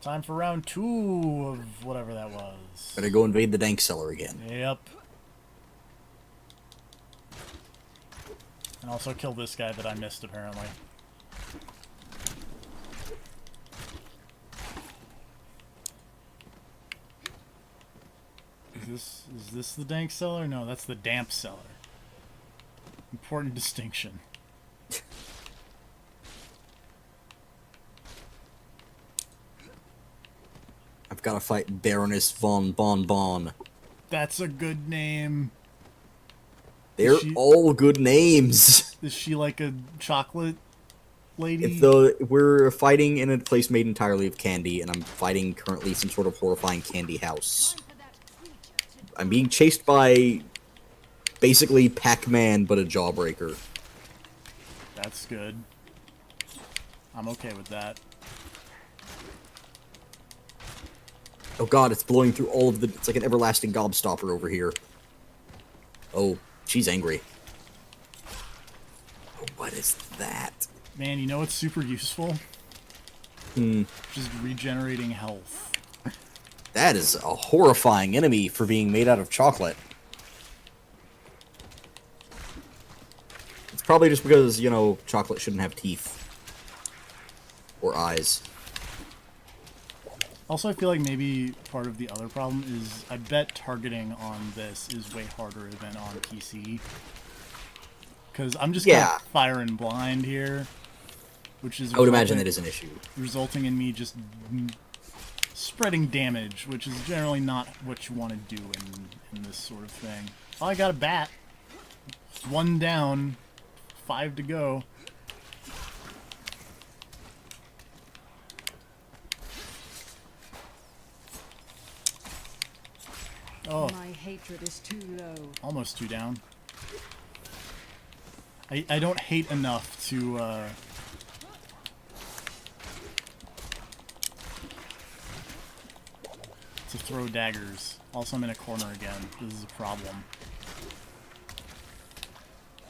Time for round 2 of whatever that was.
Better go invade the dank cellar again.
Yep. And also kill this guy that I missed, apparently. Is this the dank cellar? No, that's the damp cellar. Important distinction.
I've got to fight Baroness von Bonbon.
That's a good name.
They're all good names.
Is she like a chocolate lady?
We're fighting in a place made entirely of candy, and I'm fighting currently some sort of horrifying candy house. I'm being chased by basically Pac-Man, but a jawbreaker.
That's good. I'm okay with that.
Oh god, it's blowing through all of the... It's like an everlasting gobstopper over here. Oh, she's angry. Oh, what is that?
Man, you know what's super useful? Just regenerating health.
That is a horrifying enemy for being made out of chocolate. It's probably just because, you know, chocolate shouldn't have teeth. Or eyes.
Also, I feel like maybe part of the other problem is I bet targeting on this is way harder than on PC. Because I'm just kind of firing blind here. Which is
I would imagine that is an issue.
Resulting in me just spreading damage, which is generally not what you want to do in this sort of thing. Oh, I got a bat. 1 down, 5 to go. Oh.
My hatred is too low.
Almost 2 down. I don't hate enough to throw daggers. Also, I'm in a corner again. This is a problem.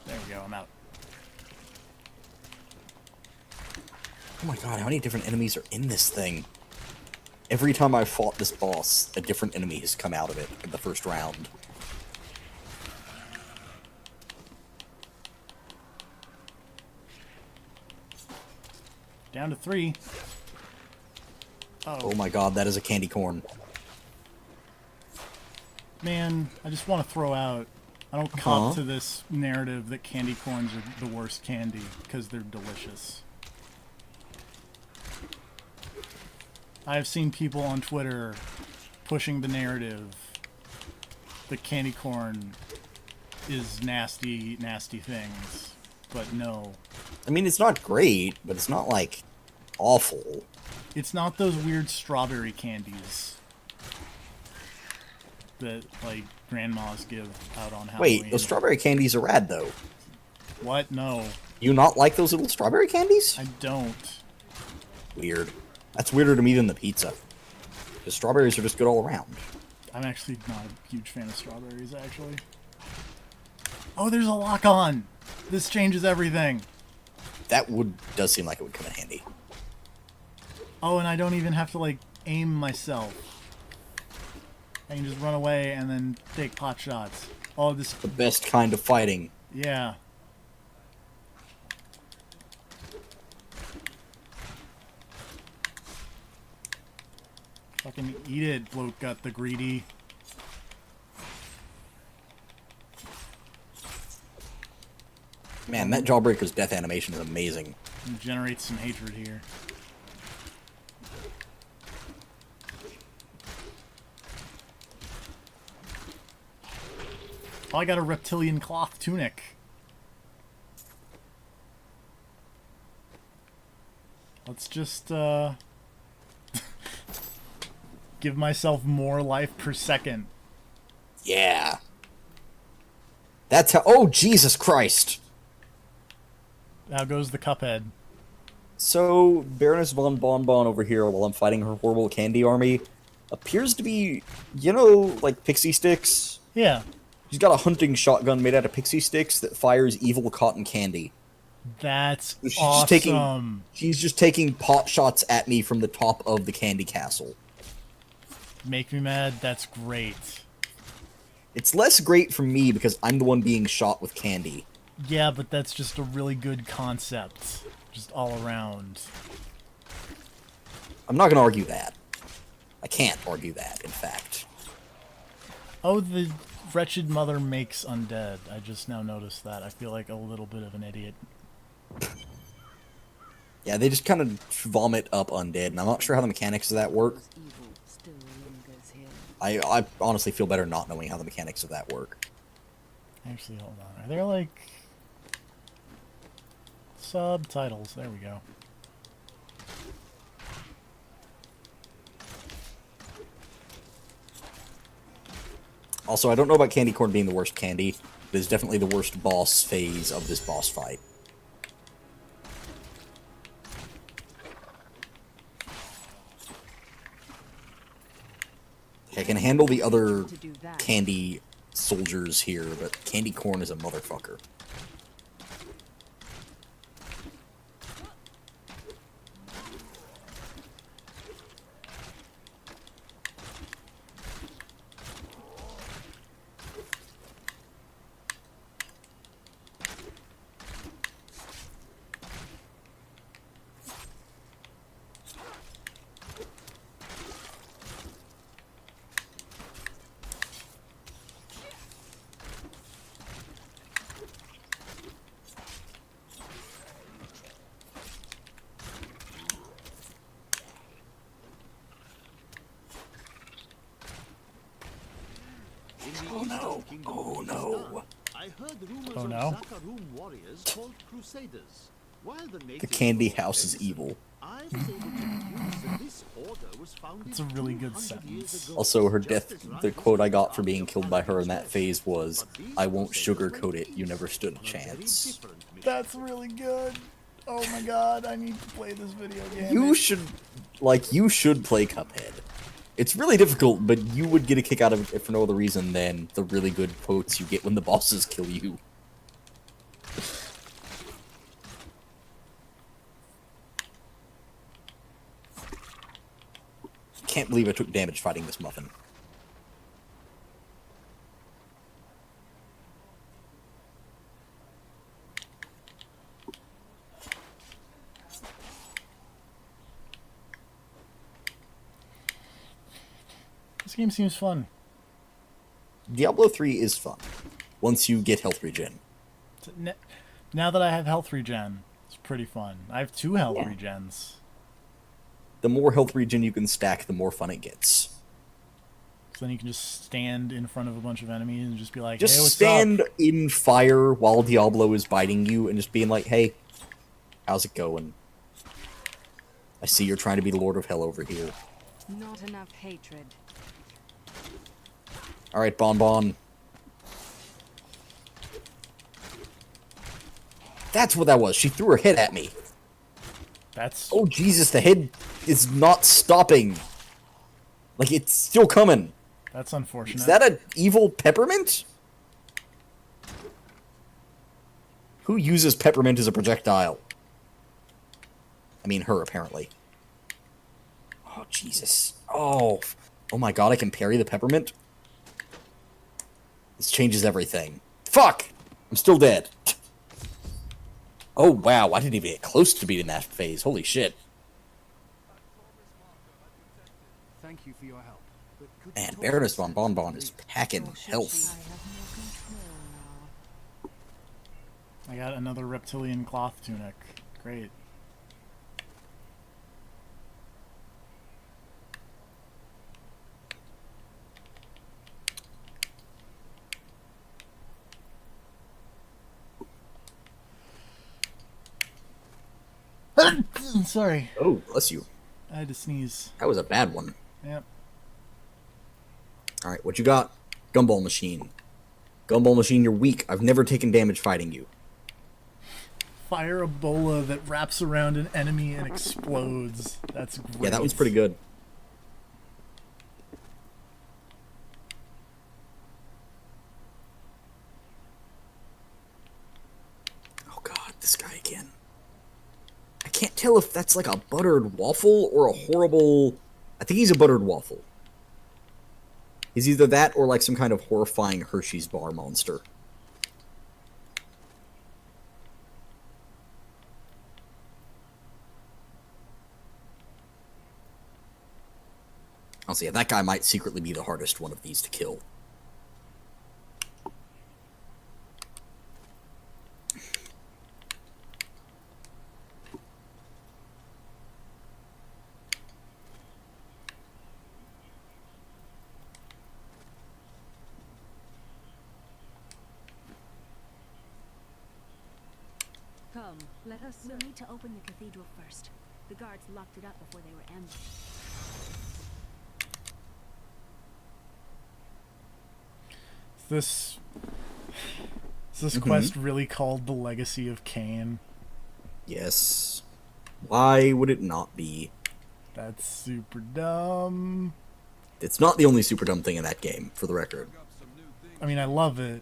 There we go, I'm out.
Oh my god, how many different enemies are in this thing? Every time I've fought this boss, a different enemy has come out of it in the first round.
Down to 3.
Oh my god, that is a candy corn.
Man, I just want to throw out... I don't cop to this narrative that candy corns are the worst candy, because they're delicious. I have seen people on Twitter pushing the narrative that candy corn is nasty, nasty things, but no.
I mean, it's not great, but it's not, like, awful.
It's not those weird strawberry candies that, like, grandmas give out on Halloween.
Wait, those strawberry candies are rad, though.
What? No.
You not like those little strawberry candies?
I don't.
Weird. That's weirder to me than the pizza. Because strawberries are just good all around.
I'm actually not a huge fan of strawberries, actually. Oh, there's a lock-on! This changes everything.
That does seem like it would come in handy.
Oh, and I don't even have to, like, aim myself. I can just run away and then take pot shots. Oh, this...
The best kind of fighting.
Yeah. Fucking eat it, bloat gut the greedy.
Man, that Jawbreaker's death animation is amazing.
It generates some hatred here. Oh, I got a reptilian cloth tunic. Let's just, give myself more life per second.
Yeah. That's how... Oh, Jesus Christ!
How goes the Cuphead?
So, Baroness von Bonbon over here, while I'm fighting her horrible candy army, appears to be, you know, like pixie sticks?
Yeah.
She's got a hunting shotgun made out of pixie sticks that fires evil cotton candy.
That's awesome.
She's just taking pot shots at me from the top of the candy castle.
Make me mad, that's great.
It's less great for me because I'm the one being shot with candy.
Yeah, but that's just a really good concept. Just all around.
I'm not going to argue that. I can't argue that, in fact.
Oh, the Wretched Mother makes undead. I just now noticed that. I feel like a little bit of an idiot.
Yeah, they just kind of vomit up undead, and I'm not sure how the mechanics of that work. I honestly feel better not knowing how the mechanics of that work.
Actually, hold on. Are there, like, subtitles? There we go.
Also, I don't know about candy corn being the worst candy, but it's definitely the worst boss phase of this boss fight. I can handle the other candy soldiers here, but candy corn is a motherfucker. Oh no! Oh no!
I heard rumors
Oh, no?
of Zakarum warriors called Crusaders. While the
The candy house is evil.
I was able to deduce that this order was founded
It's a really good
200 years
sentence.
ago.
Also, her
Just
death,
as right
the
as
quote I
the
got for
army
being
of
killed by her in that
Paladins
phase was,
But these
I won't
Crusaders
sugarcoat
went
it, you
east
never stood a
on very
chance.
different mission.
That's really good. Oh my god, I need to play this video game.
You should play Cuphead. It's really difficult, but you would get a kick out of it for no other reason than the really good quotes you get when the bosses kill you. Can't believe I took damage fighting this muffin.
This game seems fun.
Diablo 3 is fun, once you get health regen.
Now that I have health regen, it's pretty fun. I have 2 health regens.
The more health regen you can stack, the more fun it gets.
So then you can just stand in front of a bunch of enemies and just be like,
Just
hey, what's
stand
up?
in fire while Diablo is biting you and just being like, hey, how's it going? I see you're trying to be the Lord of Hell over here.
Not enough hatred.
Alright, Bon Bon. That's what that was. She threw her head at me.
That's...
Oh, Jesus, the head is not stopping. Like, it's still coming.
That's unfortunate.
Is that an evil peppermint? Who uses peppermint as a projectile? I mean, her, apparently. Oh, Jesus. Oh. Oh my god, I can parry the peppermint? This changes everything. Fuck! I'm still dead. Oh, wow, I didn't even get close to beating that phase. Holy shit.
Thank you for your help. But could
Man,
you
Baroness
talk
von
us
Bonbon is packing health.
I got another reptilian cloth tunic. Great. Sorry.
Oh, bless you.
I had to sneeze.
That was a bad one.
Yep.
Alright, what you got? Gumball Machine. Gumball Machine, you're weak. I've never taken damage fighting you.
Fire Ebola that wraps around an enemy and explodes. That's great.
Yeah, that one's pretty good. Oh god, this guy again. I can't tell if that's like a buttered waffle or a horrible... I think he's a buttered waffle. He's either that or like some kind of horrifying Hershey's bar monster. Honestly, yeah, that guy might secretly be the hardest one of these to kill.
Come, let us. We'll need to open the cathedral first. The guards locked it up before they were ambushed.
Is this quest really called The Legacy of Kain?
Yes. Why would it not be?
That's super dumb.
It's not the only super dumb thing in that game, for the record.
I mean, I love it,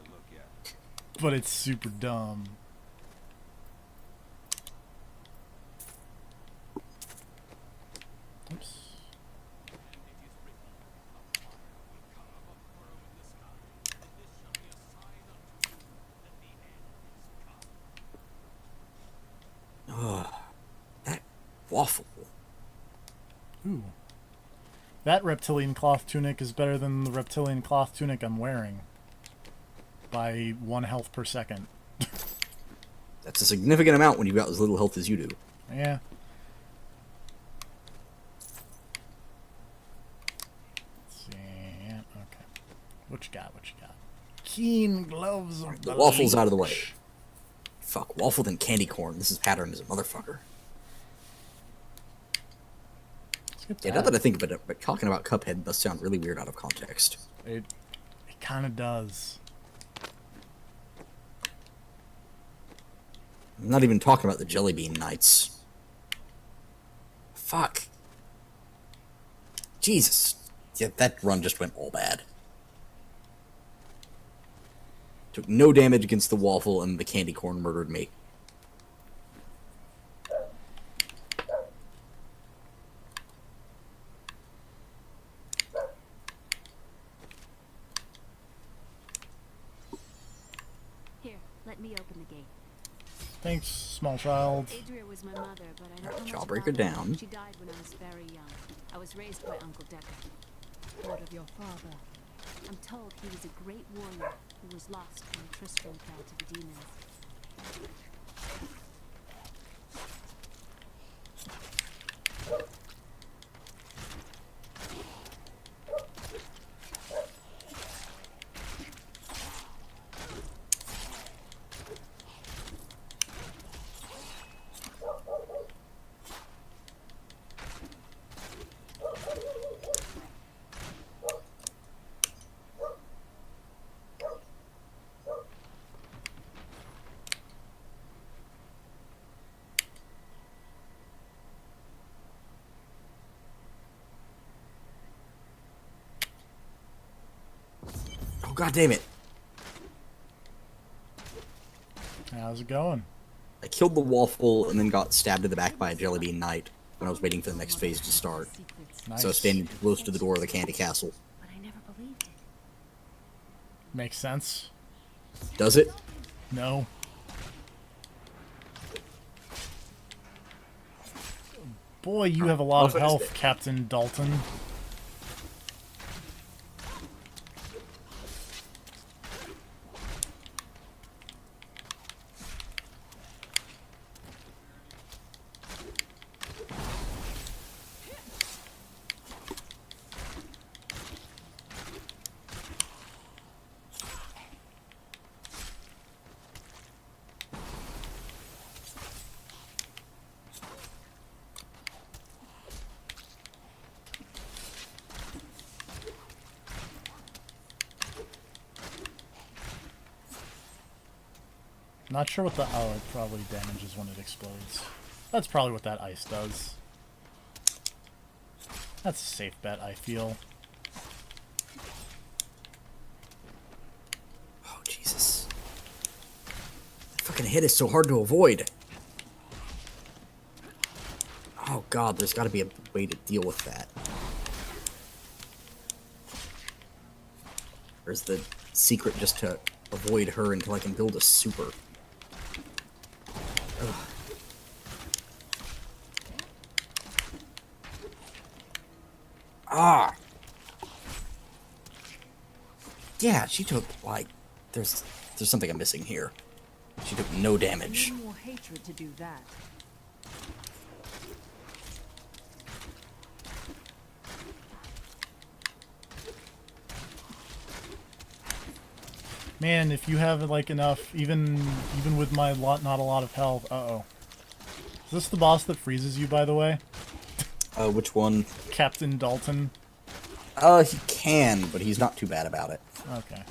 but it's super dumb. Oops.
That waffle.
Ooh. That reptilian cloth tunic is better than the reptilian cloth tunic I'm wearing. By 1 health per second.
That's a significant amount when you've got as little health as you do.
Yeah. Let's see. Yeah, okay. What you got? What you got? Keen gloves of
The waffle's out of the way. Fuck, waffle then candy corn. This is pattern as a motherfucker. Yeah, now that I think about it, but talking about Cuphead does sound really weird out of context.
It kind of does.
I'm not even talking about the Jelly Bean Knights. Fuck. Jesus. Yeah, that run just went all bad. Took no damage against the waffle, and the candy corn murdered me.
Here, let me open the gate.
Thanks, small child.
Adria was my mother, but I don't know much
Jawbreaker
about her.
down.
She died when I was very young. I was raised by Uncle Decker. What of your father? I'm told he was a great warrior who was lost when Tristram fell to the demons.
Oh, god damn it.
How's it going?
I killed the waffle and then got stabbed in the back by a Jelly Bean Knight when I was waiting for the next phase to start.
Nice.
So I was standing too close to the door of the candy castle.
But I never believed it.
Makes sense.
Does it?
No. Boy, you have a lot of health, Captain Dalton. Not sure what the... Oh, it probably damages when it explodes. That's probably what that ice does. That's a safe bet, I feel.
Oh, Jesus. That fucking hit is so hard to avoid. Oh, God, there's got to be a way to deal with that. Or is the secret just to avoid her until I can build a super? Ugh. Ah! Yeah, she took, like, there's something I'm missing here. She took no damage.
More hatred to do that.
Man, if you have like enough, even with my not a lot of health. Uh-oh. Is this the boss that freezes you, by the way?
Which one?
Captain Dalton.
He can, but he's not too bad about it.
Okay.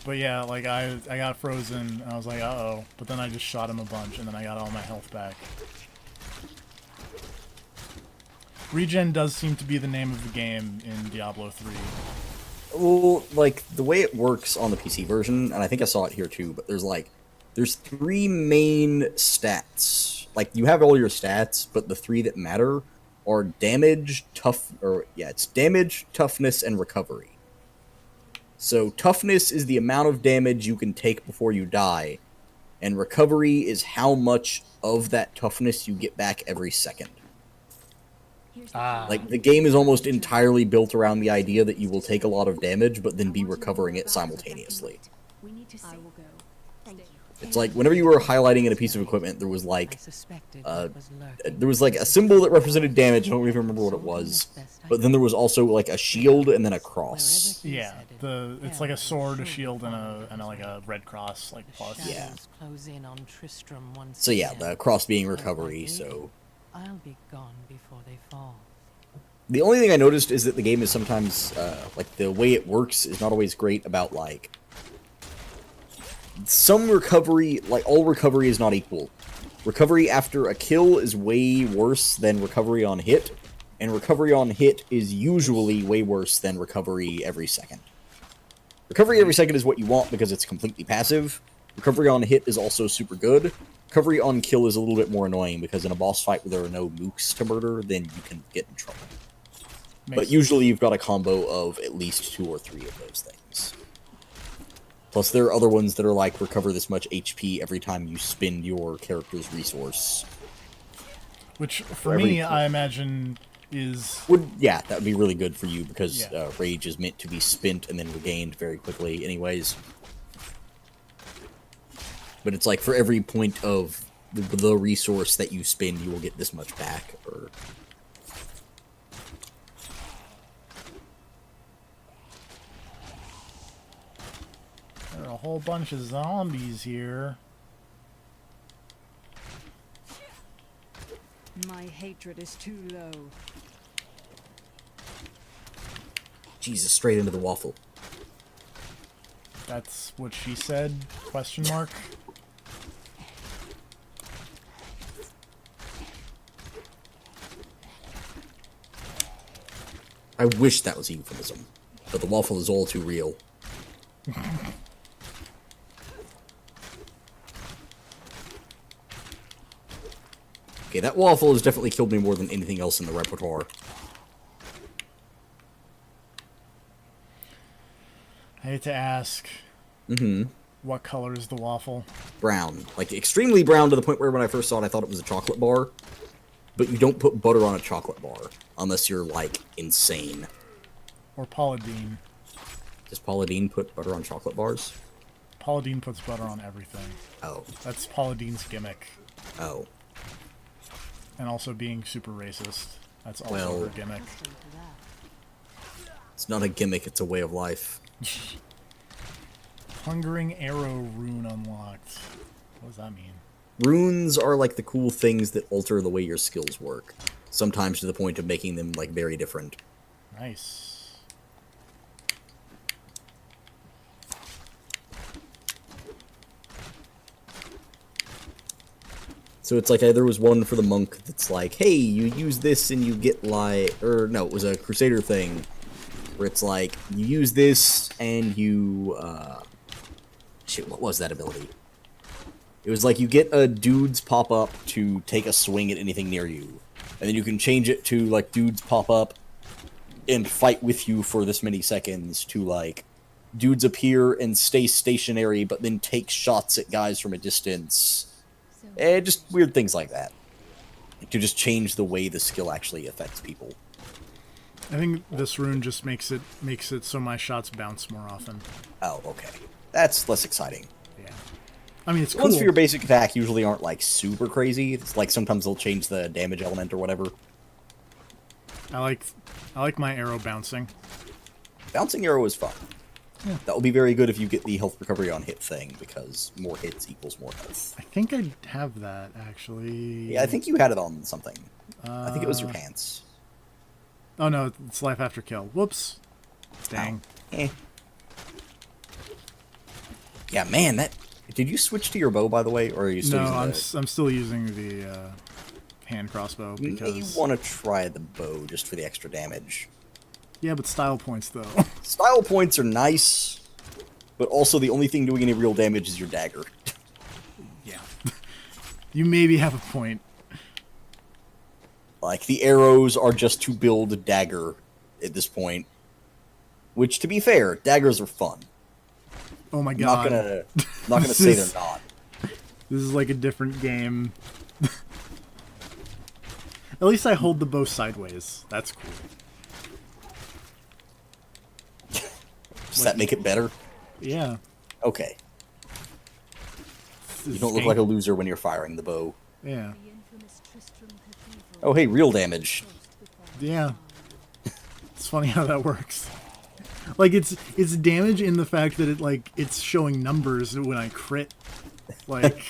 But yeah, like I got frozen, and I was like, uh-oh. But then I just shot him a bunch, and then I got all my health back. Regen does seem to be the name of the game in Diablo 3.
Well, like, the way it works on the PC version, and I think I saw it here too, but there's 3 main stats. Like, you have all your stats, but the 3 that matter are damage, it's damage, toughness, and recovery. So, toughness is the amount of damage you can take before you die, and recovery is how much of that toughness you get back every second. Like, the game is almost entirely built around the idea that you will take a lot of damage, but then be recovering it simultaneously.
I will go. Thank you.
It's like, whenever you were highlighting in a piece of equipment, there was like a symbol that represented damage, I don't even remember what it was, but then there was also like a shield and then a cross.
Yeah, it's like a sword, a shield, and a like a red cross, like plus.
Yeah. So yeah, the cross being recovery, so...
I'll be gone before they fall.
The only thing I noticed is that the game is sometimes, like, the way it works is not always great about, like... Some recovery, like, all recovery is not equal. Recovery after a kill is way worse than recovery on hit, and recovery on hit is usually way worse than recovery every second. Recovery every second is what you want because it's completely passive. Recovery on hit is also super good. Recovery on kill is a little bit more annoying because in a boss fight where there are no mooks to murder, then you can get in trouble. But usually you've got a combo of at least 2 or 3 of those things. Plus there are other ones that are like recover this much HP every time you spend your character's resource.
Which, for me, I imagine is...
Yeah, that would be really good for you because rage is meant to be spent and then regained very quickly anyways. But it's like for every point of the resource that you spend, you will get this much back. Or
there are a whole bunch of zombies here.
My hatred is too low.
Jesus, straight into the waffle.
That's what she said? Question mark.
I wish that was a euphemism, but the waffle is all too real. Okay, that waffle has definitely killed me more than anything else in the repertoire.
I hate to ask. What color is the waffle?
Brown. Like, extremely brown to the point where when I first saw it, I thought it was a chocolate bar. But you don't put butter on a chocolate bar, unless you're, like, insane.
Or Paula Deen.
Does Paula Deen put butter on chocolate bars?
Paula Deen puts butter on everything.
Oh.
That's Paula Deen's gimmick.
Oh.
And also being super racist. That's also her gimmick.
It's not a gimmick, it's a way of life.
Hungering Arrow rune unlocked. What does that mean?
Runes are like the cool things that alter the way your skills work. Sometimes to the point of making them, like, very different.
Nice.
So it's like, there was one for the monk that's like, hey, you use this and you get like, or no, it was a Crusader thing, where it's like, you use this and you, shit, what was that ability? It was like, you get a dudes pop up to take a swing at anything near you, and then you can change it to, like, dudes pop up and fight with you for this many seconds to, like, dudes appear and stay stationary, but then take shots at guys from a distance. Just weird things like that. To just change the way the skill actually affects people.
I think this rune just makes it so my shots bounce more often.
Oh, okay. That's less exciting.
Yeah. I mean, it's cool.
Ones for your basic attack usually aren't, like, super crazy. It's like sometimes they'll change the damage element or whatever.
I like my arrow bouncing.
Bouncing arrow is fun. That will be very good if you get the health recovery on hit thing, because more hits equals more health.
I think I have that, actually.
Yeah, I think you had it on something. I think it was your pants.
Oh no, it's life after kill. Whoops. Dang.
Eh. Yeah, man, that... Did you switch to your bow, by the way, or are you still
No,
using
I'm still using the hand crossbow
You
because...
want to try the bow just for the extra damage.
Yeah, but style points, though.
Style points are nice, but also the only thing doing any real damage is your dagger.
Yeah. You maybe have a point.
Like, the arrows are just to build a dagger at this point. Which, to be fair, daggers are fun.
Oh my god.
I'm not gonna say they're not.
This is like a different game. At least I hold the bow sideways. That's cool.
Does that make it better?
Yeah.
Okay. You don't look like a loser when you're firing the bow.
Yeah.
Oh, hey, real damage.
Yeah. It's funny how that works. Like, it's damage in the fact that it's showing numbers when I crit. Like...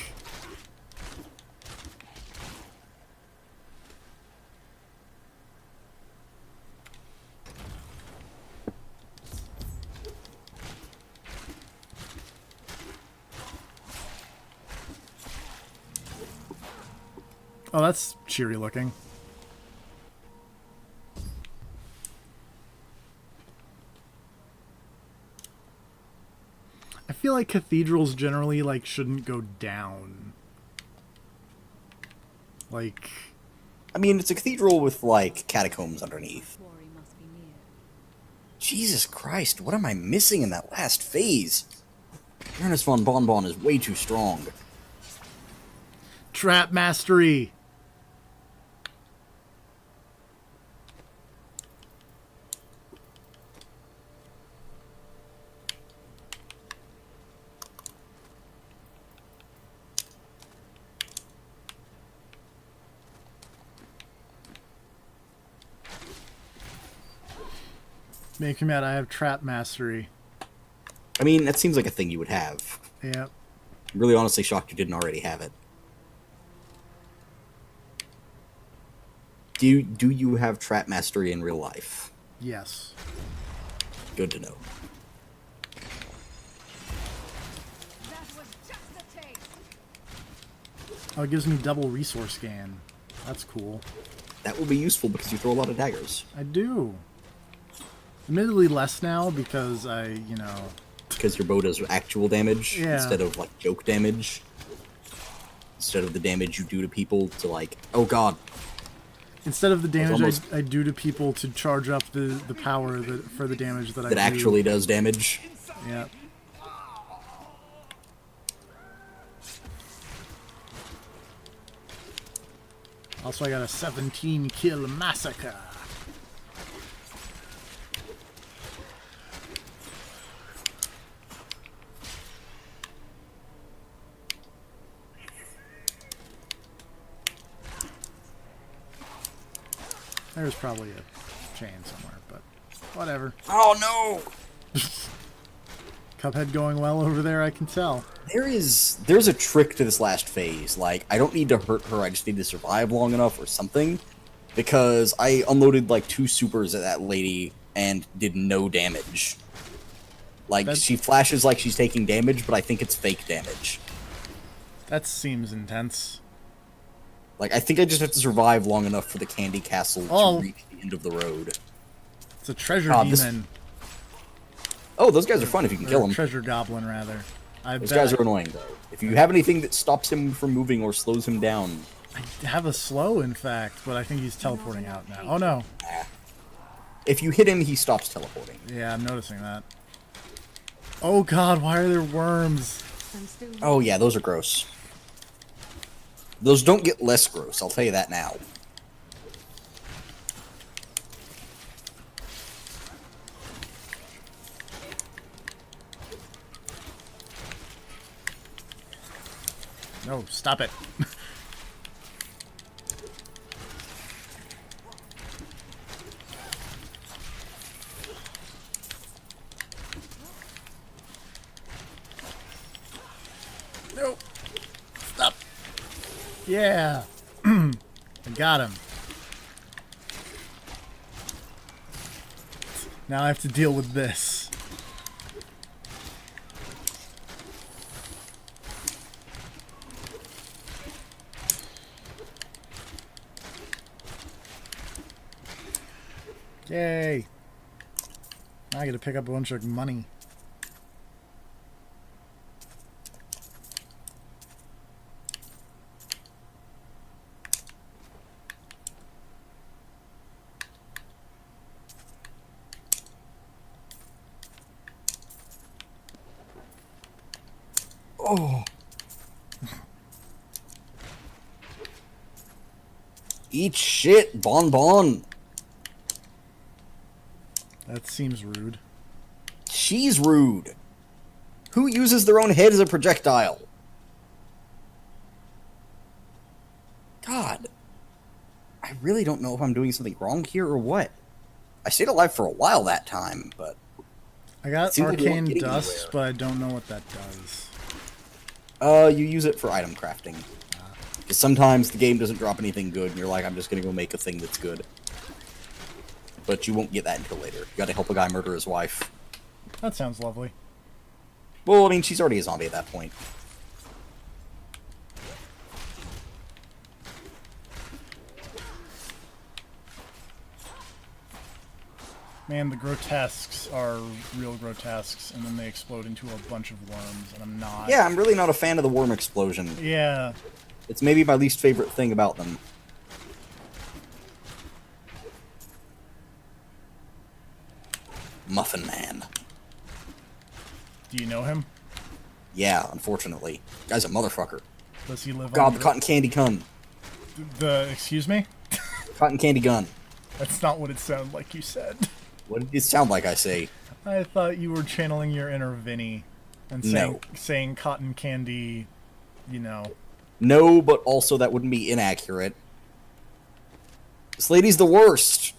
Oh, that's cheery looking. I feel like cathedrals generally, like, shouldn't go down. Like...
I mean, it's a cathedral with, like, catacombs underneath. Jesus Christ, what am I missing in that last phase? Ernest von Bonbon is way too strong.
Trap mastery! Make him mad, I have trap mastery.
I mean, that seems like a thing you would have.
Yeah.
I'm really honestly shocked you didn't already have it. Do you have trap mastery in real life?
Yes.
Good to know.
Oh, it gives me double resource scan. That's cool.
That will be useful because you throw a lot of daggers.
I do. Admittedly less now because I, you know...
Because your bow does actual damage
Yeah.
instead of, like, joke damage. Instead of the damage you do to people to, like, oh god.
Instead of the damage
almost-
I do to people to charge up the power for the damage that I do.
That actually does damage.
Yeah. Also, I got a 17 kill massacre. There's probably a chain somewhere, but whatever.
Oh no!
Cuphead going well over there, I can tell.
There's a trick to this last phase. Like, I don't need to hurt her, I just need to survive long enough or something. Because I unloaded, like, 2 supers at that lady and did no damage. Like, she flashes like she's taking damage, but I think it's fake damage.
That seems intense.
Like, I think I just have to survive long enough for the Candy Castle to reach the end of the road.
It's a treasure
this-
demon.
Oh, those guys are fun if you can kill them.
Treasure goblin, rather.
Those guys are annoying, though. If you have anything that stops him from moving or slows him down...
I have a slow, in fact, but I think he's teleporting out now. Oh, no.
If you hit him, he stops teleporting.
Yeah, I'm noticing that. Oh, God, why are there worms?
Oh, yeah, those are gross. Those don't get less gross, I'll tell you that now.
No, stop it. Yeah. I got him. Now I have to deal with this. Yay. Now I get to pick up a bunch of money.
Oh. Eat shit, Bon Bon.
That seems rude.
She's rude. Who uses their own head as a projectile? God. I really don't know if I'm doing something wrong here or what. I stayed alive for a while that time, but...
I got
seems like we weren't
arcane
getting
dust,
anywhere.
but I don't know what that does.
You use it for item crafting. Because sometimes the game doesn't drop anything good, and you're like, I'm just gonna go make a thing that's good. But you won't get that until later. You gotta help a guy murder his wife.
That sounds lovely.
Well, I mean, she's already a zombie at that point.
Man, the grotesques are real grotesques, and then they explode into a bunch of worms, and I'm not...
Yeah, I'm really not a fan of the worm explosion.
Yeah.
It's maybe my least favorite thing about them. Muffin Man.
Do you know him?
Yeah, unfortunately. Guy's a motherfucker.
Does he live
God,
on
the cotton candy gun.
Excuse me?
Cotton candy gun.
That's not what it sounded like you said.
What did it sound like I say?
I thought you were channeling your inner Vinny and saying cotton candy, you know.
No, but also that wouldn't be inaccurate. This lady's the worst.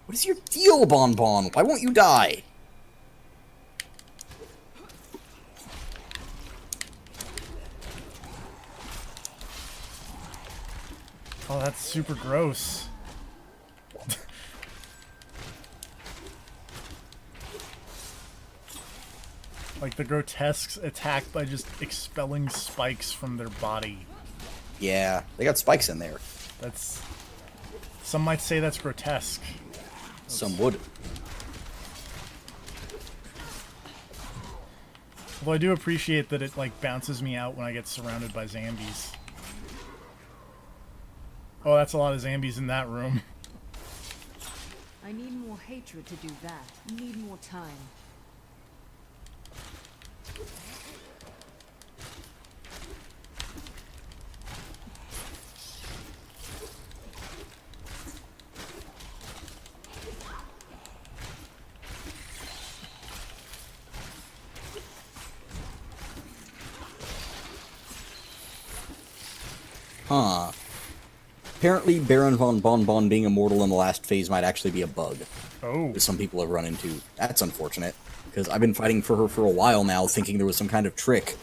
What is your deal, Bon Bon? Why won't you die?
Oh, that's super gross. Like, the grotesques attack by just expelling spikes from their body.
Yeah, they got spikes in there.
That's... Some might say that's grotesque.
Some would.
Although I do appreciate that it, like, bounces me out when I get surrounded by zombies. Oh, that's a lot of zombies in that room.
I need more hatred to do that. Need more time.
Huh. Apparently, Baron von Bon Bon being immortal in the last phase might actually be a bug.
Oh.
That some people have run into. That's unfortunate, because I've been fighting for her for a while now, thinking there was some kind of trick.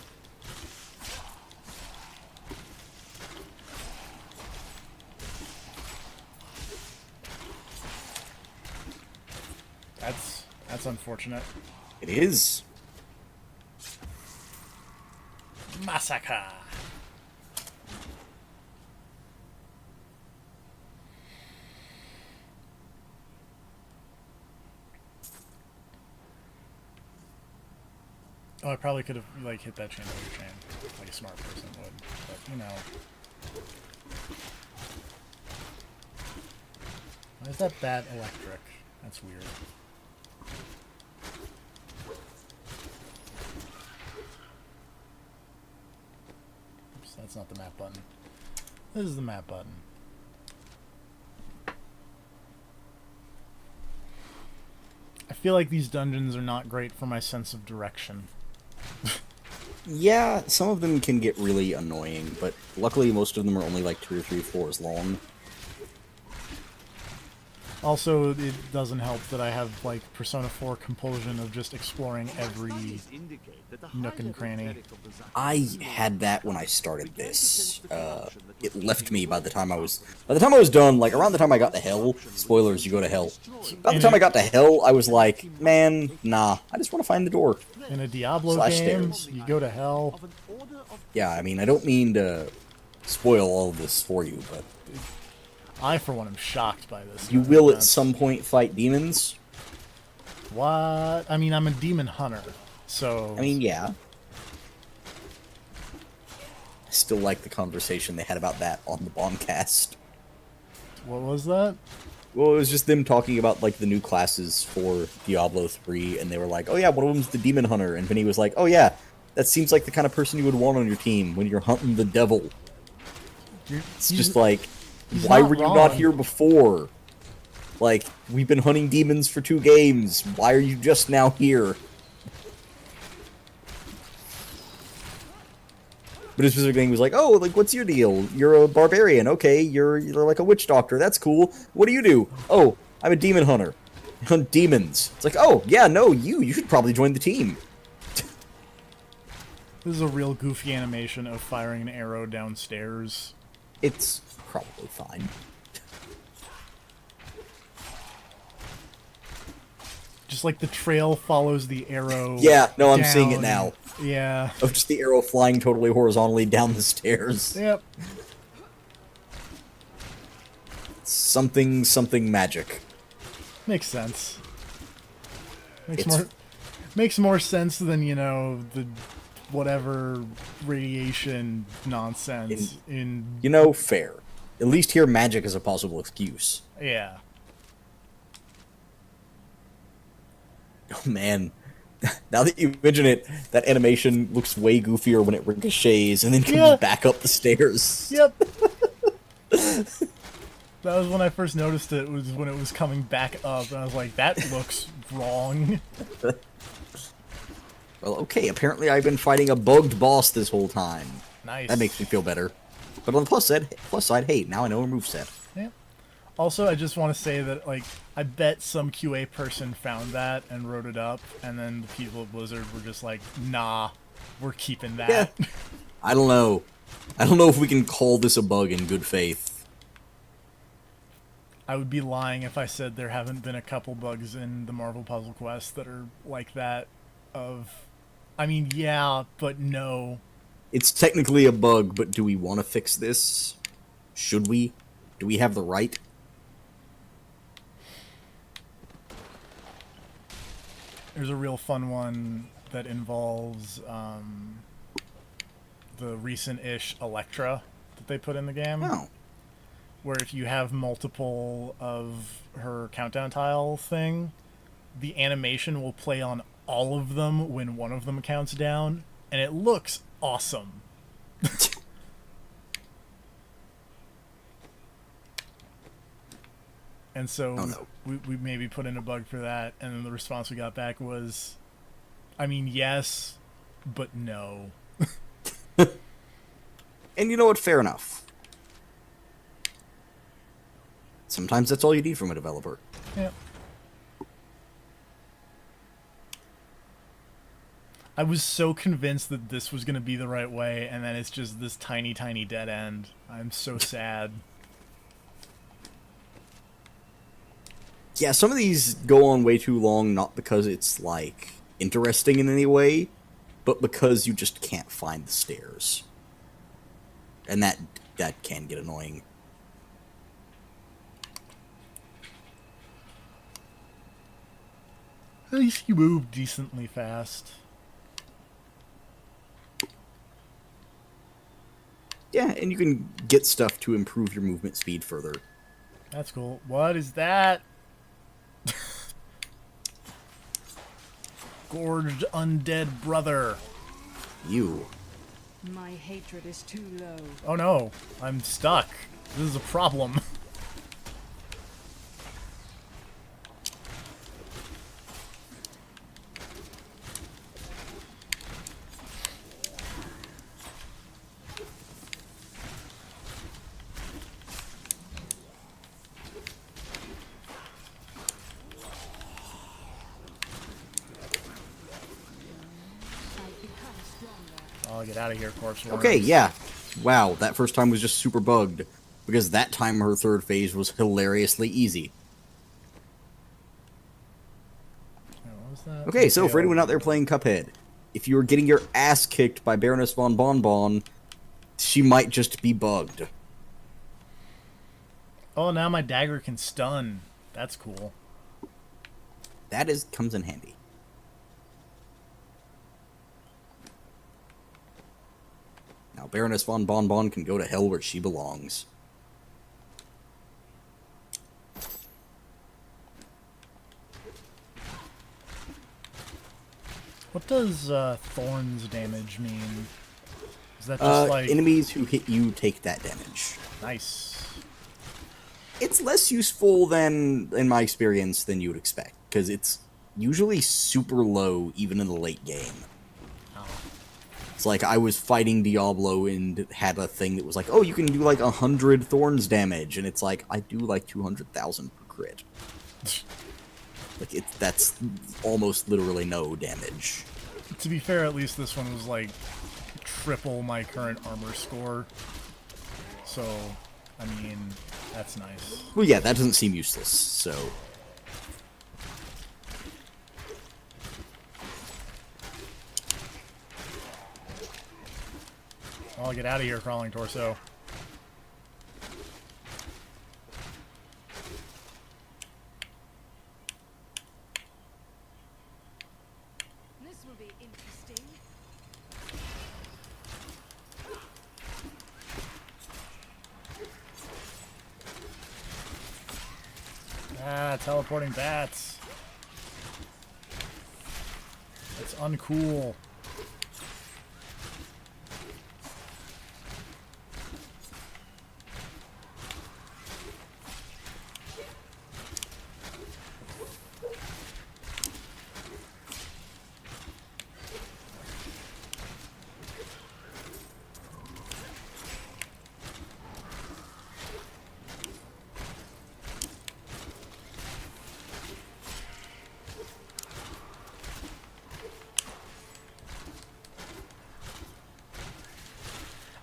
That's unfortunate.
It is.
Massacre. Oh, I probably could have, like, hit that chain like a smart person would, but, you know. Why is that bat electric? That's weird. Oops, that's not the map button. This is the map button. I feel like these dungeons are not great for my sense of direction.
Yeah, some of them can get really annoying, but luckily most of them are only like 2 or 3 floors long.
Also, it doesn't help that I have like Persona 4 compulsion of just exploring every nook and cranny.
I had that when I started this. It left me by the time I was done. Like around the time I got to hell. Spoilers, you go to hell. By the time I got to hell, I was like, man, nah. I just want to find the door.
In a Diablo
Slash
game,
stairs.
you go to hell.
Yeah, I mean, I don't mean to spoil all of this for you, but
I, for one, am shocked by this.
you will at some point fight demons.
What? I mean, I'm a demon hunter, so...
I mean, yeah. I still like the conversation they had about that on the Bombcast.
What was that?
Well, it was just them talking about, like, the new classes for Diablo 3, and they were like, oh yeah, one of them's the Demon Hunter, and Vinny was like, oh yeah, that seems like the kind of person you would want on your team when you're hunting the devil. It's just like, why were you not here before? Like, we've been hunting demons for 2 games, why are you just now here? But his specific thing was like, oh, like, what's your deal? You're a barbarian. Okay, you're like a witch doctor. That's cool. What do you do? Oh, I'm a demon hunter. I hunt demons. It's like, oh, yeah, no, you should probably join the team.
This is a real goofy animation of firing an arrow downstairs.
It's probably fine.
Just like the trail follows the arrow.
Yeah, no, I'm
down.
seeing it now.
Yeah.
Of just the arrow flying totally horizontally down the stairs.
Yep.
Something magic.
Makes sense. Makes more sense than, you know, the whatever radiation nonsense in
You know, fair. At least here magic is a possible excuse.
Yeah.
Oh man. Now that you mention it, that animation looks way goofier when it ricochets and then comes back up the stairs.
Yep. That was when I first noticed it, was when it was coming back up, and I was like, that looks wrong.
Well, okay, apparently I've been fighting a bugged boss this whole time.
Nice.
That makes me feel better. But on the plus side, hey, now I know a moveset.
Yeah. Also, I just want to say that, like, I bet some QA person found that and wrote it up, and then the people at Blizzard were just like, nah, we're keeping that.
Yeah. I don't know. I don't know if we can call this a bug in good faith.
I would be lying if I said there haven't been a couple bugs in the Marvel Puzzle Quest that are like that of... I mean, yeah, but no.
It's technically a bug, but do we want to fix this? Should we? Do we have the right?
There's a real fun one that involves the recent-ish Electra that they put in the game.
Oh.
Where if you have multiple of her countdown tile thing, the animation will play on all of them when one of them counts down, and it looks awesome. And so we maybe put in a bug for that, and then the response we got back was, I mean, yes, but no.
And you know what? Fair enough. Sometimes that's all you need from a developer.
Yeah. I was so convinced that this was going to be the right way, and then it's just this tiny, tiny dead end. I'm so sad.
Yeah, some of these go on way too long, not because it's, like, interesting in any way, but because you just can't find the stairs. And that can get annoying.
At least you move decently fast.
Yeah, and you can get stuff to improve your movement speed further.
That's cool. What is that? Gorged undead brother.
You.
My hatred is too low.
Oh no, I'm stuck. This is a problem. get out of here, corpse worms.
Okay, yeah. Wow, that first time was just super bugged. Because that time her third phase was hilariously easy.
What was that?
Okay, so for anyone out there playing Cuphead, if you are getting your ass kicked by Baroness von Bonbon, she might just be bugged.
Oh, now my dagger can stun. That's cool.
That comes in handy. Now Baroness von Bonbon can go to hell where she belongs.
What does thorns damage mean? Is that just like...
Enemies who hit you take that damage.
Nice.
It's less useful than, in my experience, than you would expect. Because it's usually super low, even in the late game.
Oh.
It's like, I was fighting Diablo and had a thing that was like, oh, you can do like 100 thorns damage. And it's like, I do like 200,000 per crit. Like, that's almost literally no damage.
To be fair, at least this one was like triple my current armor score. So, I mean, that's nice.
Well, yeah, that doesn't seem useless, so...
I'll get out of here, crawling torso.
This will be interesting.
Ah, teleporting bats. That's uncool.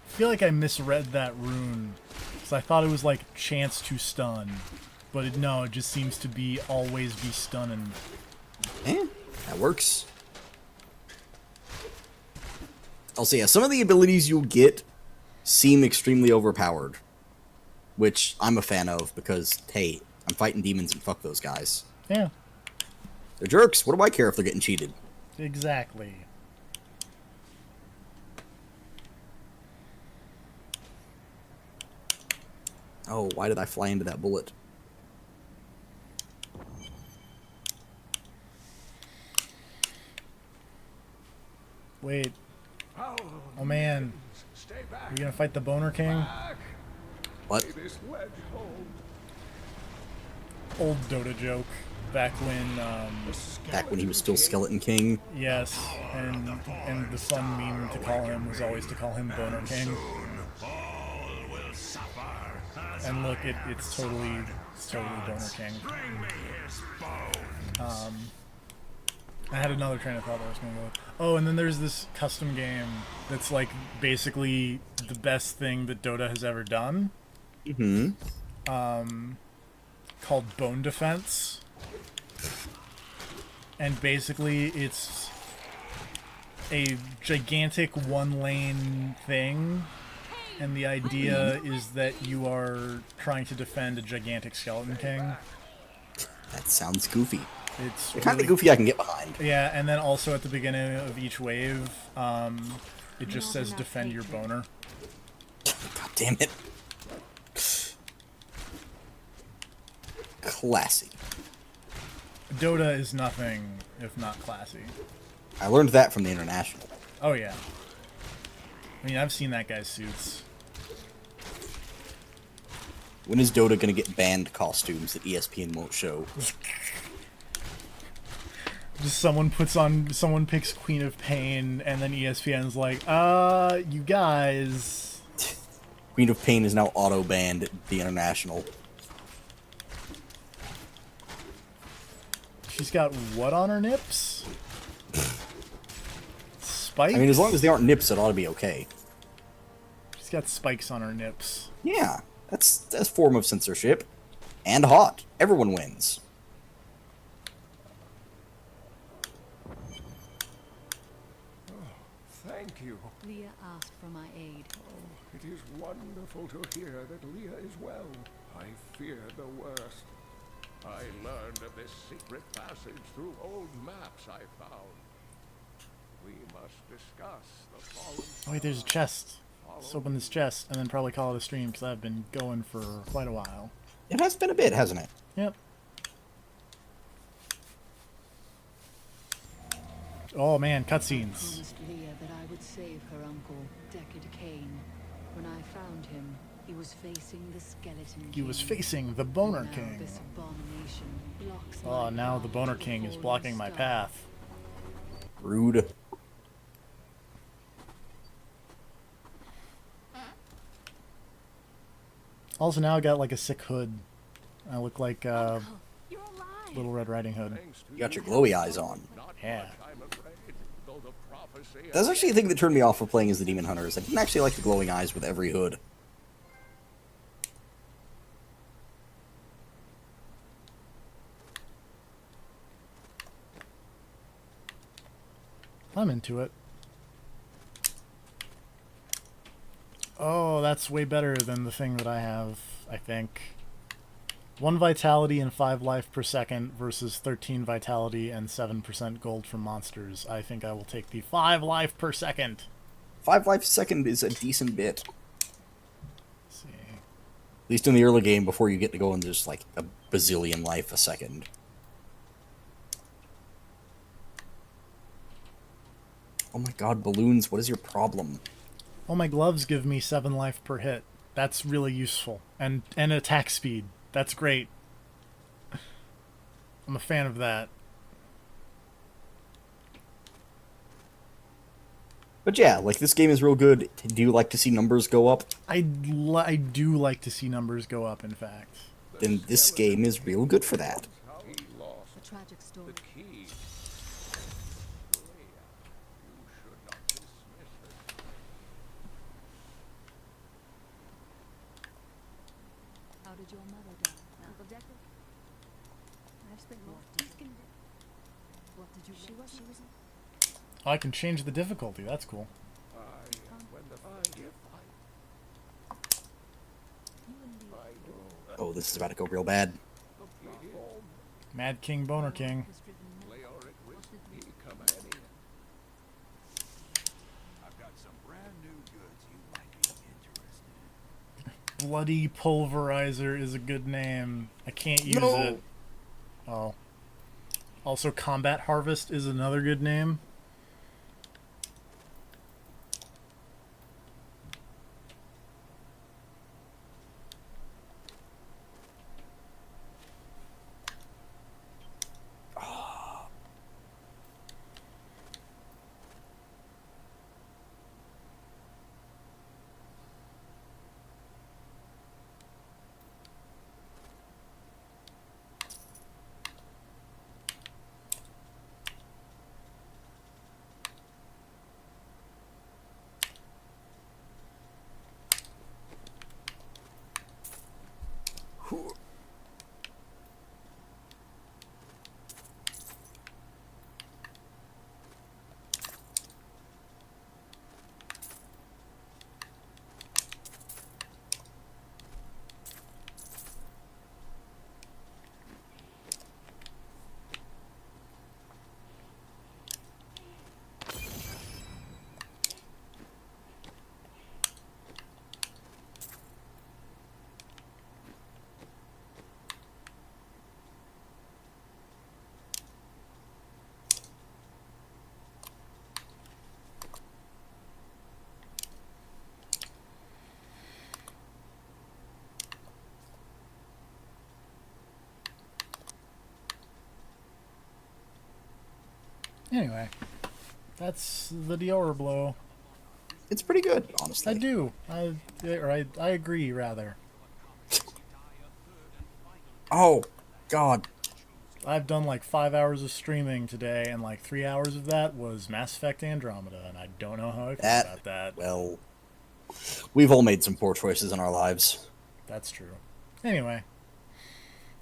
I feel like I misread that rune, because I thought it was like chance to stun, but no, it just seems to be always be stunning.
Eh, that works. Also, yeah, some of the abilities you'll get seem extremely overpowered, which I'm a fan of, because, hey, I'm fighting demons and fuck those guys.
Yeah.
They're jerks. What do I care if they're getting cheated?
Exactly.
Oh, why did I fly into that bullet?
Wait. Oh man. Are you gonna fight the Boner King?
What?
Old Dota joke. Back when
he was still Skeleton King?
Yes, and the fun meme to call him was always to call him Boner King. And look, it's totally Boner King. I had another train of thought that I was going to go with. Oh, and then there's this custom game that's like basically the best thing that Dota has ever done.
Mm-hmm.
Called Bone Defense. And basically it's a gigantic one-lane thing. And the idea is that you are trying to defend a gigantic Skeleton King.
That sounds goofy.
It's
the kind of goofy I can get behind.
Yeah, and then also at the beginning of each wave, it just says defend your boner.
God damn it. Classy.
Dota is nothing if not classy.
I learned that from the International.
Oh yeah. I mean, I've seen that guy's suits.
When is Dota gonna get banned costumes that ESPN won't show?
Just someone picks Queen of Pain, and then ESPN's like, you guys.
Queen of Pain is now auto-banned at the International.
She's got what on her nips? spikes?
I mean, as long as they aren't nips, it ought to be okay.
She's got spikes on her nips.
Yeah, that's a form of censorship. And hot. Everyone wins.
Thank you.
Leah asked for my aid.
Oh, it is wonderful to hear that Leah is well. I feared the worst. I learned of this secret passage through old maps I found. We must discuss the fallen.
Oh wait, there's a chest. Let's open this chest and then probably call it a stream because I've been going for quite a while.
It has been a bit, hasn't it?
Yep. Oh man, cutscenes.
Promised Leah that I would save her uncle, Deckard Cain. When I found him, he was facing the Skeleton King.
He was facing the Boner
Now
King.
this abomination blocks
Oh,
my
now the
path
Boner
to the
King is
fallen
blocking my
star.
path.
Rude.
Also, now I got like a sick hood. I look like
You're alive.
Little Red Riding Hood.
You got your glowy eyes on.
Yeah.
That's actually the thing that turned me off for playing as the Demon Hunters. I didn't actually like the glowing eyes with every hood.
I'm into it. Oh, that's way better than the thing that I have, I think. 1 vitality and 5 life per second versus 13 vitality and 7% gold from monsters. I think I will take the 5 life per second.
5 life a second is a decent bit.
Let's see.
At least in the early game before you get to go and just like a bazillion life a second. Oh my god, balloons, what is your problem?
Oh, my gloves give me 7 life per hit. That's really useful. And attack speed. That's great. I'm a fan of that.
But yeah, like this game is real good. Do you like to see numbers go up?
I do like to see numbers go up, in fact.
Then this game is real good for that.
A tragic story. How did your mother die? Uncle Deckard? I've spent more time. What did you? She was.
Oh, I can change the difficulty. That's cool.
Oh, this is about to go real bad.
Mad King, Boner King.
I've got some brand new goods you might be interested in.
Bloody Pulverizer is a good name. I can't use it. Oh. Also, Combat Harvest is another good name. Anyway, that's the Dior blow.
It's pretty good, honestly.
I do. I agree, rather.
Oh, God.
I've done like 5 hours of streaming today, and like 3 hours of that was Mass Effect Andromeda, and I don't know how I feel about that.
Well, we've all made some poor choices in our lives.
That's true. Anyway,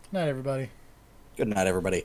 good night, everybody.
Good night, everybody.